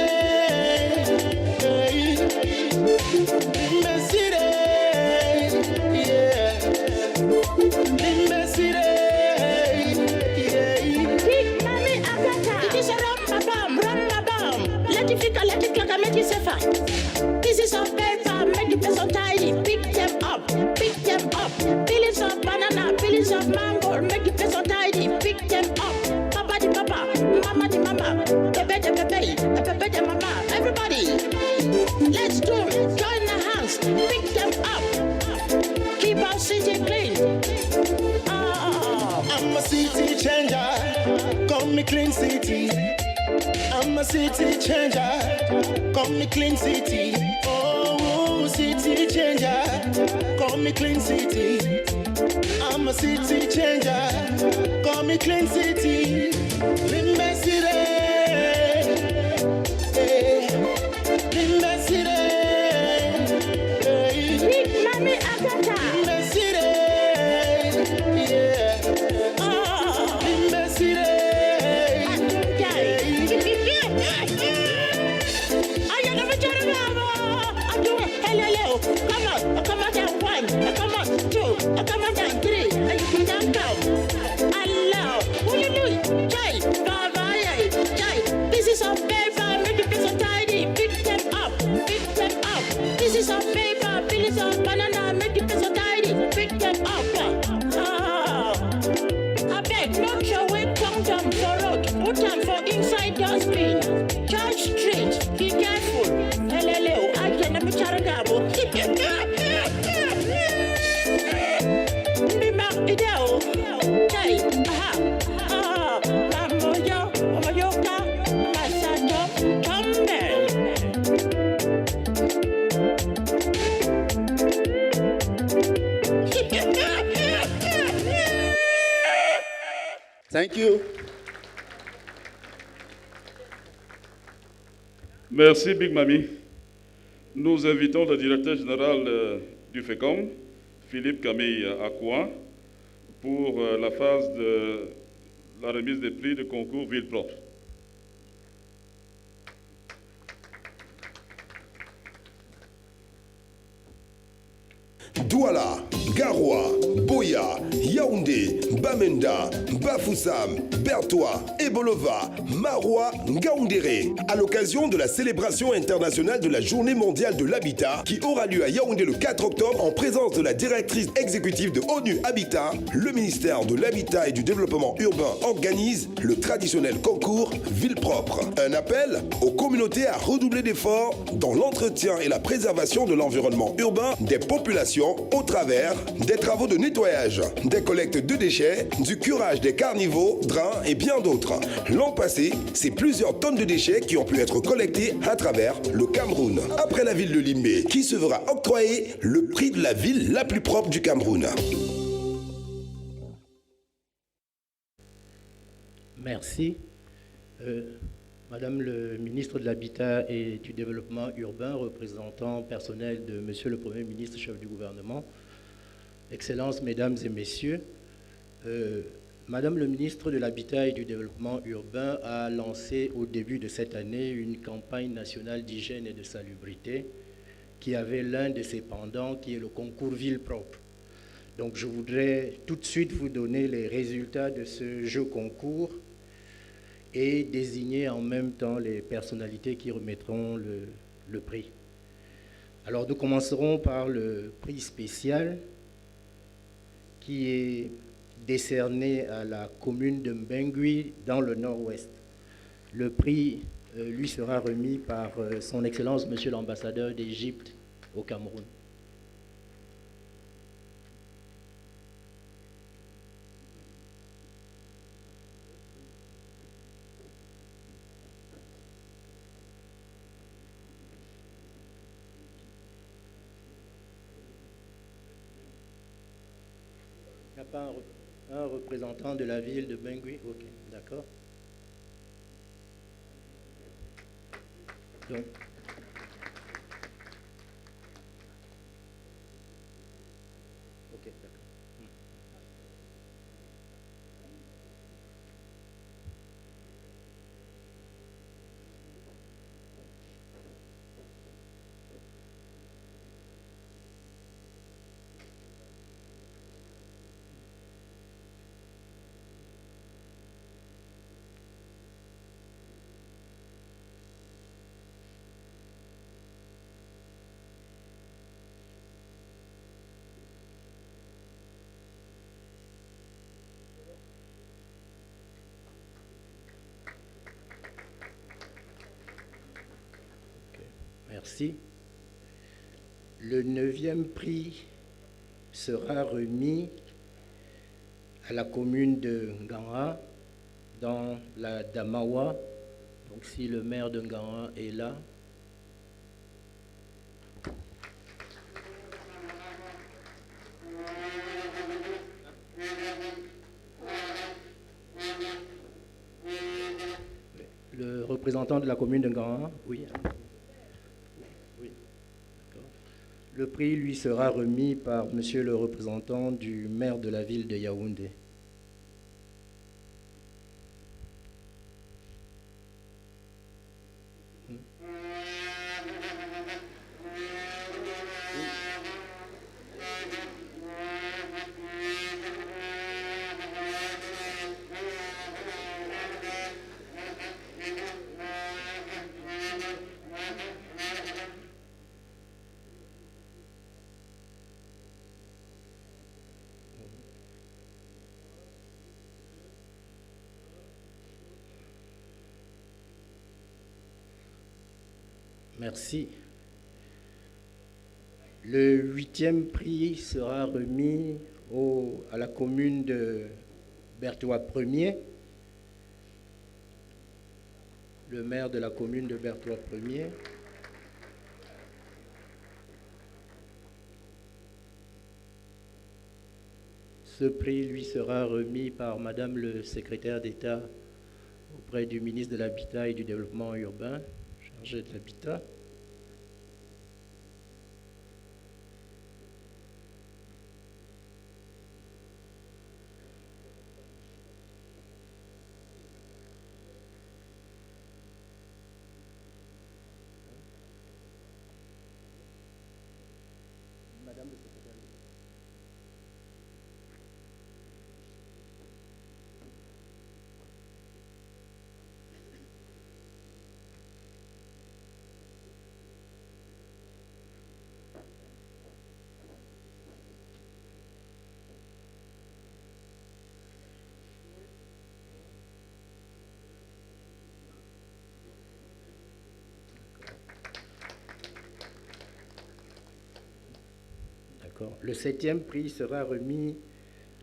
Limbe City. Yeah. Limbe City. Big Mami Agatha. It is a rum a bomb. Let it click, make it safer. Pieces of paper, make the person tidy. Pick them up. Billions of banana, billions of Call me clean city. I'm a city changer. Call me clean city. Oh, city changer. Call me clean city. I'm a city changer. Call me clean city. Limbe city. Limbe city. Big Mommy Agata. Limbe city. Yeah. Limbe city. Come on down one, come on two, come on down three, and you can down down. Allah, what you doing? Jai, Baba, Jai. This is our paper, make it so tidy. Pick them up, pick them up. This is our paper, this is our banana, make it so tidy. Pick them up. I beg, not your way, come down for road, put them for inside dustbin. Church Street, be careful. Hello, I can never charagabo. Thank you. Merci, Big Mami. Nous invitons le directeur général du FECOM, Philippe Camille Akouan, pour la phase de la remise des prix de concours Ville propre. Douala, Garoua, Boya, Yaoundé, Bamenda, Bafoussam, Bertois, Ebolova, Maroua, Ngaoundéré. À l'occasion de la célébration internationale de la Journée mondiale de l'habitat qui aura lieu à Yaoundé le 4 octobre en présence de la directrice exécutive de ONU Habitat, le ministère de l'Habitat et du Développement urbain organise le traditionnel concours Ville propre. Un appel aux communautés à redoubler d'efforts dans l'entretien et la préservation de l'environnement urbain des populations au travers des travaux de nettoyage, des collectes de déchets, du curage des carnivaux, drains et bien d'autres. L'an passé, c'est plusieurs tonnes de déchets qui ont pu être collectés à travers le Cameroun. Après la ville de Limbé, qui se verra octroyer le prix de la ville la plus propre du Cameroun. Merci. Madame le ministre de l'Habitat et du Développement urbain, représentant personnel de Monsieur le Premier ministre, chef du gouvernement, Excellences, Mesdames et Messieurs, Madame le ministre de l'Habitat et du Développement urbain a lancé au début de cette année une campagne nationale d'hygiène et de salubrité qui avait l'un de ses pendants qui est le concours Ville propre. Donc je voudrais tout de suite vous donner les résultats de ce jeu concours et désigner en même temps les personnalités qui remettront le prix. Alors nous commencerons par le prix spécial qui est décerné à la commune de Mbengui dans le nord-ouest. Le prix lui sera remis par son Excellence Monsieur l'ambassadeur d'Égypte au Cameroun. Il n'y a pas un représentant de la ville de Bangui? Ok, d'accord. Donc, ok, d'accord. Merci. Le 9e prix sera remis à la commune de Ngara dans la Damawa. Donc si le maire de Ngara est là. Le représentant de la commune de Ngara, oui. Oui. Le prix lui sera remis par monsieur le représentant du maire de la ville de Yaoundé. Merci. Le 8e prix sera remis à la commune de Berthois 1er. Le maire de la commune de Berthois 1er. Ce prix lui sera remis par Madame le secrétaire d'État auprès du ministre de l'Habitat et du Développement urbain, chargé de l'habitat. Madame le secrétaire d'État. Le 7e prix sera remis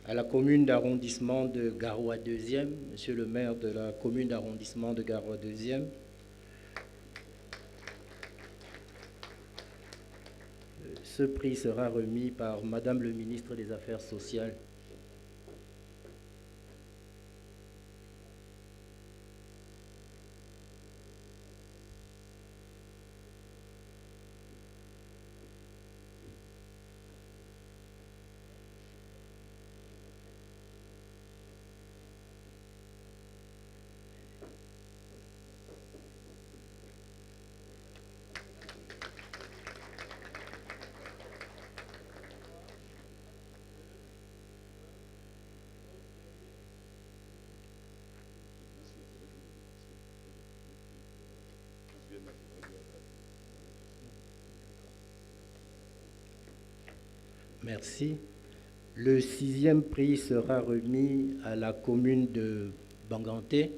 à la commune d'arrondissement de Garoua 2e, monsieur le maire de la commune d'arrondissement de Garoua 2e. Ce prix sera remis par Madame le ministre des Affaires sociales. Merci. Le 6e prix sera remis à la commune de Banganté.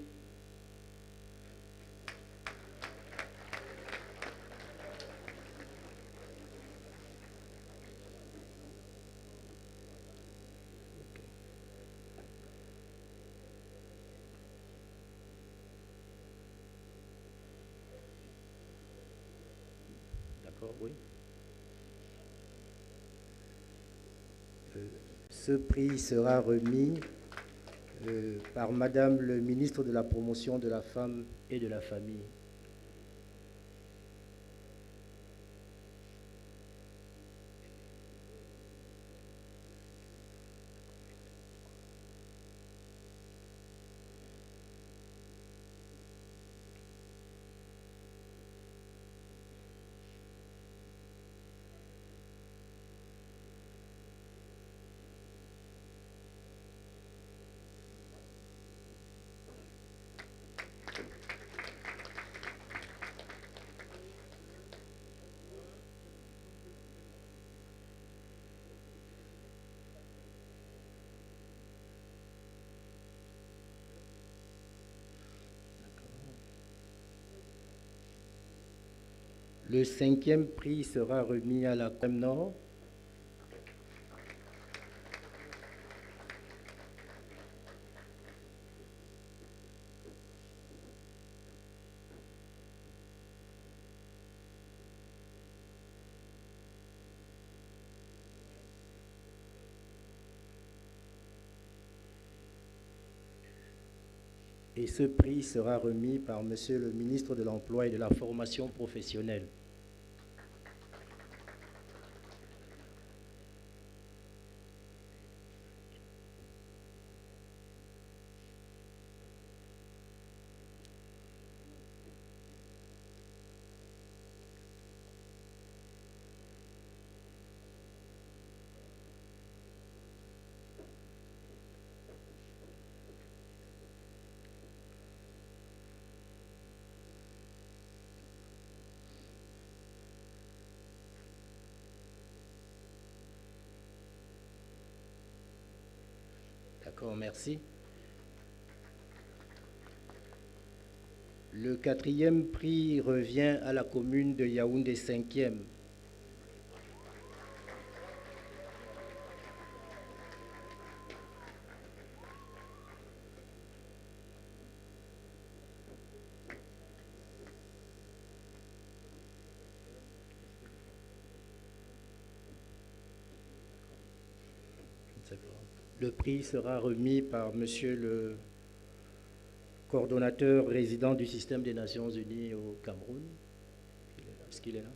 D'accord, oui. Ce prix sera remis par Madame le ministre de la Promotion de la Femme et de la Famille. Le 5e prix sera remis à la Côte Nord. Et ce prix sera remis par Monsieur le ministre de l'Emploi et de la Formation professionnelle. D'accord, merci. Le 4e prix revient à la commune de Yaoundé 5e. Le prix sera remis par Monsieur le coordonnateur résident du système des Nations Unies au Cameroun. Est-ce qu'il est là?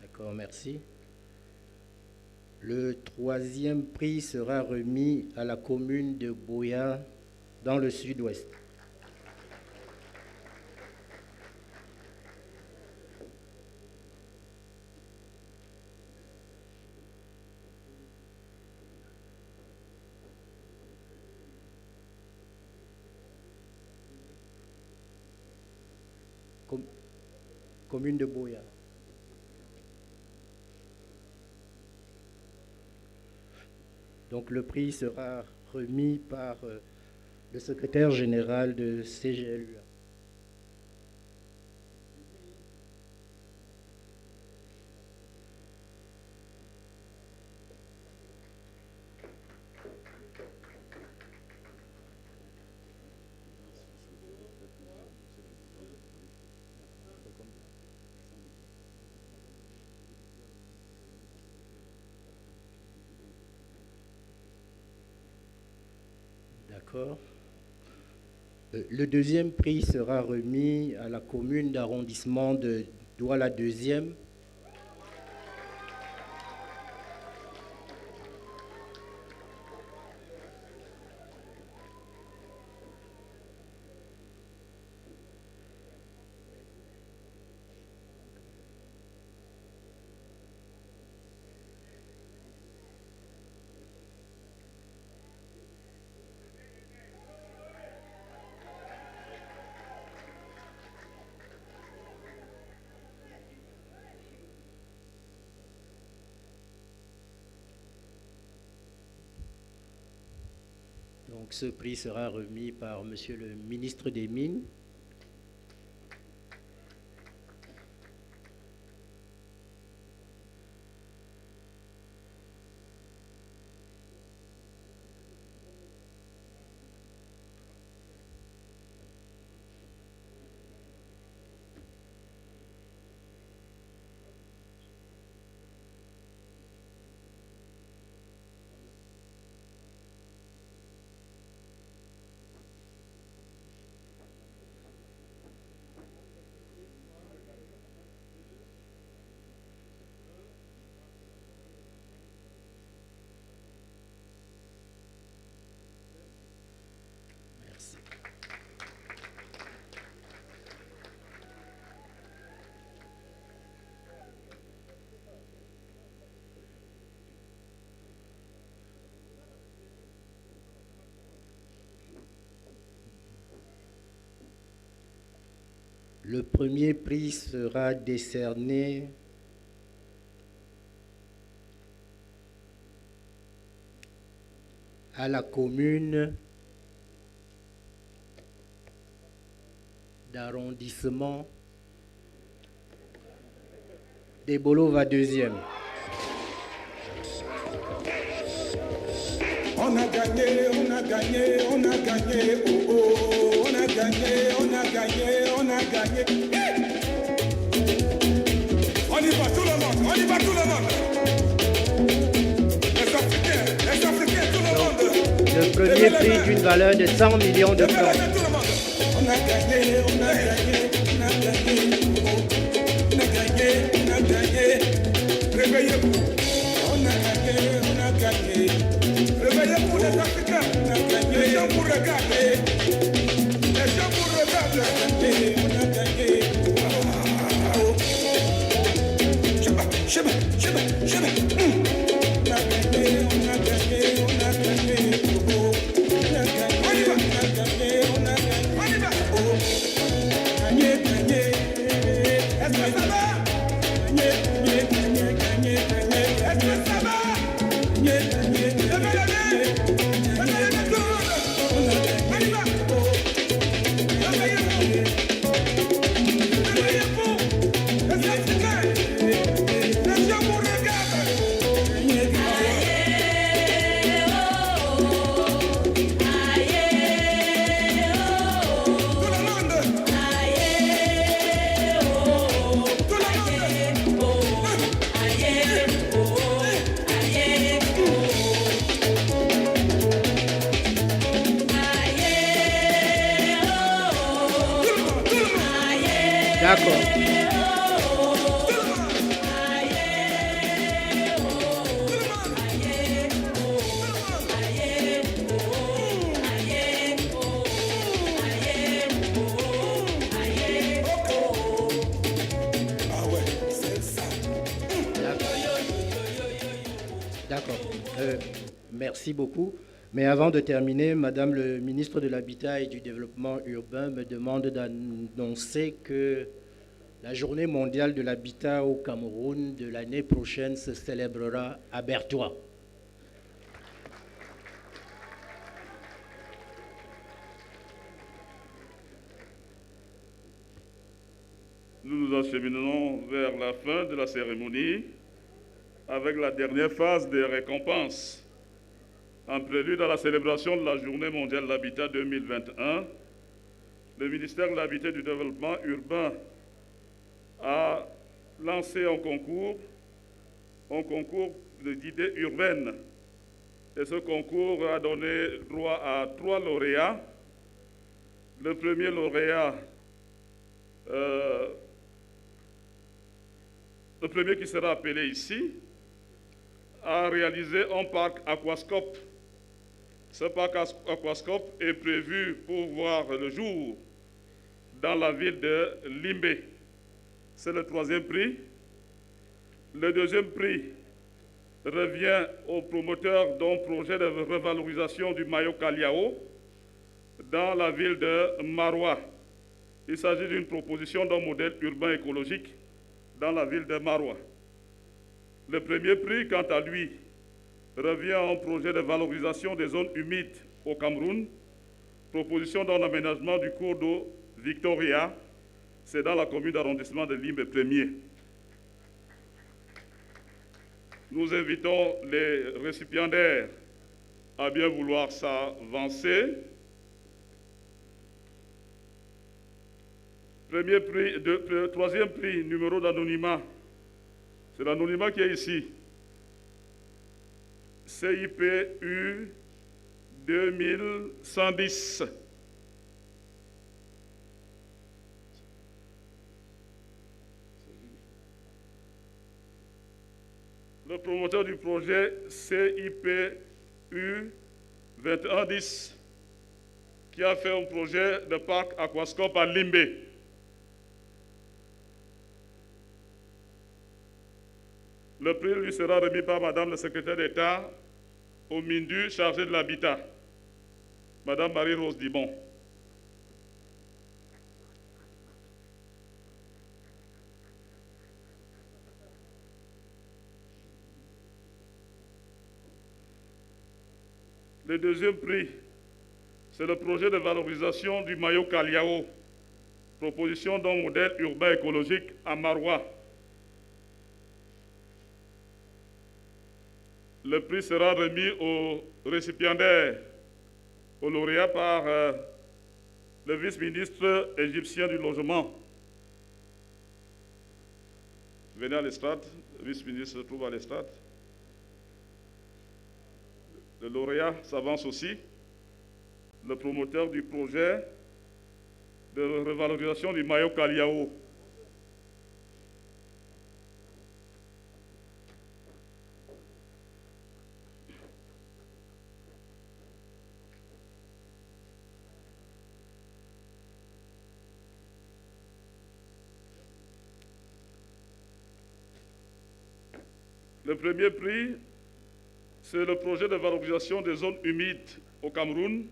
D'accord, merci. Le 3e prix sera remis à la commune de Boya, dans le sud-ouest. Commune de Boya. Donc le prix sera remis par le secrétaire général de CGLU. D'accord. Le 2e prix sera remis à la commune d'arrondissement de Douala 2e. Donc ce prix sera remis par Monsieur le ministre des Mines. Le 1er prix sera décerné à la commune d'arrondissement. Debolo va deuxième. On a gagné, on a gagné, on a gagné, oh oh, on a gagné, on a gagné, on a gagné. On y va tout le monde, on y va tout le monde. Les Africains, tout le monde. Le premier prix d'une valeur de 100 millions de francs. On a gagné, on a gagné, on a gagné, oh oh, on a gagné, on a gagné. Réveillez-vous, on a gagné, on a gagné. Réveillez-vous les Africains, on a gagné. Les gens vous regardent, les gens vous regardent. On a gagné, oh. Cheba. On a gagné, on a gagné, on a gagné, oh. On a gagné, on a gagné, on a gagné, oh. Gagné. Est-ce que ça va? Gagné. Est-ce que ça va? D'accord. D'accord. Merci beaucoup. Mais avant de terminer, Madame le ministre de l'Habitat et du Développement urbain me demande d'annoncer que la Journée mondiale de l'habitat au Cameroun de l'année prochaine se célébrera à Bertois. Nous nous acheminons vers la fin de la cérémonie avec la dernière phase des récompenses. En prélude à la célébration de la Journée mondiale de l'habitat 2021, le ministère de l'Habitat et du Développement urbain a lancé un concours d'idées urbaines. Et ce concours a donné droit à 3 lauréats. Le premier lauréat, le premier qui sera appelé ici, a réalisé un parc aquascope. Ce parc aquascope est prévu pour voir le jour dans la ville de Limbé. C'est le 3e prix. Le 2e prix revient au promoteur d'un projet de revalorisation du maillot Kaliao dans la ville de Maroua. Il s'agit d'une proposition d'un modèle urbain écologique dans la ville de Maroua. Le 1er prix, quant à lui, revient à un projet de valorisation des zones humides au Cameroun, proposition d'un aménagement du cours d'eau Victoria, c'est dans la commune d'arrondissement de Limbé 1er. Nous invitons les récipiendaires à bien vouloir s'avancer. Troisième prix, numéro d'anonymat. C'est l'anonymat qui est ici. CIPU 2110. Le promoteur du projet CIPU 2110 qui a fait un projet de parc aquascope à Limbé. Le prix lui sera remis par Madame la secrétaire d'État au MINDU chargée de l'habitat, Madame Marie-Rose Dibon. Le 2e prix, c'est le projet de valorisation du maillot Kaliao proposition d'un modèle urbain écologique à Maroua. Le prix sera remis aux récipiendaires, au lauréat par le vice-ministre égyptien du Logement. Venez à l'estrade, le vice-ministre se trouve à l'estrade. Le lauréat s'avance aussi. Le promoteur du projet de revalorisation du maillot Kaliao. Le premier prix, c'est le projet de valorisation des zones humides au Cameroun,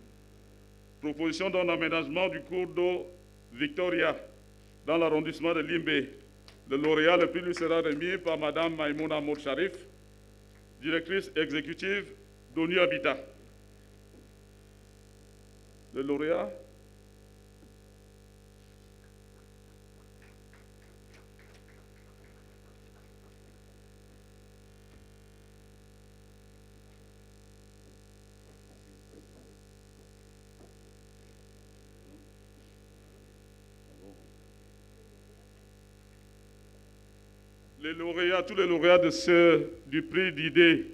proposition d'un aménagement du cours d'eau Victoria dans l'arrondissement de Limbe. Le lauréat, le prix lui sera remis par Mme Maïmouna Mour-Sharif, directrice exécutive d'ONU Habitat. Le lauréat, tous les lauréats du prix d'idées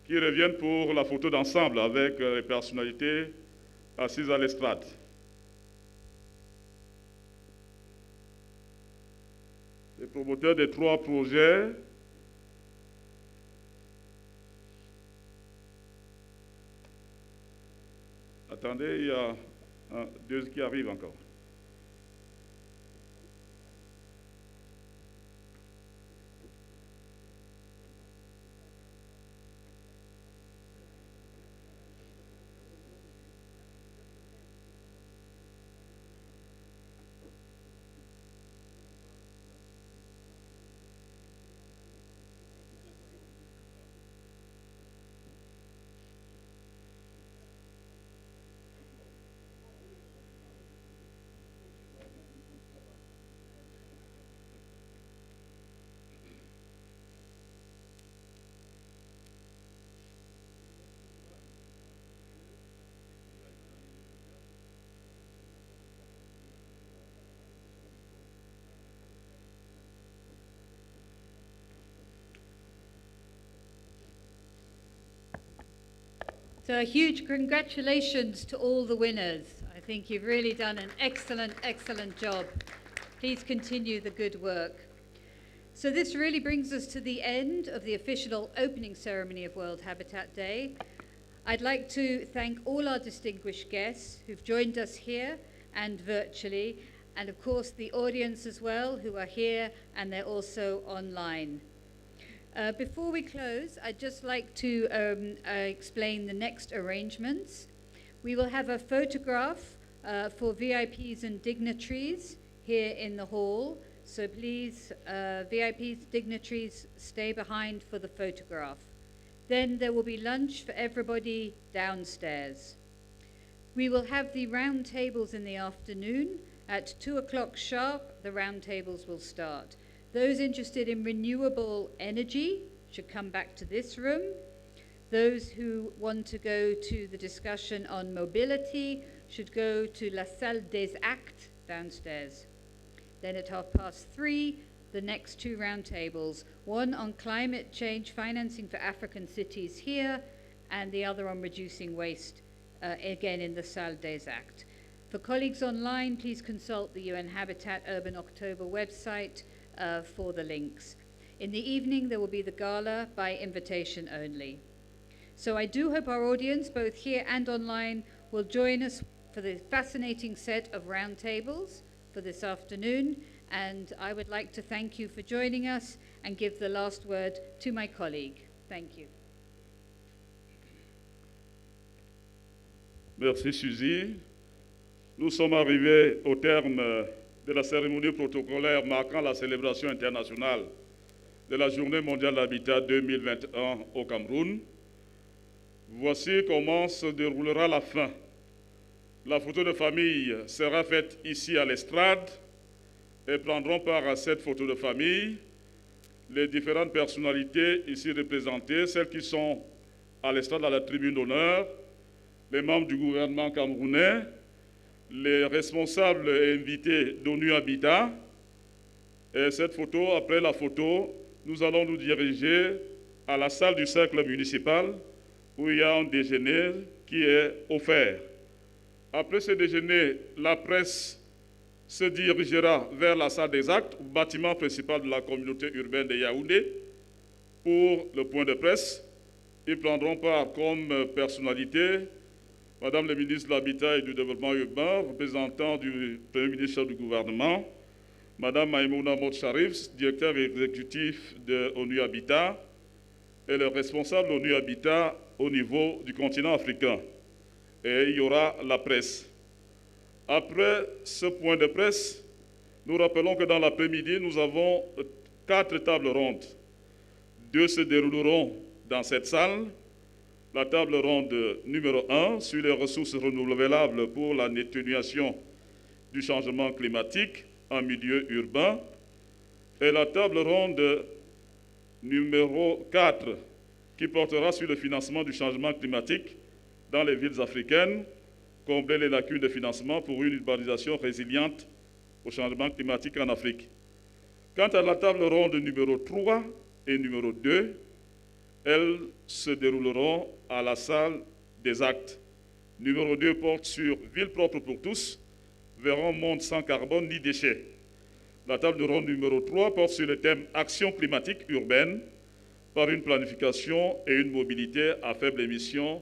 qui reviennent pour la photo d'ensemble avec les personnalités assises à l'estrade. Les promoteurs des 3 projets. Attendez, il y a 2 qui arrivent encore. So a huge congratulations to all the winners. I think you've really done an excellent, excellent job. Please continue the good work. So this really brings us to the end of the official opening ceremony of World Habitat Day. I'd like to thank all our distinguished guests who've joined us here and virtually, and of course the audience as well who are here and they're also online. Before we close, I'd just like to explain the next arrangements. We will have a photograph for VIPs and dignitaries here in the hall. So please, VIPs, dignitaries, stay behind for the photograph. Then there will be lunch for everybody downstairs. We will have the round tables in the afternoon. At 2 o'clock sharp, the round tables will start. Those interested in renewable energy should come back to this room. Those who want to go to the discussion on mobility should go to La Salle des Actes downstairs. Then at 3:30, the next 2 roundtables, one on climate change financing for African cities here, and the other on reducing waste, again in the Salle des Actes. For colleagues online, please consult the UN Habitat Urban October website for the links. In the evening, there will be the gala by invitation only. So I do hope our audience, both here and online, will join us for the fascinating set of roundtables for this afternoon. And I would like to thank you for joining us and give the last word to my colleague. Thank you. Merci Suzy. Nous sommes arrivés au terme de la cérémonie protocolaire marquant la célébration internationale de la Journée mondiale de l'habitat 2021 au Cameroun. Voici comment se déroulera la fin La photo de famille sera faite ici à l'estrade et prendront part à cette photo de famille les différentes personnalités ici représentées, celles qui sont à l'estrade à la tribune d'honneur, les membres du gouvernement camerounais, les responsables et invités d'ONU Habitat. Et cette photo, après la photo, nous allons nous diriger à la salle du cercle municipal où il y a un déjeuner qui est offert. Après ce déjeuner, la presse se dirigera vers la salle des actes, bâtiment principal de la communauté urbaine de Yaoundé, pour le point de presse. Ils prendront part comme personnalité Madame le ministre de l'Habitat et du Développement urbain, représentant du Premier ministre du gouvernement, Madame Maïmouna Motsharif, directeur exécutif de ONU Habitat, et le responsable de ONU Habitat au niveau du continent africain. Et il y aura la presse. Après ce point de presse, nous rappelons que dans l'après-midi, nous avons 4 tables rondes. 2 se dérouleront dans cette salle. La table ronde numéro 1 sur les ressources renouvelables pour la atténuation du changement climatique en milieu urbain. Et la table ronde numéro 4 qui portera sur le financement du changement climatique dans les villes africaines, combler les lacunes de financement pour une urbanisation résiliente au changement climatique en Afrique. Quant à la table ronde numéro 3 et numéro 2, elles se dérouleront à la salle des actes. Numéro 2 porte sur Ville propre pour tous, vers un monde sans carbone ni déchets. La table ronde numéro 3 porte sur le thème Action climatique urbaine par une planification et une mobilité à faible émission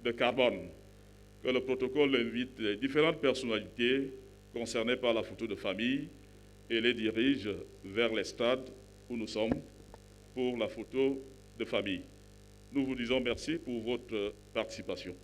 de carbone. Que le protocole invite les différentes personnalités concernées par la photo de famille et les dirige vers les stades où nous sommes pour la photo de famille. Nous vous disons merci pour votre participation.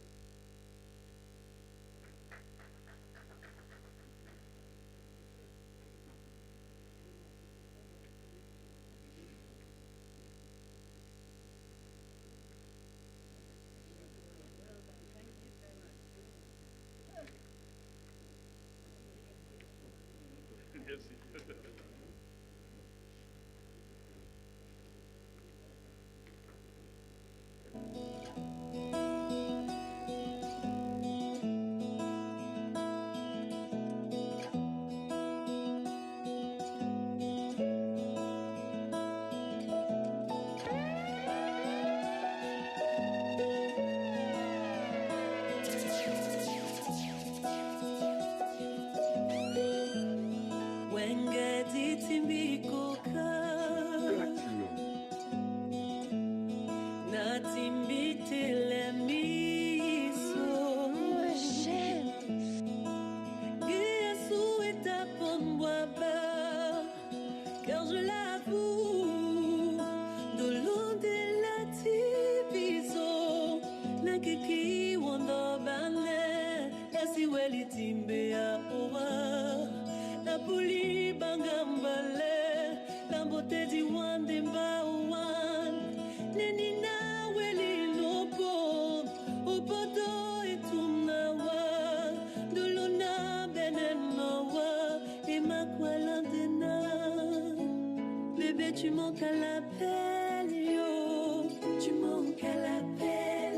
Tu manques à l'appel, yo. Tu manques à l'appel.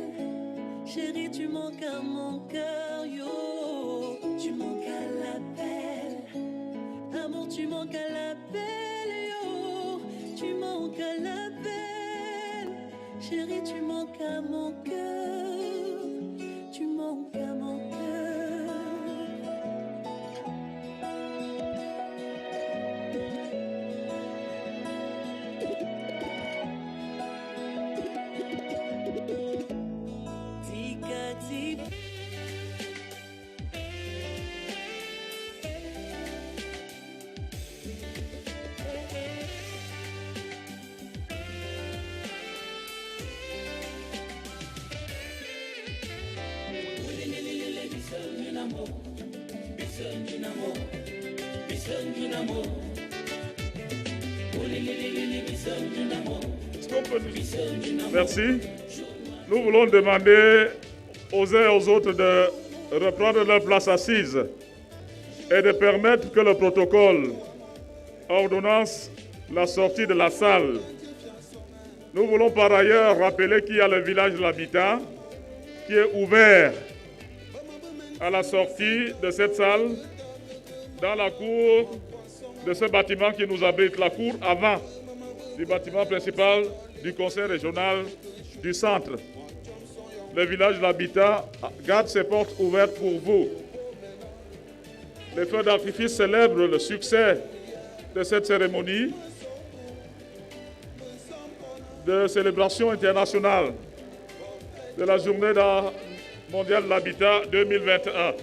Chérie, tu manques à mon cœur, yo. Tu manques à l'appel. Amour, tu manques à l'appel, yo. Tu manques à l'appel. Chérie, tu manques à mon cœur. Tu manques à mon cœur. Merci. Nous voulons demander aux uns et aux autres de reprendre leur place assise et de permettre que le protocole ordonnance la sortie de la salle. Nous voulons par ailleurs rappeler qu'il y a le village de l'habitat qui est ouvert à la sortie de cette salle dans la cour de ce bâtiment qui nous abrite, la cour avant du bâtiment principal du conseil régional du centre. Le village de l'habitat garde ses portes ouvertes pour vous. Les feux d'artifice célèbrent le succès de cette cérémonie de célébration internationale de la Journée mondiale de l'habitat 2021.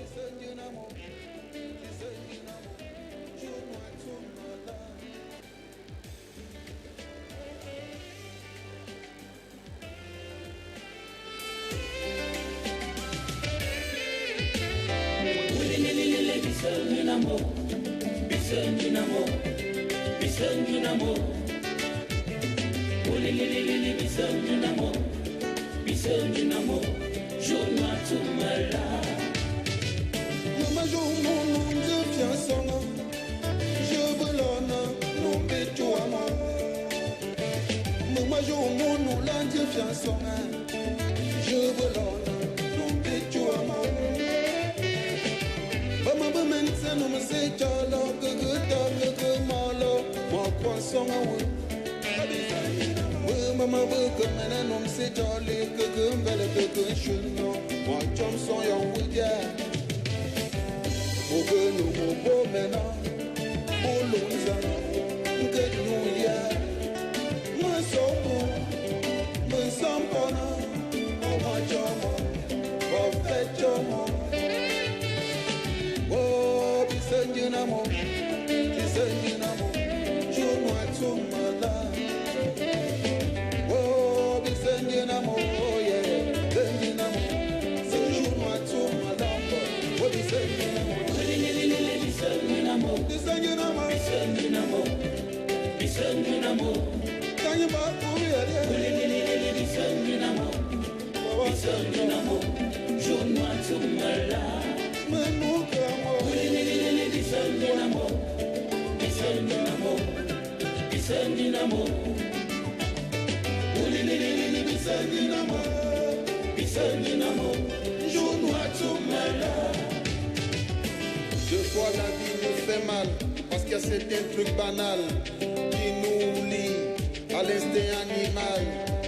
Deux fois la vie nous fait mal, parce qu'il y a certains trucs banals qui nous lient à l'instinct animal.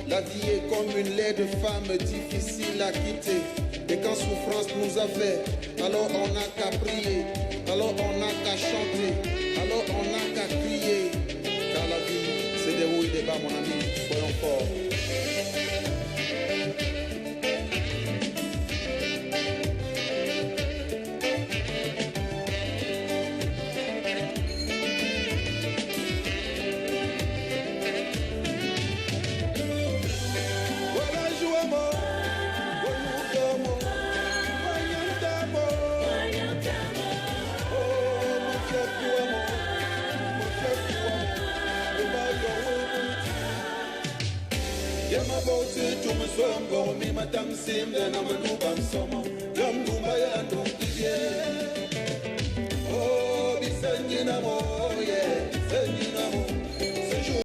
La vie est comme une laide femme difficile à quitter. Et quand souffrance nous a fait, alors on n'a qu'à prier, alors on n'a qu'à chanter, alors on n'a qu'à crier. Car la vie, c'est des hauts et des bas, mon ami, soyons forts. Madam Sim, then I'm a new bam summer. Yum, Dumba, and